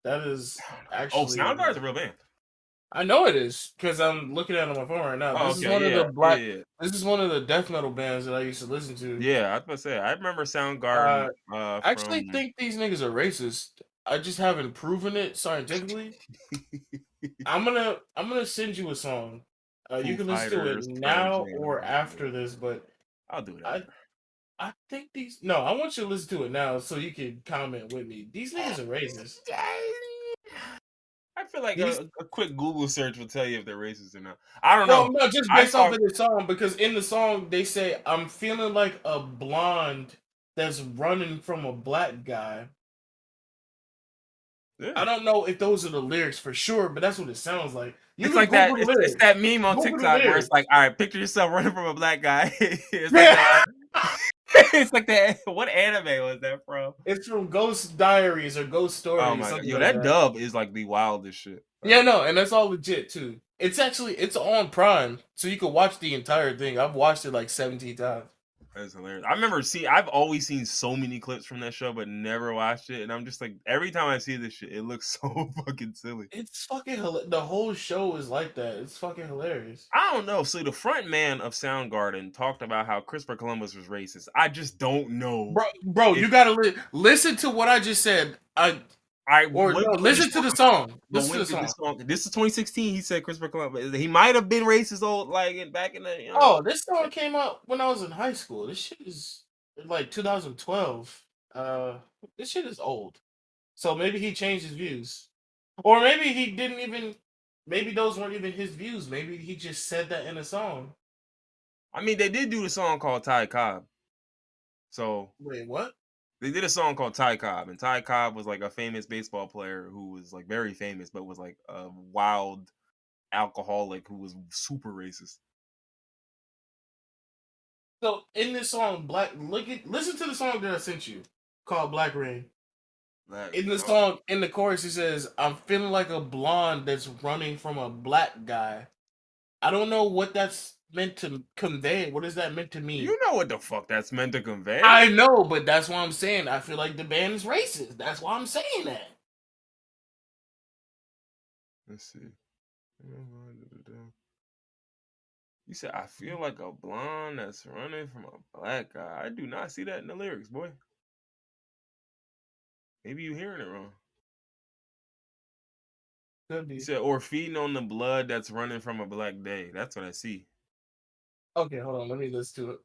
That is Oh, actually Soundgarden's a real band. I know it is because I'm looking at it on my phone right now. Oh, This is okay, one of yeah, the yeah, This is one of the death metal bands that I used to listen to. yeah. I was about to say, I remember Soundgarden Uh, I actually from think these niggas are racist. I just haven't proven it scientifically. I'm gonna send you a song. You Foo can listen to it Fighters, Pearl now Jam. or after this, but I'll do that. I think these. No, I want you to listen to it now so you can comment with me. These niggas are racist. I feel like These. a quick Google search will tell you if they're racist or not. I don't Well, know. no, just I based off saw. of the song because in the song they say I'm feeling like a blonde that's running from a black guy. Yeah. I don't know if those are the lyrics for sure, but that's what it sounds like. You It's can like that. Google the It's lyrics. that meme on Google the TikTok where it's lyrics. like, all right, picture yourself running from a black guy. It's like that. It's like that. What anime was that from? It's from Ghost Diaries or Ghost Oh Stories, my god, something yo, like that that. dub is like the wildest shit. Yeah, no, and that's all legit too. It's on Prime, so you can watch the entire thing. I've watched it like 17 times. That's hilarious. I remember I've always seen so many clips from that show, but never watched it. And I'm just like, every time I see this shit, it looks so fucking silly. It's fucking the whole show is like that. It's fucking hilarious. I don't know. So the front man of Soundgarden talked about how Christopher Columbus was racist. I just don't know Bro, if you gotta listen to what I just said. Or what no, are you listen to the talking about? song. But Listen to when the did song. this song? This is 2016. He said Christopher Columbus. He might have been racist old back in the Oh, this song came out when I was in high school. This shit is like 2012. This shit is old. So maybe he changed his views. Or maybe he didn't even maybe those weren't even his views. Maybe he just said that in a song. I mean, they did do the song called Ty Cobb. So Wait, what? they did a song called Ty Cobb, and Ty Cobb was like a famous baseball player who was like very famous, but was like a wild alcoholic who was super racist. So in this song, listen to the song that I sent you called Black Rain. Like, In the song, in the chorus, he says, I'm feeling like a blonde that's running from a black guy. I don't know what that's meant to convey. What is that meant to mean? you know what the fuck that's meant to convey? I know, but that's why I'm saying I feel like the band is racist. That's why I'm saying that. Let's see. You said I feel like a blonde that's running from a black guy. I do not see that in the lyrics, boy. Maybe you hearing it wrong. Could be. You said or feeding on the blood that's running from a black day. That's what I see. Okay, hold on. Let me listen to it.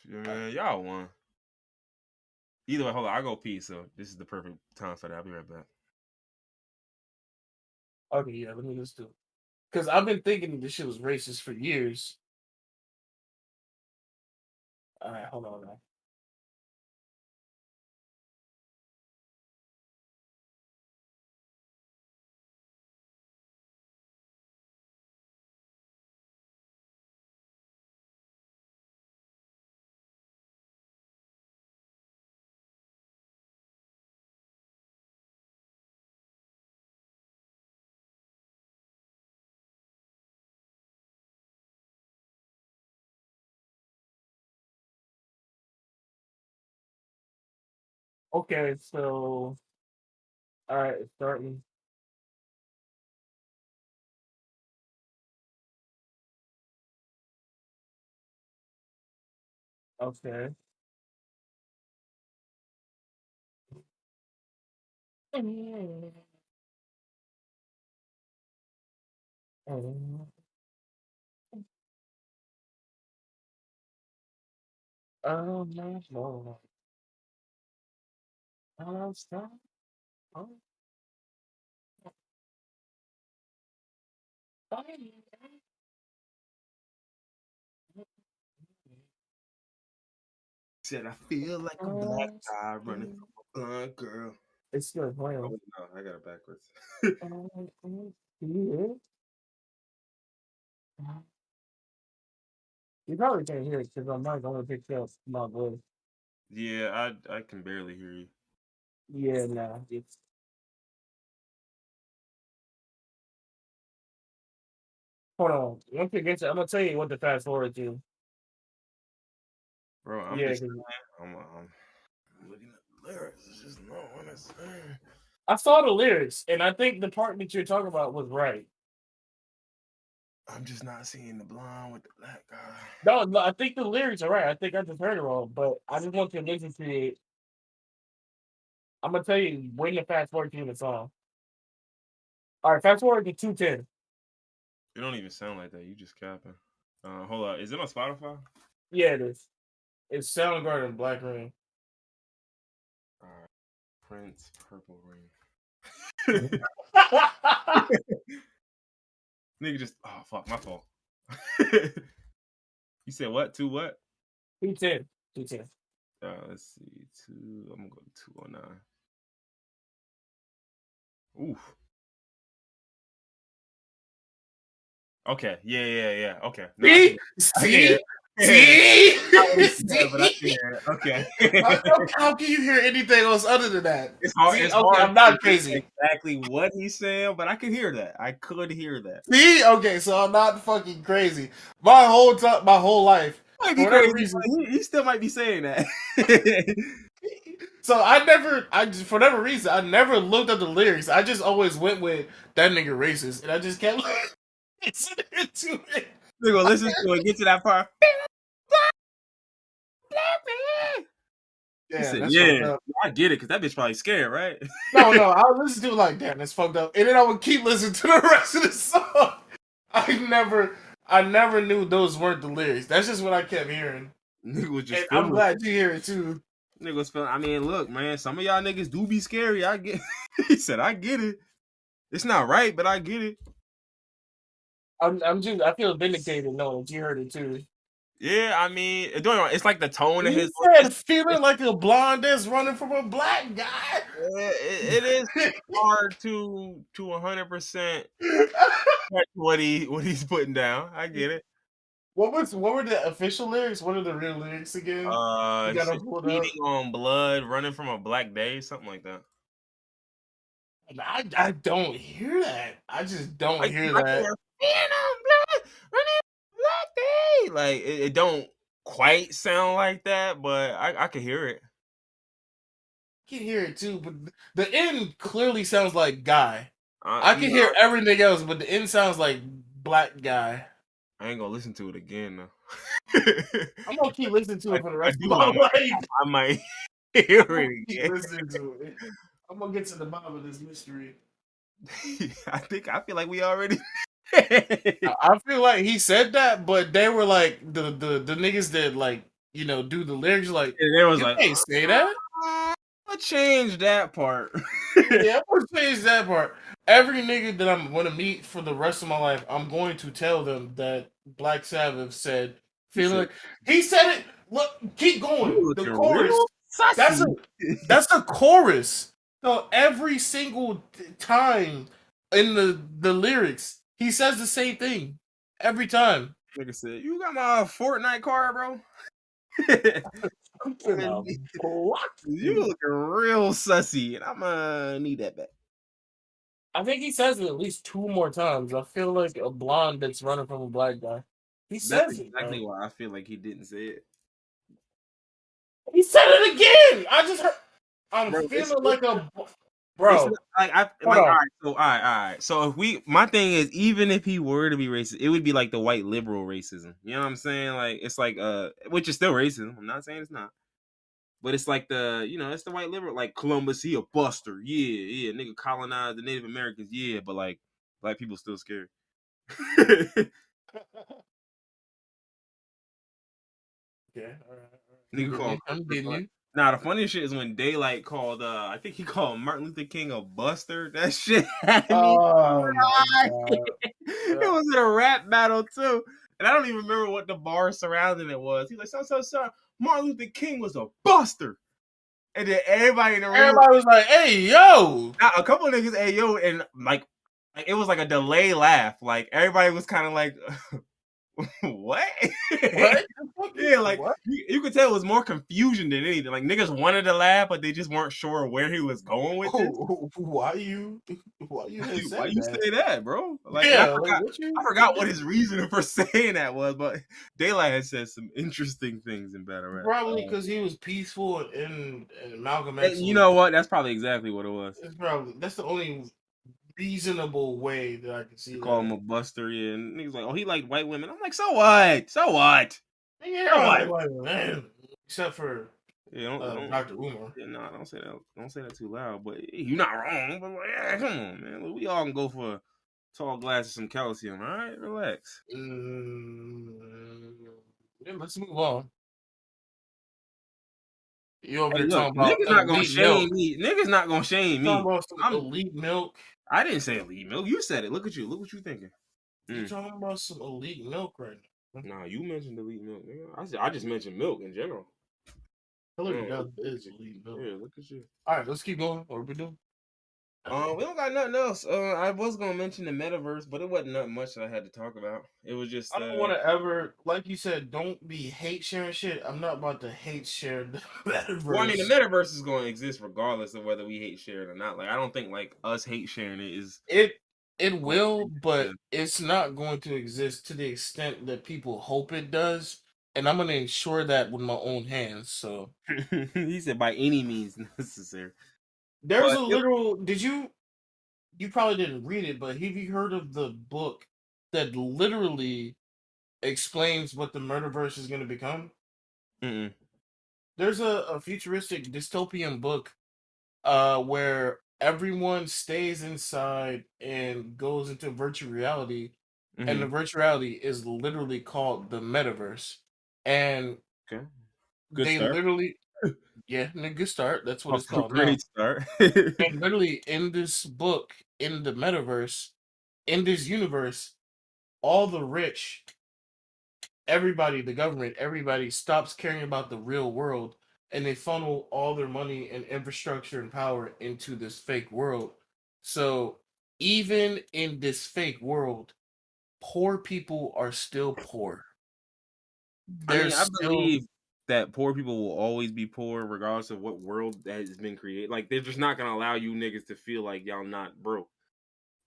Man, y'all won. Either way, hold on. I go pee, so this is the perfect time for that. I'll be right back. Okay, yeah, let me listen to it. Because I've been thinking this shit was racist for years. All right, hold on now. Okay, so all right, it's starting. Okay. Oh my lord. Oh, stop. Oh, stop. Said I feel like a black Oh, guy running from a blonde girl. it's still playing. Oh no, I got it backwards. You probably can't hear it because I'm not going to pick up my voice. Yeah, I can barely hear you. Yeah, nah. It's hold on. Once it gets, I'm gonna tell you what to fast forward to. Bro, I'm Yeah, just 'cause I'm looking at the lyrics. It's just no one is there. I saw the lyrics, and I think the part that you're talking about was right. I'm just not seeing the blonde with the black guy. No, I think the lyrics are right. I think I just heard it wrong, but I just want you to listen to it. I'm gonna tell you when to fast forward to the song. All right, fast forward to 2:10. It don't even sound like that. You just capping. Hold on. Is it on Spotify? Yeah, it is. It's Soundgarden, Black Rain. Prince, Purple Rain. Nigga just fuck my fault. You said what? 2 what? 2:10. 2:10. Let's see. 2. I'm gonna go to 209. Oof. Okay. Yeah. Okay. No, See? Okay. How can you hear anything else other than that? It's hard. See? It's Okay, hard I'm not crazy. Exactly what he's saying, but I could hear that. I could hear that. See? Okay, so I'm not fucking crazy. My whole life. Might be crazy. Reason, he still might be saying that. So for whatever reason, I never looked at the lyrics. I just always went with that nigga racist, and I just kept listening to it. Nigga, listen to it. Get to that part. Yeah, said, yeah, I get it, because that bitch probably scared, right? No, I would listen to it like, damn, that's fucked up. And then I would keep listening to the rest of the song. I never knew those weren't the lyrics. That's just what I kept hearing. Nigga was just I'm glad you hear it too. Nigga was feeling, I mean, look, man, some of y'all niggas do be scary. I get He said, I get it. It's not right, but I get it. I feel vindicated knowing that you heard it too. Yeah, I mean, it's like the tone of his said feeling like a blonde that's running from a black guy. It is hard to 100% what he's putting down. I get it. What were the official lyrics? What are the real lyrics again? Eating on blood, running from a black day, something like that. I don't hear that. I just don't hear that. Eating on blood, running from a black day. Like it don't quite sound like that, but I can hear it. I can hear it too, but the end clearly sounds like guy. I can hear everything else, but the end sounds like black guy. I ain't gonna listen to it again though. I'm gonna keep listening to it for the rest of my life. I might hear it again. Listen to it. I'm gonna get to the bottom of this mystery. I feel like we already. I feel like he said that, but they were like the niggas that like do the lyrics like they was like, hey, say that. I'll change that part. Yeah, I'm gonna change that part. Every nigga that I'm gonna meet for the rest of my life, I'm going to tell them that Black Sabbath said, feeling he said it. Look, keep going. The chorus. That's a chorus. So every single time in the lyrics, he says the same thing every time. Nigga said, "You got my Fortnite card, bro." You looking real sussy, and I'm gonna need that back. I think he says it at least 2 more times. I feel like a blonde that's running from a black guy. He says it. Exactly why I feel like he didn't say it. He said it again. I just heard. I'm feeling like a bro. All right. So my thing is, even if he were to be racist, it would be like the white liberal racism. You know what I'm saying? Like it's like which is still racism. I'm not saying it's not. But it's like it's the white liberal, like Columbus, he a buster. Yeah, nigga colonized the Native Americans. Yeah, but like black people still scared. Yeah, all right. Nigga called. I'm getting you. Nah, the funniest shit is when Daylight called. I think he called Martin Luther King a buster. That shit had me. It was in a rap battle too, and I don't even remember what the bar surrounding it was. He's like, so. Martin Luther King was a buster. And then everybody in the room was like, hey, yo. A couple of niggas, hey, yo. And like it was like a delay laugh. Like everybody was kind of like, what? Yeah, like what? You could tell it was more confusion than anything. Like niggas wanted to laugh, but they just weren't sure where he was going with it. Why you say that, bro? Like, yeah, I forgot what his reason for saying that was, but Daylight has said some interesting things in battle rap. Probably because he was peaceful and Malcolm X. You know what? That's probably exactly what it was. That's the only reasonable way that I can see You that call him in. a buster, yeah. And niggas like, oh, he liked white women. I'm like, so what? So what? Yeah, So I what? like man, except for Yeah, don't. Dr. Umar. Yeah, no, don't say that. Don't say that too loud. But you're not wrong. But like, yeah, come on, man. Look, we all can go for a tall glass of some calcium. All right, relax. Yeah, let's move on. You over Hey, there look, talking about niggas not gonna elite shame milk? me. Niggas not gonna shame Talking me. about some elite milk? I didn't say elite milk. You said it. Look at you. Look what you thinking. You talking about some elite milk right now? Nah, you mentioned elite milk, nigga. I just mentioned milk in general. Hillary Duff is elite milk. Yeah, look at you. All right, let's keep going. What are we doing? We don't got nothing else. I was gonna mention the metaverse, but it wasn't nothing much that I had to talk about. It was just I don't want to ever, like you said, don't be hate sharing shit. I'm not about to hate share the metaverse. well, I mean, the metaverse is going to exist regardless of whether we hate share it or not. Like, I don't think like us hate sharing it is. It will, but it's not going to exist to the extent that people hope it does, and I'm going to ensure that with my own hands. So he said by any means necessary. there's a literal. Did you? You probably didn't read it, but have you heard of the book that literally explains what the metaverse is going to become? Mm-mm. There's a futuristic dystopian book where everyone stays inside and goes into virtual reality, and the virtual reality is literally called the metaverse. And okay, good they start. literally, yeah, good start. That's what it's called now. Great start. And literally in this book, in the metaverse, in this universe, all the rich, everybody, the government, everybody stops caring about the real world, and they funnel all their money and infrastructure and power into this fake world. So even in this fake world, poor people are still poor. I mean, There's I still believe that poor people will always be poor, regardless of what world that has been created. Like, they're just not gonna allow you niggas to feel like y'all not broke.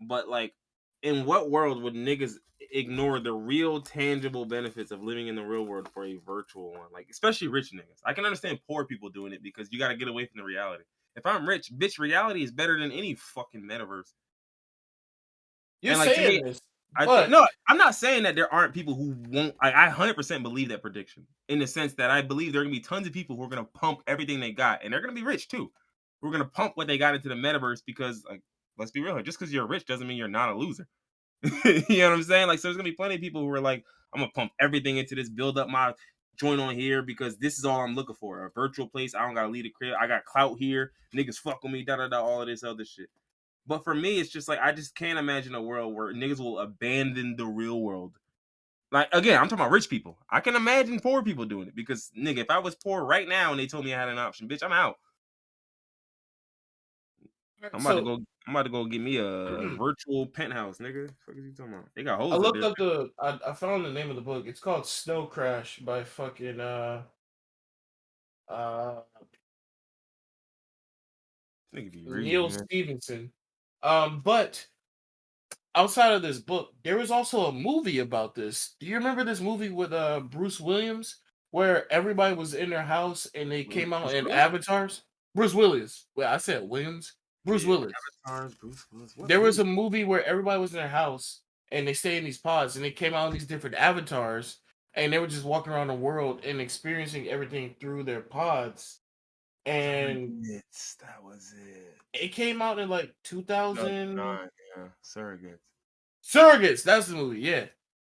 But like, in what world would niggas ignore the real tangible benefits of living in the real world for a virtual one? Like, especially rich niggas. I can understand poor people doing it because you got to get away from the reality. If I'm rich, bitch, reality is better than any fucking metaverse. you're And like to me, saying this, I think but no, I'm not saying that there aren't people who won't. I 100% believe that prediction in the sense that I believe there are gonna be tons of people who are gonna pump everything they got, and they're gonna be rich too. Who are gonna pump what they got into the metaverse because, like, let's be real here, just because you're rich doesn't mean you're not a loser. You know what I'm saying? Like, so there's gonna be plenty of people who are like, I'm gonna pump everything into this, build up my joint on here because this is all I'm looking for. A virtual place. I don't gotta leave the crib. I got clout here. Niggas fuck with me. Da da da. All of this other shit. But for me, it's just like I just can't imagine a world where niggas will abandon the real world. Like, again, I'm talking about rich people. I can imagine poor people doing it because, nigga, if I was poor right now and they told me I had an option, bitch, I'm out. I'm about to so go. I'm about to go get me a virtual penthouse, nigga. What is you talking about? They got I hoes up looked there. up I found the name of the book. It's called Snow Crash by fucking uh Nigga be Neil reading, man. Stevenson. But outside of this book, there was also a movie about this. Do you remember this movie with Bruce Williams where everybody was in their house and they came out in avatars? Bruce Willis. Well, I said Williams. Bruce Willis. Avatars, Bruce Willis. There was a movie where everybody was in their house and they stayed in these pods and they came out in these different avatars and they were just walking around the world and experiencing everything through their pods. And that was it. it came out in like 2000. Yeah, surrogates. Surrogates, that's the movie, yeah.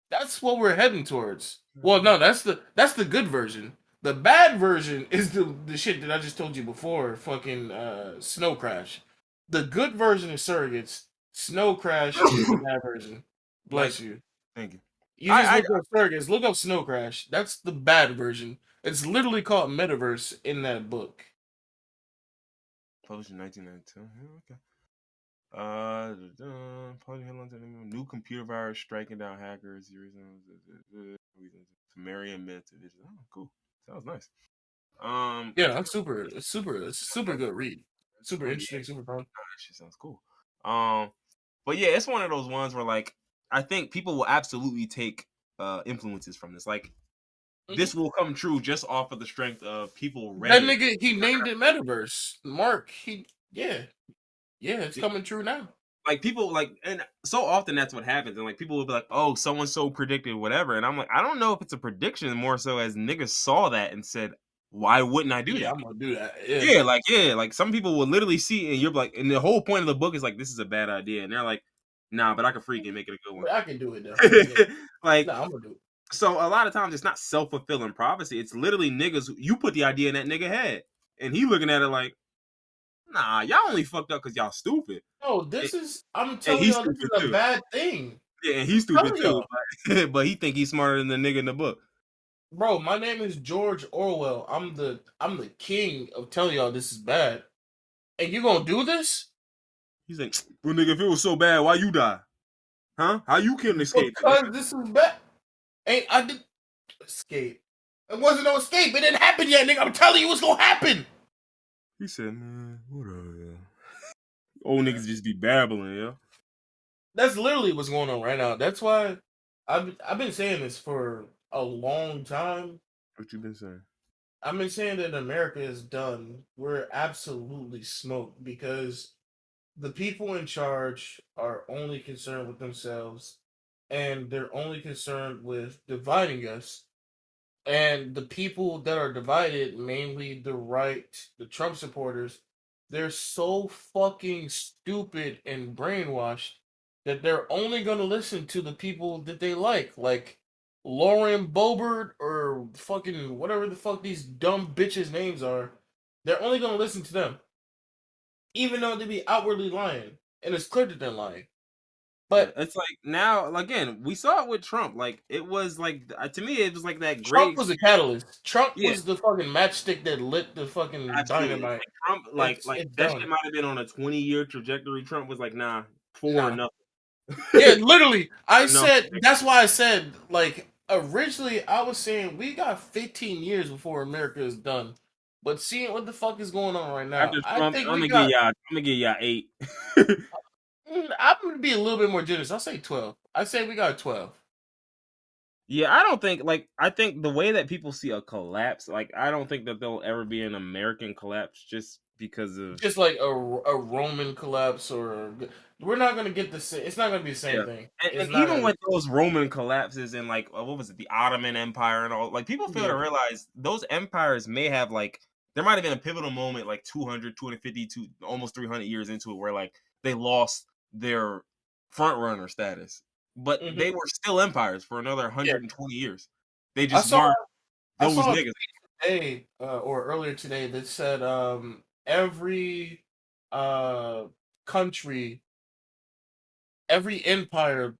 That's what we're heading towards. Well, no, that's the good version. The bad version is the shit that I just told you before, fucking Snow Crash. The good version is Surrogates. Snow Crash is the bad version. Bless you. Thank you. You just look up Surrogates, look up Snow Crash. That's the bad version. It's literally called Metaverse in that book. Published in 1992. Yeah, okay. New computer virus striking down hackers. Sumerian myth. Oh, cool. Sounds nice. Yeah, it's a super good read. Super interesting, super fun. Shit sounds cool. But yeah, it's one of those ones where like I think people will absolutely take influences from this. Like this will come true just off of the strength of people. That nigga, he named it Metaverse. Mark, yeah, it's coming true now. like people like, and so often that's what happens, and like people will be like, "Oh, someone so predicted whatever," and I'm like, I don't know if it's a prediction, more so as niggas saw that and said, "Why wouldn't I do Yeah, that?" I'm gonna do that. Yeah, like some people will literally see it and you're like, and the whole point of the book is like, this is a bad idea, and they're like, nah, but I can freak and make it a good one. I can do it though. Yeah. Like, No, I'm gonna do it. so a lot of times it's not self-fulfilling prophecy. It's literally niggas. You put the idea in that nigga head, and he looking at it like, nah, y'all only fucked up because y'all stupid. No, And, this is. I'm and telling he's y'all, this stupid is a too. bad thing. Yeah, and he's I'm stupid telling too. y'all, But he think he's smarter than the nigga in the book. bro. My name is George Orwell. I'm the king of telling y'all this is bad, and you gonna do this He's like, well, nigga, if it was so bad, why you die? Huh? How you couldn't escape it, because nigga? this is bad. Ain't I did escape? It wasn't no escape. It didn't happen yet, nigga. I'm telling you, what's gonna happen. He said, man, whatever. Old niggas just be babbling, yeah. That's literally what's going on right now. That's why I've been saying this for a long time. What you been saying? I've been saying that America is done. We're absolutely smoked because the people in charge are only concerned with themselves and they're only concerned with dividing us. And the people that are divided, mainly the right, the Trump supporters, they're so fucking stupid and brainwashed that they're only going to listen to the people that they like Lauren Boebert or fucking whatever the fuck these dumb bitches' names are. They're only going to listen to them, even though they be outwardly lying, and it's clear that they're lying. But It's like now again, we saw it with Trump. Like it was like to me, it was like that Trump great. was a catalyst. Trump Yeah, was the fucking matchstick that lit the fucking absolutely. dynamite. Like Trump, like It's that shit done. might have been on a 20-year trajectory. Trump was like, nah, four or Nah. nothing. Yeah, literally. I Or nothing. said that's why I said like originally I was saying we got 15 years before America is done. But seeing what the fuck is going on right now, After I Trump, think we got. I'm gonna give y'all 8. I'm gonna be a little bit more generous. I'll say 12. I say we got 12. Yeah, I don't think like I think the way that people see a collapse, like I don't think that there'll ever be an American collapse just because of Just like a Roman collapse, or we're not gonna get the same. It's not gonna be the yeah. same thing. It's And not even gonna. with those Roman collapses and like what was it, the Ottoman Empire and all, like people fail to Yeah. realize those empires may have like there might have been a pivotal moment like 200, 250 to almost 300 years into it where like they lost their front runner status, but Hmm. they were still empires for another Yeah. 120 years. They I just saw. weren't I those saw a niggas. tweet today or earlier today that said every uh country, every empire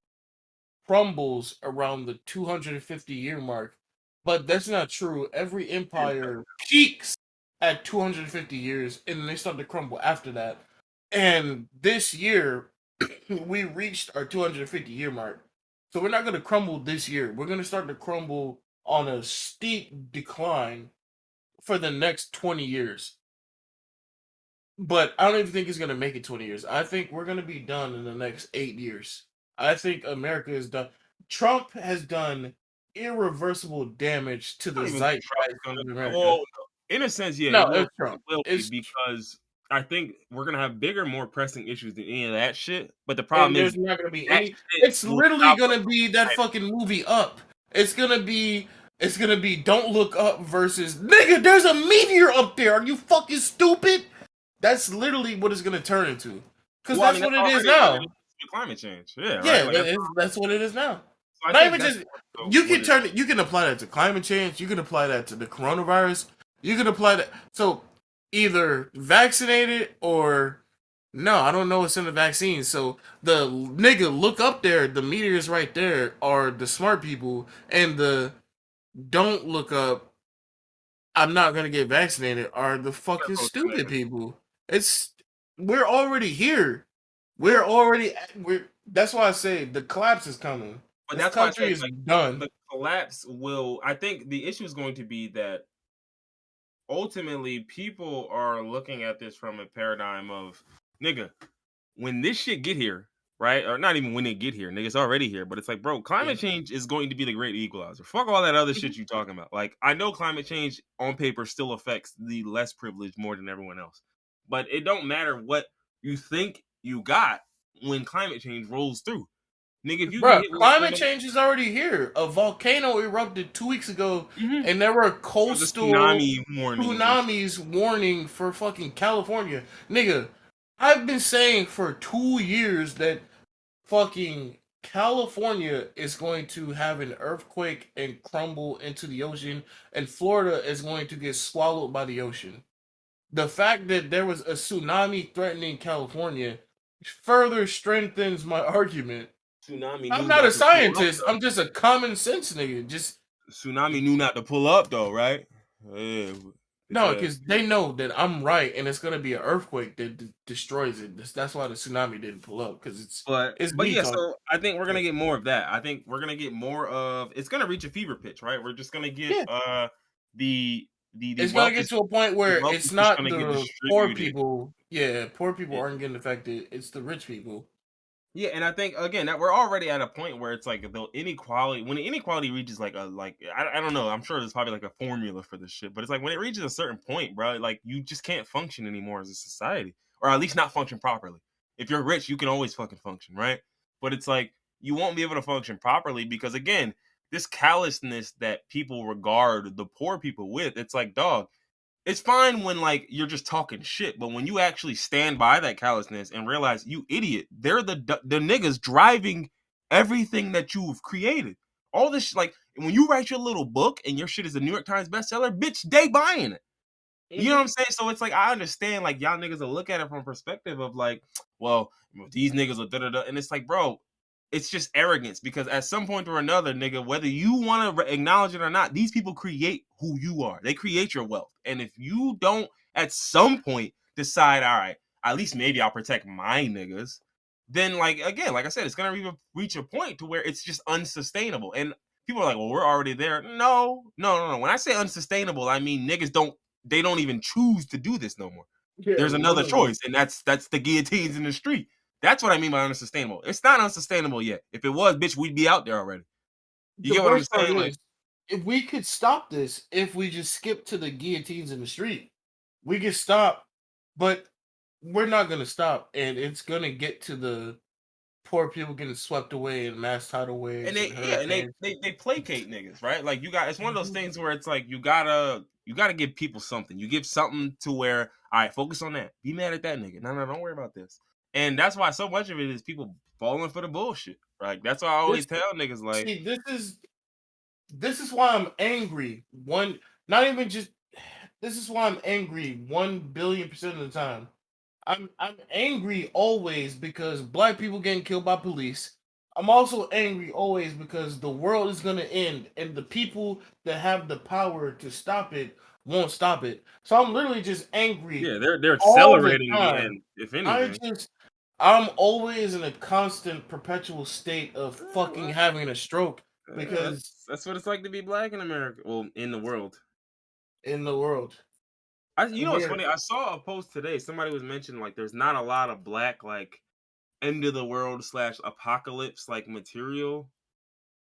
crumbles around the 250-year mark. But that's not true. Every empire peaks at 250 years and then they start to crumble after that. And this year, we reached our 250-year mark. So we're not going to crumble this year. We're going to start to crumble on a steep decline for the next 20 years. But I don't even think it's going to make it 20 years. I think we're going to be done in the next 8 years. I think America is done. Trump has done irreversible damage to I the don't even think zeitgeist Trump's gonna. of America. Well, in a sense, yeah, No, it's Trump. it will be It's because I think we're gonna have bigger, more pressing issues than any of that shit. But the and problem is there's not going to be that any. shit It's will literally stop going us to from be that surviving. fucking movie Up. It's going to be. It's gonna be Don't Look Up versus nigga. There's a meteor up there. Are you fucking stupid? That's literally what it's gonna turn into. Cause Well, I that's mean, what that's it is already what it now. is with climate change. Yeah, right. Yeah, Like that's what it is now. so I Not think even that's just you what can it. turn it. You can apply that to climate change. You can apply that to the coronavirus. You can apply that. So either vaccinated or no. I don't know what's in the vaccine. So the nigga look up there. The meteors right there are the smart people, and the don't look up. I'm not gonna get vaccinated. Are the fucking stupid people? It's we're already here. We're already we're. That's why I say the collapse is coming. But This that's why I said country is like done. the collapse will. I think the issue is going to be that ultimately people are looking at this from a paradigm of nigga when this shit get here, right? Or not even when it get here, nigga, it's already here. But it's like, bro, Yeah. climate change is going to be the great equalizer. Fuck all that other Mhm. shit you talking about. Like, I know climate change on paper still affects the less privileged more than everyone else, but it don't matter what you think you got. when climate change rolls through. Nigga, if you get Bruh, hit with climate change is already here. A volcano erupted 2 weeks ago, and there were the coastal tsunami warnings and shit. tsunamis warning for fucking California. Nigga, I've been saying for 2 years that fucking California is going to have an earthquake and crumble into the ocean, and Florida is going to get swallowed by the ocean. The fact that there was a tsunami threatening California further strengthens my argument. Tsunami I'm knew not a not to pull up scientist. though. I'm just a common sense nigga. Just Tsunami knew not to pull up though, right? Yeah, they no, said. because they know that I'm right, and it's gonna be an earthquake that destroys it. That's why the tsunami didn't pull up, because it's But me yeah, talking. so I think we're gonna get more of that. I think we're gonna get more of it's gonna reach a fever pitch, right? We're just gonna get Yeah, the it's gonna wealth get is to a point the where wealth it's is just not gonna get the poor distributed. people. Yeah, poor people Yeah. aren't getting affected. It's the rich people. Yeah, and I think again that we're already at a point where it's like the inequality when the inequality reaches like a I don't know, I'm sure there's probably like a formula for this shit, but it's like when it reaches a certain point, bro, like you just can't function anymore as a society, or at least not function properly. If you're rich, you can always fucking function, right? But it's like you won't be able to function properly because again, this callousness that people regard the poor people with, it's like dog, it's fine when like you're just talking shit, but when you actually stand by that callousness and realize you idiot, they're the niggas driving everything that you've created. All this like when you write your little book and your shit is a New York Times bestseller, bitch, they buying it. You know what I'm saying? So it's like I understand like y'all niggas will look at it from a perspective of like, well, these niggas are da da da, and it's like, bro, it's just arrogance because at some point or another, nigga, whether you want to acknowledge it or not, these people create who you are. They create your wealth, and if you don't at some point decide, all right, at least maybe I'll protect my niggas, then like again, like I said, it's gonna reach a point to where it's just unsustainable, and people are like, well, we're already there. No, no, no, no. When I say unsustainable, I mean niggas don't even choose to do this no more. Yeah, There's another literally. choice, and that's the guillotines in the street. That's what I mean by unsustainable. It's not unsustainable yet. If it was, bitch, we'd be out there already. You The get what I'm worst part saying? Like, is, if we could stop this, if we just skip to the guillotines in the street, we could stop. But we're not gonna stop, and it's gonna get to the poor people getting swept away in mass tidal and waves they and yeah, and hurricanes. they placate niggas, right? Like you got it's one of those Mhm. things where it's like you gotta give people something. You give something to where all right, focus on that. Be mad at that nigga. No, no, don't worry about this. And that's why so much of it is people falling for the bullshit. Right? That's why I This always tell niggas like, see, this is why I'm angry. Not even just. This is why I'm angry 1 billion% of the time. I'm angry always because black people getting killed by police. I'm also angry always because the world is gonna end and the people that have the power to stop it won't stop it. So I'm literally just angry yeah, they're all the accelerating the time. end, if I anything. just I'm always in a constant perpetual state of fucking Well, having a stroke because that's what it's like to be black in America. Well, in the world. in the world. You And know what's here funny? I saw a post today. Somebody was mentioning like there's not a lot of black like end of the world slash apocalypse like material,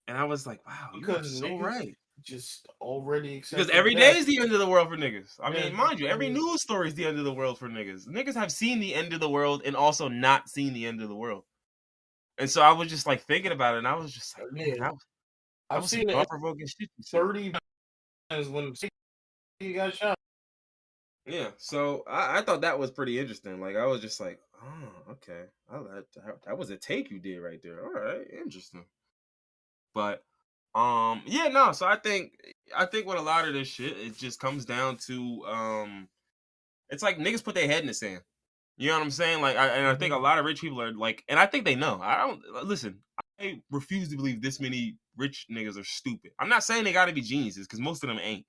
and I was like, wow, you are because so niggas right. just already Because accepted every day death. is the end of the world for niggas. I Yeah, mean, mind you, I every mean, news story is the end of the world for niggas. Niggas have seen the end of the world and also not seen the end of the world. And so I was just like thinking about it, and I was just like, man, yeah. that I've was some seen it thought provoking shit you said. 30 times when he got shot. Yeah, so I thought that was pretty interesting. Like I was just like, oh, okay, that was a take you did right there. All right, interesting. But yeah, no. So I think with a lot of this shit, it just comes down to it's like niggas put their head in the sand. You know what I'm saying? Like, I think a Mhm. lot of rich people are like, and I think they know. I don't listen. I refuse to believe this many rich niggas are stupid. I'm not saying they got to be geniuses because most of them ain't.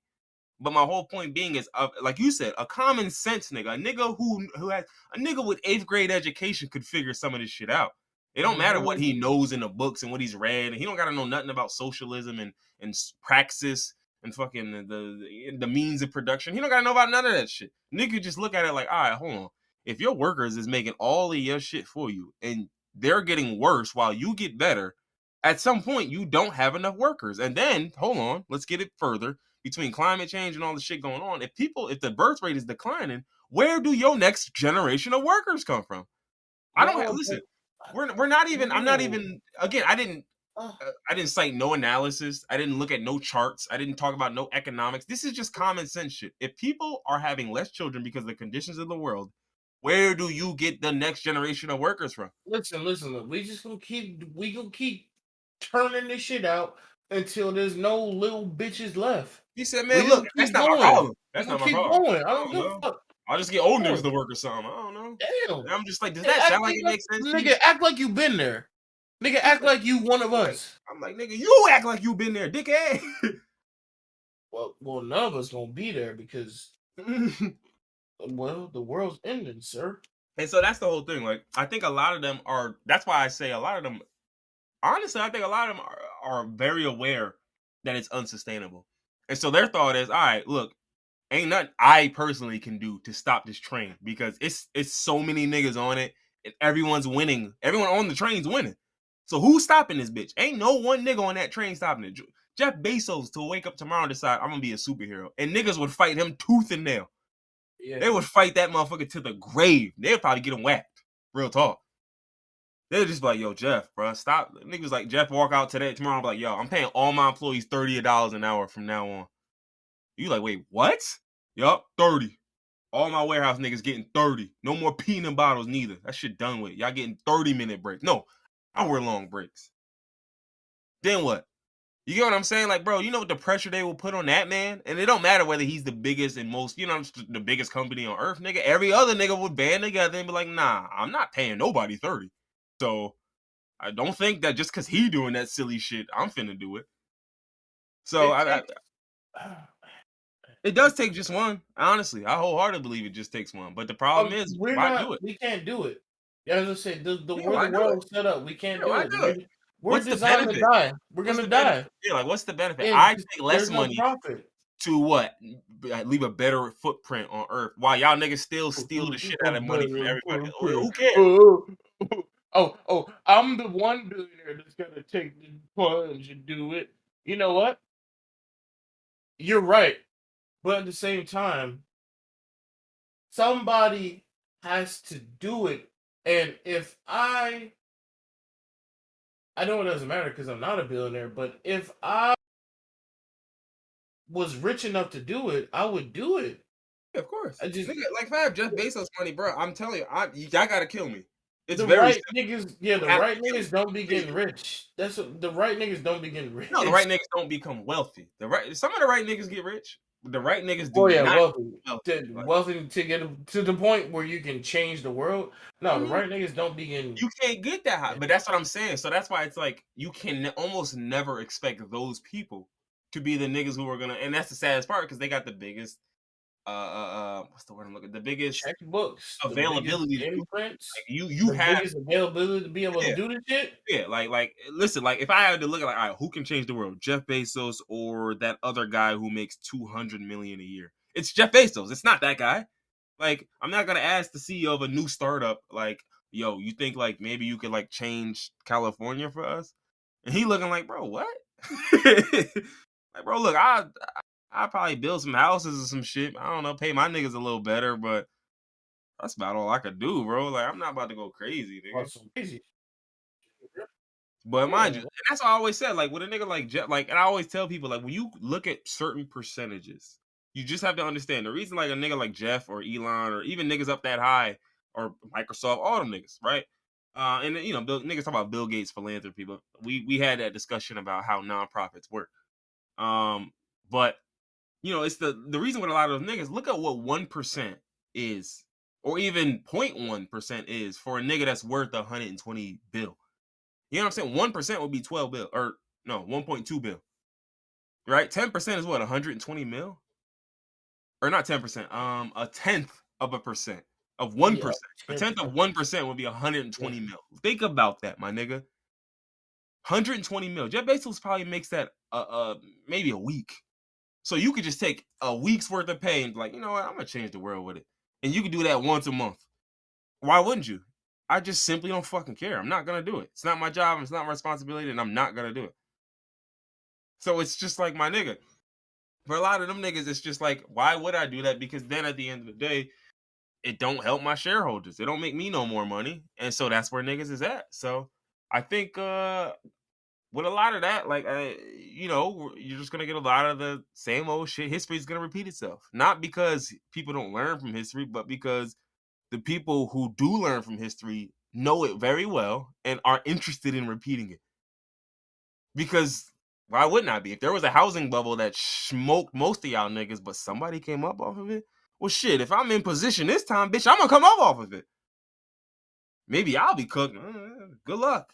But my whole point being is, like you said, a common sense nigga, a nigga who has a nigga with 8th grade education could figure some of this shit out. It don't matter what Mhm. he knows in the books and what he's read, and he don't gotta know nothing about socialism and praxis and fucking the means of production. He don't gotta know about none of that shit. Nigga just look at it like, all right, hold on. If your workers is making all of your shit for you and they're getting worse while you get better, at some point you don't have enough workers. And then hold on, let's get it further between climate change and all the shit going on, if the birth rate is declining, where do your next generation of workers come from? I Y'all don't want listen. We're not even. I'm not even. Again, I didn't Uh, cite no analysis. I didn't look at no charts. I didn't talk about no economics. This is just common sense shit. If people are having less children because of the conditions of the world, where do you get the next generation of workers from? listen, look, we gonna keep turning this shit out until there's no little bitches left. He said, We "Man, look, gonna that's keep not my going. problem. We That's gonna not my keep problem. going. I I don't don't give know. a fuck. I'll just get old niggas Going. to work or something. I don't know." Damn. And I'm just like, does Hey, that sound like it makes sense to you? nigga, act like you been there. Nigga, act like you one of us. I'm like, nigga, you act like you been there, dickhead. Well, none of us gonna be there because, well, the world's ending, sir. And so that's the whole thing. Like, I think a lot of them are. That's why I say a lot of them. Honestly, I think a lot of them are very aware that it's unsustainable, and so their thought is, all right, look, ain't nothing I personally can do to stop this train because it's so many niggas on it and everyone's winning. Everyone on the train's winning. So who's stopping this bitch? Ain't no one nigga on that train stopping it. Jeff Bezos to wake up tomorrow and decide I'm gonna be a superhero, and niggas would fight him tooth and nail. Yeah. They would fight that motherfucker to the grave. They'd probably get him whacked. Real talk. They'd just be like, yo, Jeff, bro, stop. Niggas like Jeff walk out today, tomorrow, I'm like, yo, I'm paying all my employees $30 an hour from now on. You like, wait, what? Yup, 30. All my warehouse niggas getting 30. No more peanut bottles neither. That shit done with. Y'all getting 30-minute breaks. No, hour-long breaks. Then what? You get what I'm saying? Like, bro, you know what the pressure they will put on that man? And it don't matter whether he's the biggest and most, the biggest company on earth, nigga. Every other nigga would band together and be like, nah, I'm not paying nobody 30. So I don't think that just because he doing that silly shit, I'm finna do it. So it does take just one. Honestly, I wholeheartedly believe it just takes one. But the problem is, why do it? We can't do it. As I said, Yeah, way why the do it? world's set up, we can't Yeah, do why it. do it? We're What's the designed to benefit? die. We're What's gonna the benefit? die. Yeah, like what's the benefit? And I take less there's no money profit. to what? Leave a better footprint on Earth. While y'all niggas still steal the shit out of money from everybody. Who cares? I'm the one billionaire that's gonna take the plunge and do it. You know what? You're right. But at the same time, somebody has to do it. And if I know it doesn't matter because I'm not a billionaire, but if I was rich enough to do it, I would do it. Yeah, of course. I just Nigga, like if I have Jeff Bezos money, bro, I'm telling you, y'all gotta kill me. It's the very right simple. niggas, yeah, You the have to right kill me. niggas don't be Crazy. getting rich. That's what the right niggas don't be getting rich. No, the right niggas don't become wealthy. Some of the right niggas get rich. But the right niggas Oh do yeah, not wealthy. get wealthy. Wealthy to get to the point where you can change the world. No, the Mhm. right niggas don't be getting. You can't get that high, but that's what I'm saying. So that's why it's like you can almost never expect those people to be the niggas who are gonna. And that's the saddest part because they got the biggest. What's the word I'm looking? The biggest Checkbooks, the biggest availability to do. imprints, Like you the have. biggest availability to be able to Yeah. do this shit. Yeah, like listen, like if I had to look at like, all right, who can change the world? Jeff Bezos or that other guy who makes 200 million a year? It's Jeff Bezos. It's not that guy. Like, I'm not gonna ask the CEO of a new startup, like, yo, you think like maybe you could like change California for us? And he looking like, bro, what? Like, bro, look, I probably build some houses or some shit. I don't know, pay my niggas a little better, but that's about all I could do, bro. Like, I'm not about to go crazy, nigga. Awesome, crazy. But mind you, Yeah, and that's what I always said. Like with a nigga like Jeff, like, and I always tell people, like, when you look at certain percentages, you just have to understand the reason, like a nigga like Jeff or Elon or even niggas up that high or Microsoft, all them niggas, right? And niggas talk about Bill Gates philanthropy, but we had that discussion about how nonprofits work. But it's the reason with a lot of those niggas. Look at what 1% is, or even 0.1% is for a nigga that's worth 120 bill. You know what I'm saying? 1% would be 12 bill, or no, 1.2 bill. Right? 10% is what, 120 mil? Or not 10%, a tenth of a percent of 1%. A tenth of 1% would be 120 mil. Think about that, my nigga. 120 mil. Jeff Bezos probably makes that maybe a week. So you could just take a week's worth of pay and be like, you know what, I'm gonna change the world with it. And you could do that once a month. Why wouldn't you? I just simply don't fucking care. I'm not gonna do it. It's not my job, it's not my responsibility, and I'm not gonna do it. So it's just like, my nigga. For a lot of them niggas, it's just like, why would I do that? Because then at the end of the day, it don't help my shareholders. It don't make me no more money, and so that's where niggas is at. So I think with a lot of that, like you're just gonna get a lot of the same old shit. History is gonna repeat itself, not because people don't learn from history, but because the people who do learn from history know it very well and are interested in repeating it. Because why wouldn't I be? If there was a housing bubble that smoked most of y'all niggas, but somebody came up off of it, well, shit. If I'm in position this time, bitch, I'm gonna come up off of it. Maybe I'll be cooked. Good luck.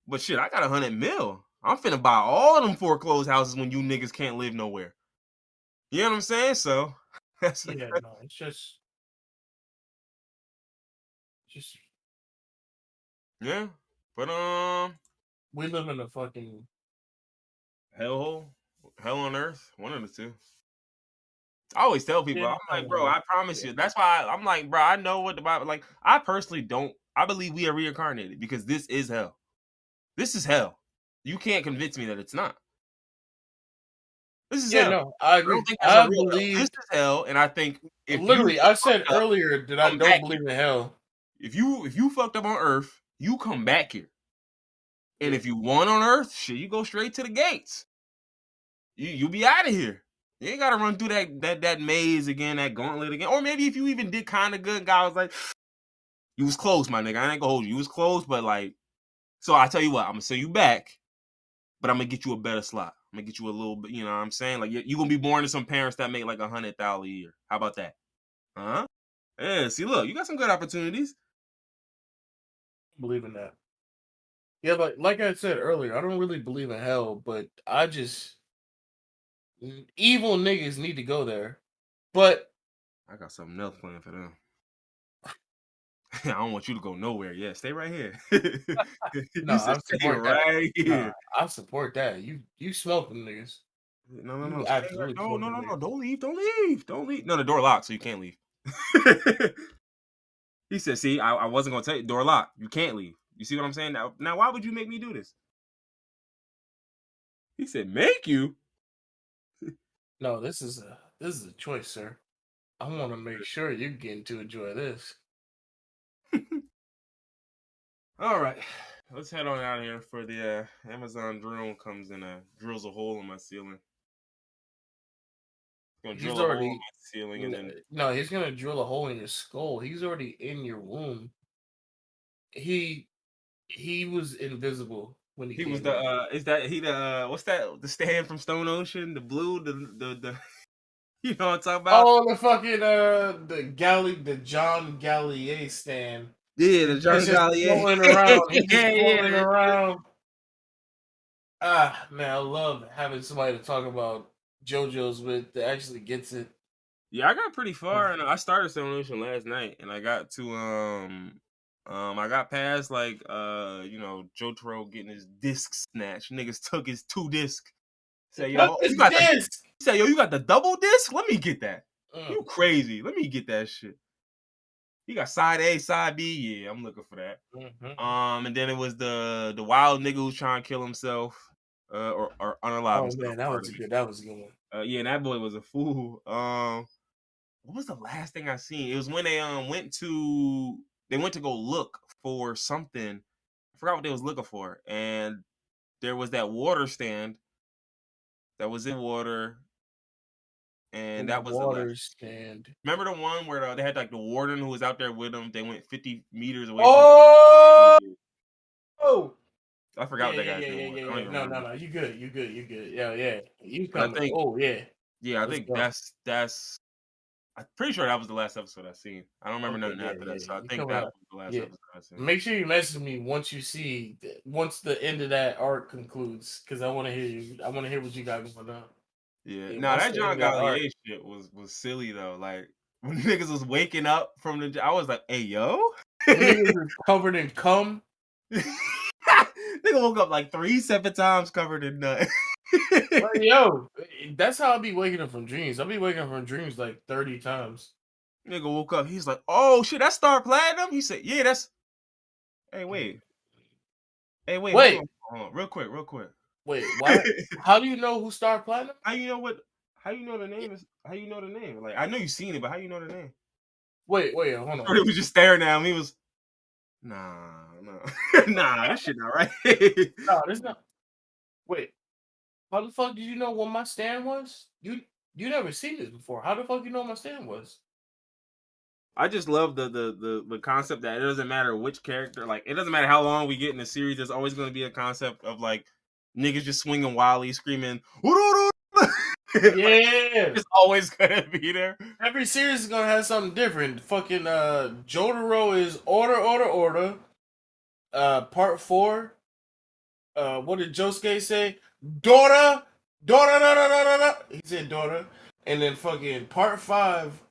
But shit, I got $100 million. I'm finna buy all of them foreclosed houses when you niggas can't live nowhere. You know what I'm saying? So that's Yeah, no, it's just yeah. But we live in a fucking hellhole, hell on earth, one of the two. I always tell people, I'm like, bro, I promise you. That's why I'm like, bro, I know what the Bible. Like, I personally don't. I believe we are reincarnated because this is hell. This is hell. You can't convince me that it's not. This is hell. No, I I agree. don't think that's a I real hell. believe. This is hell, and I think if you Literally, I said fucked up, earlier that I come don't back believe here. in hell. If you fucked up on Earth, you come back here. And Yeah. if you won on Earth, shit, you go straight to the gates. You be out of here. You ain't gotta run through that maze again, that gauntlet again. Or maybe if you even did kind of good, God was like, you was close, my nigga. I ain't gonna hold you. You was close, but like, so I tell you what, I'm gonna send you back, but I'm gonna get you a better slot. I'm gonna get you a little bit, you know what I'm saying? Like, you're gonna be born to some parents that make like $100,000 a year. How about that? Huh? Yeah, see, look, you got some good opportunities. Believe in that. Yeah, but like I said earlier, I don't really believe in hell, but I just evil niggas need to go there. But I got something else planned for them. I don't want you to go nowhere. Yeah, stay right here. no, You said I stay support that. right Nah, here. I support that. You smoke them niggas. No. You Stay right. absolutely No, smoke no, them no, no. niggas. Don't leave. Don't leave. Don't leave. No, the door locked, so you can't leave. He said, see, I wasn't gonna tell you, door locked. You can't leave. You see what I'm saying? Now why would you make me do this? He said, make you? No, this is a choice, sir. I want to make sure you're getting to enjoy this. All right. Let's head on out here for the Amazon drone comes and drills a hole in my ceiling. Gonna He's drill a hole in already my ceiling and then no. He's gonna drill a hole in your skull. He's already in your womb. He was invisible when he he was came the in. is that he the what's that, the stand from Stone Ocean, the blue, the you know what I'm talking about? Oh, the fucking the John Gallier stand. Yeah, the That's John just Golly. floating around. He's just floating Yeah. around. Ah, man, I love having somebody to talk about JoJo's with that actually gets it. Yeah, I got pretty far, and I started Stone Ocean last night, and I got to I got past like Jotaro getting his disc snatched. Niggas took his 2 disc. Say, yo, It's you got the this. say, yo, you got the double disc? Let me get that. Mm. You crazy. Let me get that shit. He got side A, side B. Yeah, I'm looking for that. Mm-hmm. And then it was the wild nigga who's trying to kill himself, or unalive Oh himself. man, that was a good one. Yeah, and that boy was a fool. What was the last thing I seen? It was when they went to go look for something. I forgot what they was looking for, and there was that water stand that was in water, and In the that was the last. water stand. Remember the one where they had like the warden who was out there with them? They went 50 meters away from. Oh, oh, I forgot yeah, what that yeah, guy's yeah, name yeah, was. yeah, I don't yeah. even No, no, remember. no. You good, you good, you good. Yeah, yeah. You But I coming? think, Oh yeah. yeah, I Let's think go. that's. I'm pretty sure that was the last episode I seen. I don't remember Okay, nothing yeah, after yeah, that, so yeah. I You think coming that up? was the last Yeah. episode I seen. Make sure you message me once the end of that arc concludes, because I want to hear you. I want to hear what you got going on. Yeah, Yeah, nah, once that the end John of that arc. Gallier shit was silly though. Like when niggas was waking up from I was like, "Hey, yo." When niggas is covered in cum. Nigga woke up like 3 separate times covered in nut. Well, yo, that's how I be waking up from dreams. I'll be waking up from dreams like 30 times. Nigga woke up. He's like, "Oh shit, that's Star Platinum." He said, "Yeah, that's." Hey, wait. Hey, wait. Hold Wait, on. Real quick. wait, why? How do you know who Star Platinum? How you know what? How you know the name is? How you know the name? Like I know you seen it, but how you know the name? Wait, hold on. He was just staring at him. He was, nah, nah, this shit not right. No, this not. Wait, how the fuck did you know what my stand was? You never seen this before. How the fuck you know what my stand was? I just love the concept that it doesn't matter which character, like it doesn't matter how long we get in the series. There's always going to be a concept of like niggas just swinging wildly, screaming. Like, Yeah. it's always gonna be there. Every series is gonna have something different. Fucking Jotaro is order. Part 4. What did Josuke say? Daughter, no. He said daughter. And then fucking part 5,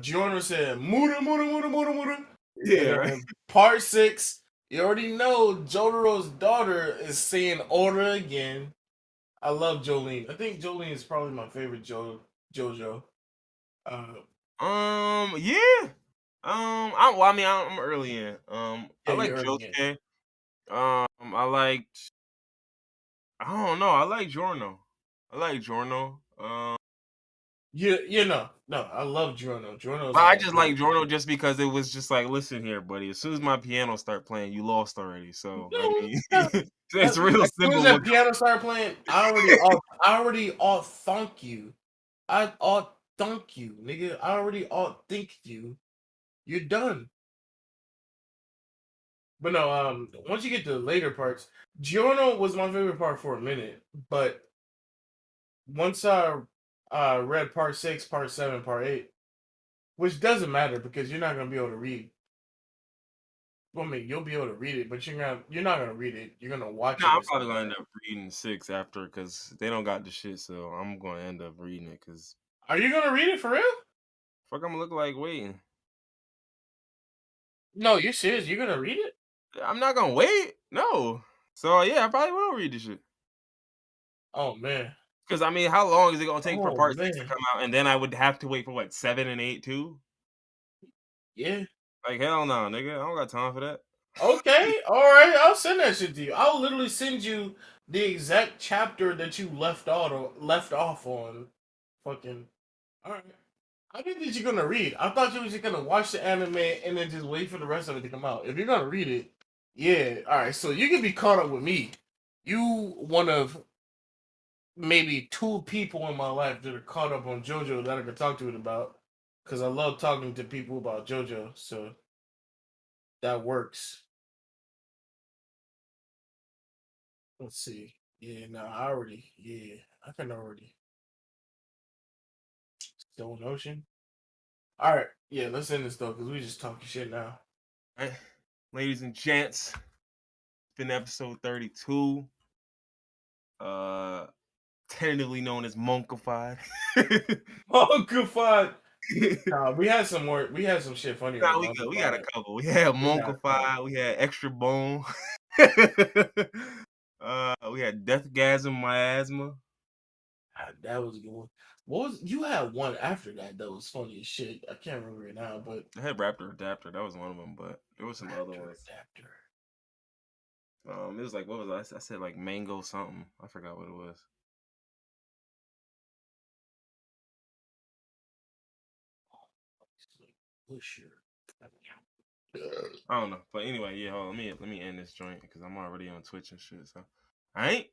Giorno said Muda. And Yeah, right. then part 6, you already know Jotaro's daughter is saying order again. I love Jolene. I think Jolene is probably my favorite JoJo. Yeah. I'm early in. I Yeah, like you're earning it. Josuke. I liked. I don't know. I like Giorno. No, I love Giorno. Giorno's But I my just like favorite. Giorno just because it was just like, listen here, buddy. As soon as my piano start playing, you lost already. So I No, mean, no. it's real As soon as simple. that piano started playing, I already ought thunk you. I ought thunk you, nigga. I already ought think you. You're done. But no, once you get to the later parts, Giorno was my favorite part for a minute. But once I read part 6, part 7, part 8, which doesn't matter because you're not gonna be able to read. Well, I mean, you'll be able to read it, but you're not gonna read it. You're gonna watch No, it I'm or probably something gonna like end that. up reading 6 after because they don't got the shit. So I'm gonna end up reading it because Are you gonna read it for real? fuck, I'm gonna look like waiting. No, you're serious. You're gonna read it? I'm not gonna wait. No. So yeah, I probably will read this shit. Oh man. Because I mean, how long is it gonna take for Oh part 6 to man. come out, and then I would have to wait for what 7 and 8 too? Yeah. Like hell no, nigga. I don't got time for that. Okay. All right. I'll send that shit to you. I'll literally send you the exact chapter that you left off on. Fucking. All right. I think that you're gonna read. I thought you were just gonna watch the anime and then just wait for the rest of it to come out. If you're gonna read it, yeah. All right. So you can be caught up with me. You one of maybe 2 people in my life that are caught up on JoJo that I could talk to it about. Because I love talking to people about JoJo. So that works. Let's see. Yeah, no, I can already. Stone Ocean. All right, yeah, let's end this though, because we just talking shit now. Right. Ladies and gents, it's been episode 32. Uh Tentatively known as Monkified. Oh, good fun. We had some more. We had some shit funnier than Nah, we good. We got a Monkified. couple. We had We got a couple. Monkified, we had Extra Bone. We had Deathgasm, Miasma. That was a good one. What was you had one after that that was funny as shit? I can't remember it now, but I had Raptor Adapter, that was one of them, but there was some other Raptor ones. Adapter. It was like, what was I said like mango something. I forgot what it was. Pusher. I don't know. But anyway, yeah, hold on, let me end this joint because I'm already on Twitch and shit. So I ain't